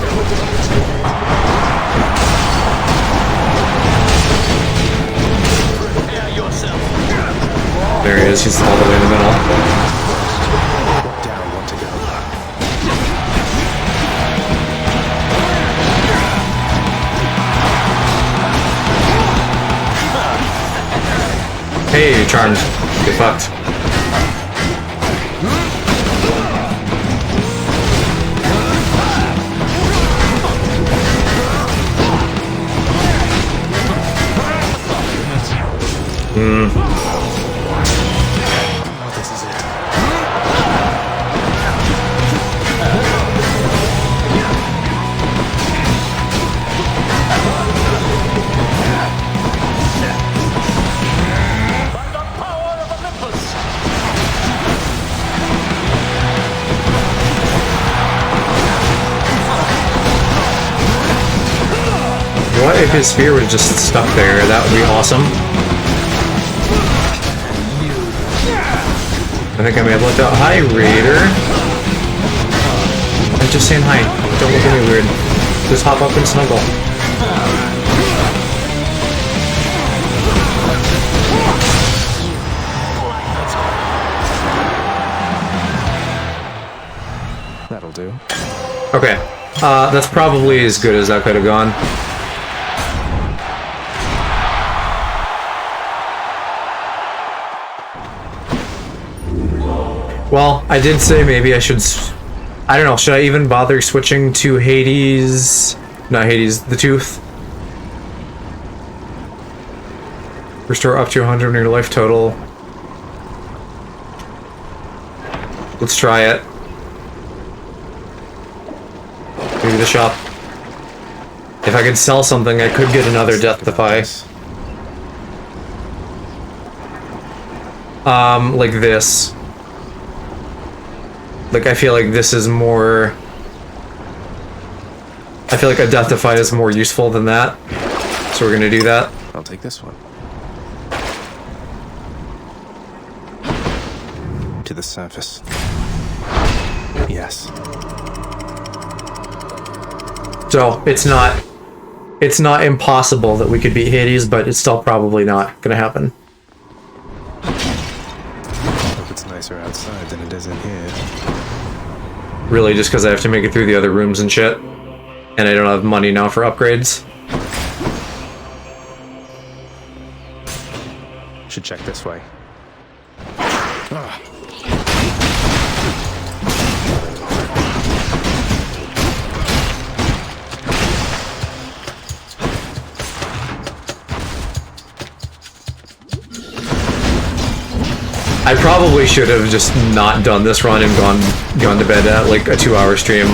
There he is, he's all the way in the middle. Down, one to go. Hey, you're charmed. Get fucked. This is it. By the power of Olympus! What if his spear was just stuck there? That would be awesome. I think I may have looked out. Hi, Raider. I'm just saying hi. Don't look at me weird. Just hop up and snuggle. That'll do. Okay. That's probably as good as that could have gone. Well, I did say maybe I should... I don't know, should I even bother switching to Hades? Not Hades, the Tooth. Restore up to 100 of your life total. Let's try it. Maybe the shop. If I could sell something, I could get another Death Defy. Like this. Like, I feel like this is more... I feel like a Death Defy is more useful than that. So we're gonna do that. I'll take this one. To the surface. Yes. So, it's not impossible that we could beat Hades, but it's still probably not gonna happen. Hope it's nicer outside than it is in here. Really, just because I have to make it through the other rooms and shit. And I don't have money now for upgrades. Should check this way. I probably should have just not done this run and gone to bed at like a 2-hour stream,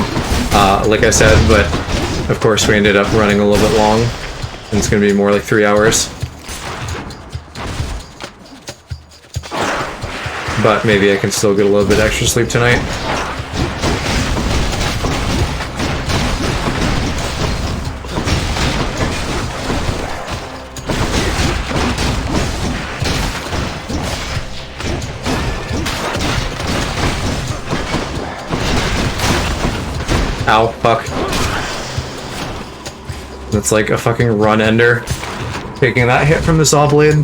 like I said, but of course we ended up running a little bit long, and it's gonna be more like 3 hours. But maybe I can still get a little bit extra sleep tonight. Ow, fuck. That's like a fucking run ender. Taking that hit from the saw blade.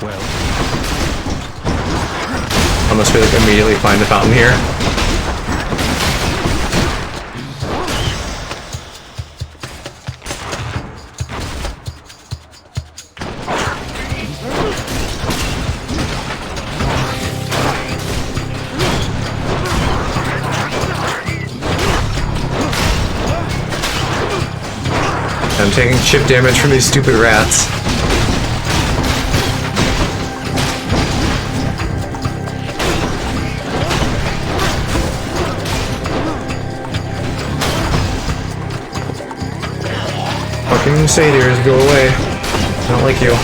Well. Unless we like immediately find the fountain here. I'm taking chip damage from these stupid rats. Fucking satyrs, go away. I don't like you.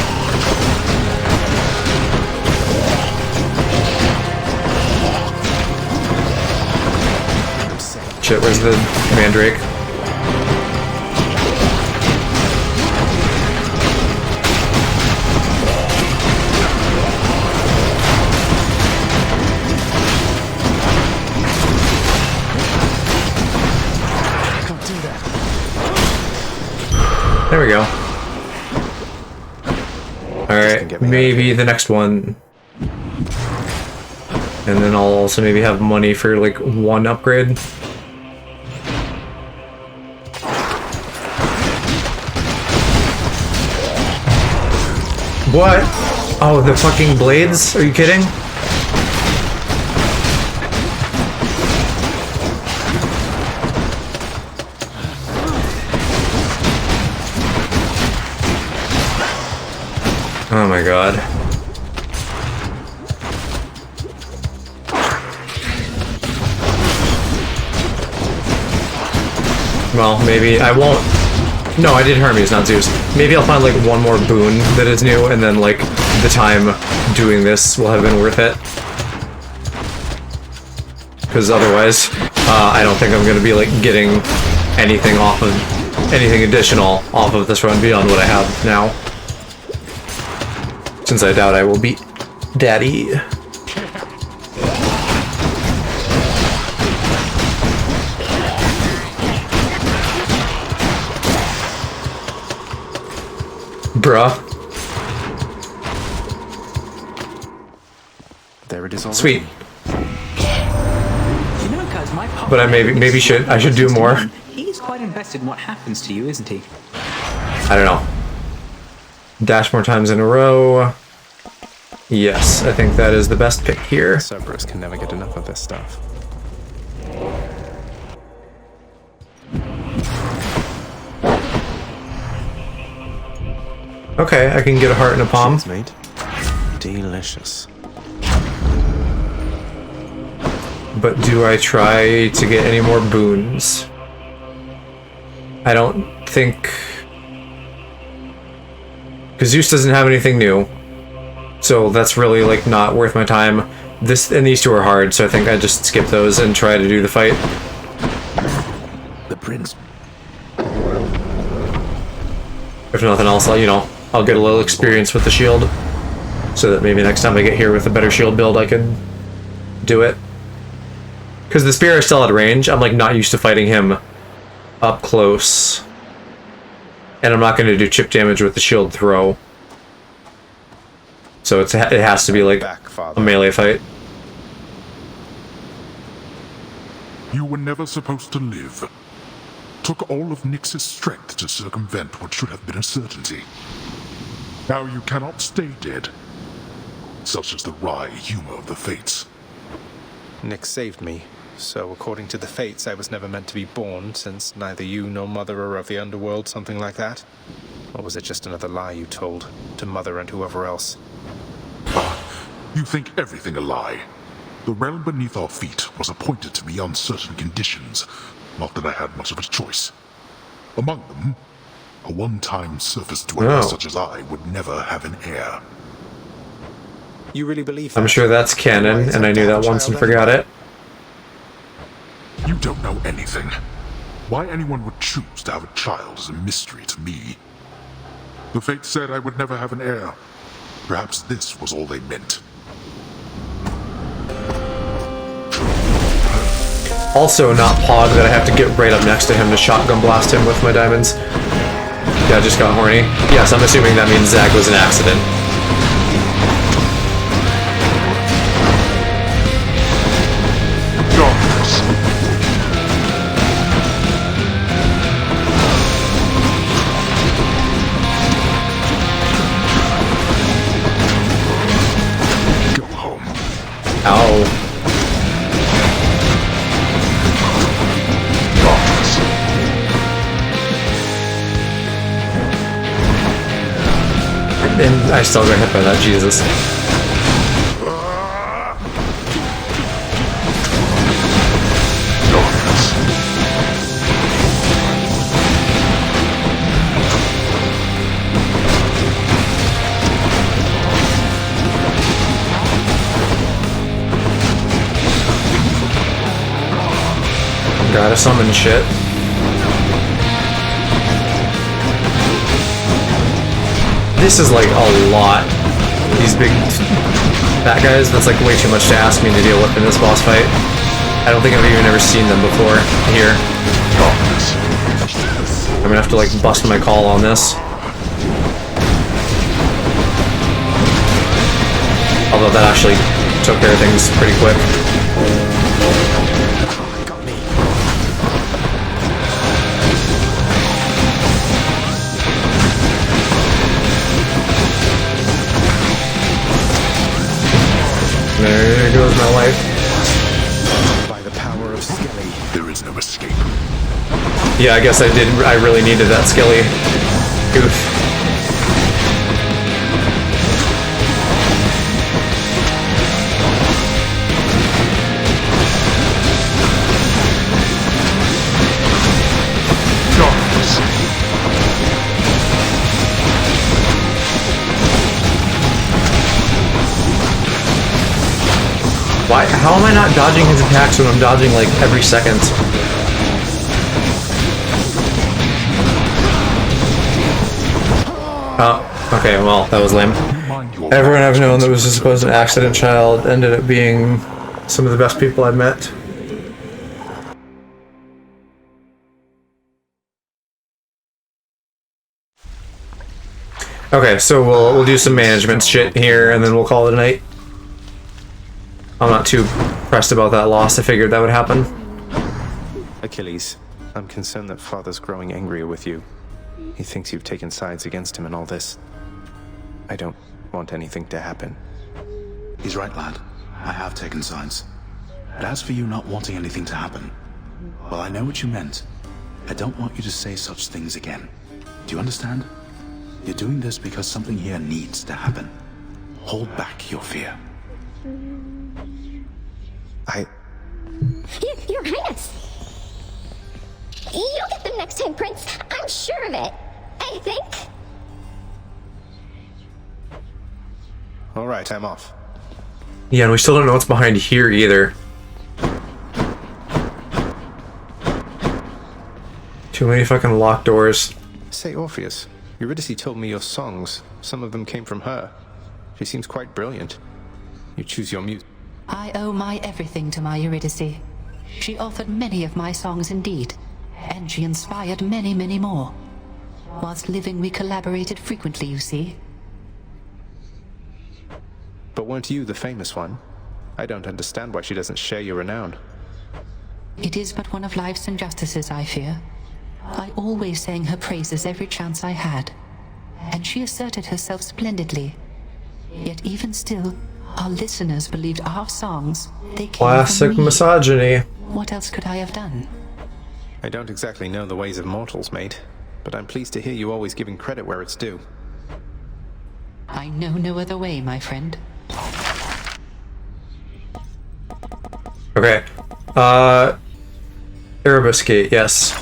Shit, where's the mandrake? There we go. Alright, maybe the next one. And then I'll also maybe have money for like one upgrade. What? Oh, the fucking blades? Are you kidding? Oh my god. Well, maybe I won't. No, I did Hermes, not Zeus. Maybe I'll find like one more boon that is new, and then like the time doing this will have been worth it. Because otherwise, I don't think I'm gonna be like getting anything off of anything additional off of this run beyond what I have now. Since I doubt I will beat Daddy. Bruh. There it is already. Sweet. You know, cuz my pop. But I should do more. He's quite invested in what happens to you, isn't he? I don't know. Dash more times in a row. Yes, I think that is the best pick here. Cerberus can never get enough of this stuff. Okay, I can get a heart and a palm. Cheers, mate. Delicious. But do I try to get any more boons? I don't think... Because Zeus doesn't have anything new. So that's really, like, not worth my time. This and these two are hard, so I think I just skip those and try to do the fight. The prince. If nothing else, I'll get a little experience with the shield. So that maybe next time I get here with a better shield build, I can do it. Because the spear is still at range. I'm, like, not used to fighting him up close. And I'm not going to do chip damage with the shield throw. So it has to be like a melee fight. You were never supposed to live. Took all of Nyx's strength to circumvent what should have been a certainty. Now you cannot stay dead. Such is the wry humor of the fates. Nyx saved me, so according to the fates, I was never meant to be born, since neither you nor Mother are of the underworld, something like that? Or was it just another lie you told to Mother and whoever else? You think everything a lie. The realm beneath our feet was appointed to me on certain conditions, not that I had much of a choice. Among them, a one-time surface dweller such as I would never have an heir. You really believe that? I'm sure that's canon, and I knew that once and forgot it. You don't know anything. Why anyone would choose to have a child is a mystery to me. The fates said I would never have an heir. Perhaps this was all they meant. Also not Pog that I have to get right up next to him to shotgun blast him with my diamonds. Yeah, I just got horny. Yes, I'm assuming that means Zag was an accident. Ow. And I still got hit by that, Jesus. Gotta summon shit. This is like a lot. These big fat guys, that's like way too much to ask me to deal with in this boss fight. I don't think I've even ever seen them before here. I'm gonna have to like bust my call on this. Although that actually took care of things pretty quick. There goes my life. By the power of Skelly, there is no escape. Yeah, I guess I really needed that Skelly goof. Why? How am I not dodging his attacks when I'm dodging like every second? Oh, okay, well, that was lame. Everyone I've known that was a supposed accident child ended up being some of the best people I've met. Okay, so we'll do some management shit here, and then we'll call it a night. I'm not too pressed about that loss. I figured that would happen. Achilles, I'm concerned that Father's growing angrier with you. He thinks you've taken sides against him in all this. I don't want anything to happen. He's right, lad. I have taken sides. But as for you not wanting anything to happen, well, I know what you meant. I don't want you to say such things again. Do you understand? You're doing this because something here needs to happen. Hold back your fear. Your Highness! You'll get them next time, Prince. I'm sure of it. I think. Alright, I'm off. Yeah, and we still don't know what's behind here either. Too many fucking locked doors. Say, Orpheus, Eurydice told me your songs, some of them came from her. She seems quite brilliant. You choose your muse. I owe my everything to my Eurydice. She authored many of my songs indeed, and she inspired many, many more. Whilst living, we collaborated frequently, you see. But weren't you the famous one? I don't understand why she doesn't share your renown. It is but one of life's injustices, I fear. I always sang her praises every chance I had, and she asserted herself splendidly. Yet even still, our listeners believed our songs, they came Classic from me. misogyny. What else could I have done? I don't exactly know the ways of mortals, mate, but I'm pleased to hear you always giving credit where it's due. I know no other way, my friend. Okay. Erebus Gate, yes.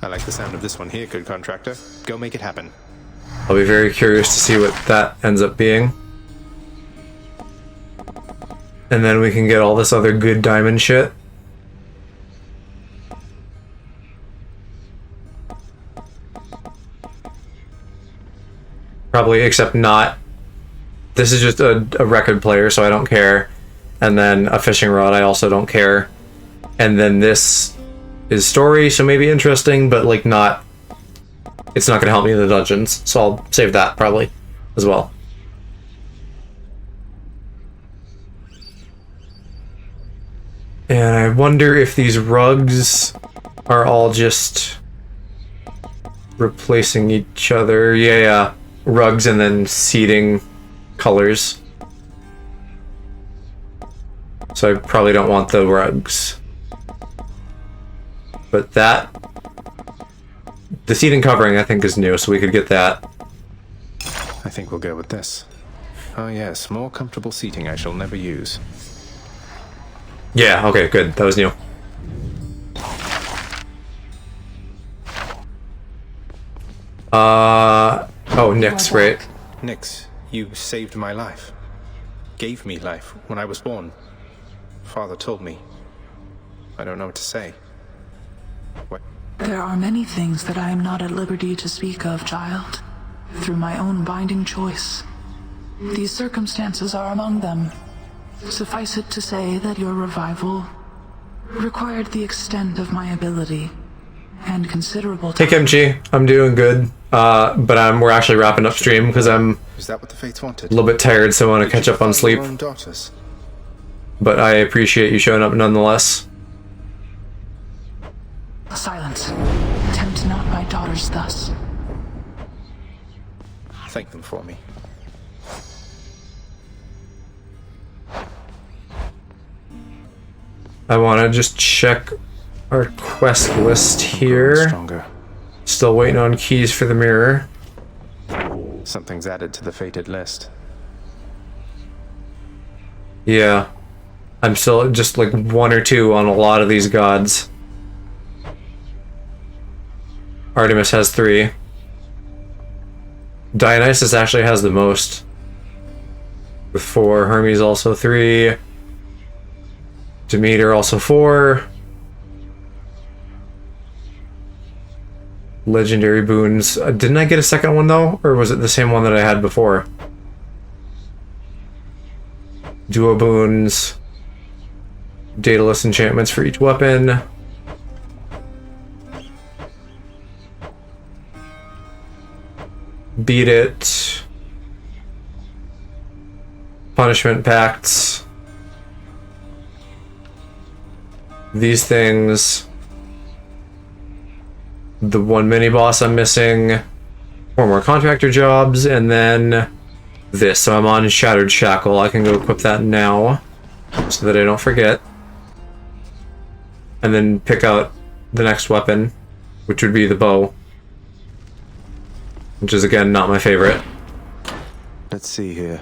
I like the sound of this one here, good contractor. Go make it happen. I'll be very curious to see what that ends up being. And then we can get all this other good diamond shit. Probably, except not. This is just a record player, so I don't care. And then a fishing rod, I also don't care. And then this is story, so maybe interesting, but like not... It's not going to help me in the dungeons, so I'll save that probably as well. And I wonder if these rugs are all just replacing each other. Yeah, rugs and then seating colors. So I probably don't want the rugs. But that... The seating covering I think is new, so we could get that. I think we'll go with this. Oh yes, more comfortable seating I shall never use. Yeah, okay, good. That was new. Oh, Nyx, right? Nyx, you saved my life. Gave me life when I was born. Father told me. I don't know what to say. There are many things that I am not at liberty to speak of, child, through my own binding choice. These circumstances are among them. Suffice it to say that your revival required the extent of my ability and considerable Hey time. Kimchi, I'm doing good, but we're actually wrapping up stream because I'm Is that what the Fates wanted? a little bit tired, so I want to catch up on sleep. Your own daughters. But I appreciate you showing up nonetheless. Silence. Tempt not my daughters thus. Thank them for me. I want to just check our quest list here. Stronger. Still waiting on keys for the mirror. Something's added to the fated list. Yeah. I'm still just like 1 or 2 on a lot of these gods. Artemis has 3. Dionysus actually has the most. With 4. Hermes also 3. Demeter also 4. Legendary boons. Didn't I get a second one though? Or was it the same one that I had before? Duo boons. Daedalus enchantments for each weapon. Beat it. Punishment pacts. These things. The 1 mini boss I'm missing. 4 more contractor jobs, and then this. So I'm on Shattered Shackle. I can go equip that now so that I don't forget. And then pick out the next weapon, which would be the bow. Which is, again, not my favorite. Let's see here.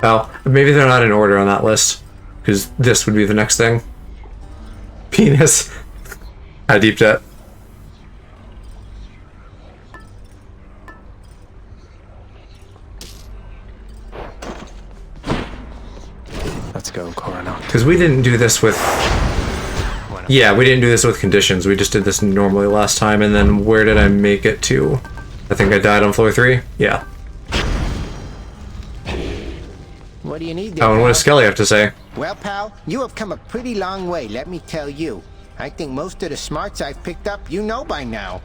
Oh, maybe they're not in order on that list, because this would be the next thing. Penis. I deeped it. Let's go, Coronel. Because we didn't do this with... Yeah, we didn't do this with conditions. We just did this normally last time, and then where did I make it to? I think I died on floor 3? Yeah. What do you need there, Oh, and what pal? does Skelly have to say? Well, pal, you have come a pretty long way, let me tell you. I think most of the smarts I've picked up you know by now.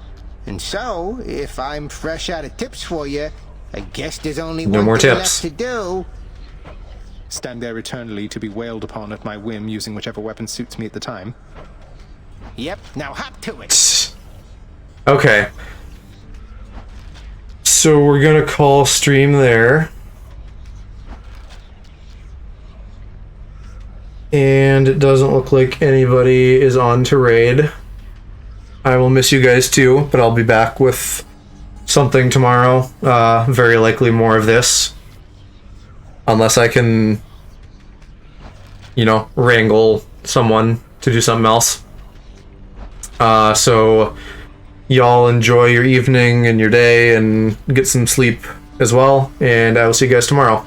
And so, if I'm fresh out of tips for you, I guess there's only No one more thing tips. left to do. Stand there eternally to be wailed upon at my whim using whichever weapon suits me at the time. Yep, now hop to it. Okay. So we're gonna call stream there. And it doesn't look like anybody is on to raid. I will miss you guys too, but I'll be back with something tomorrow. Very likely more of this. Unless I can, you know, wrangle someone to do something else. So y'all enjoy your evening and your day and get some sleep as well. And I will see you guys tomorrow.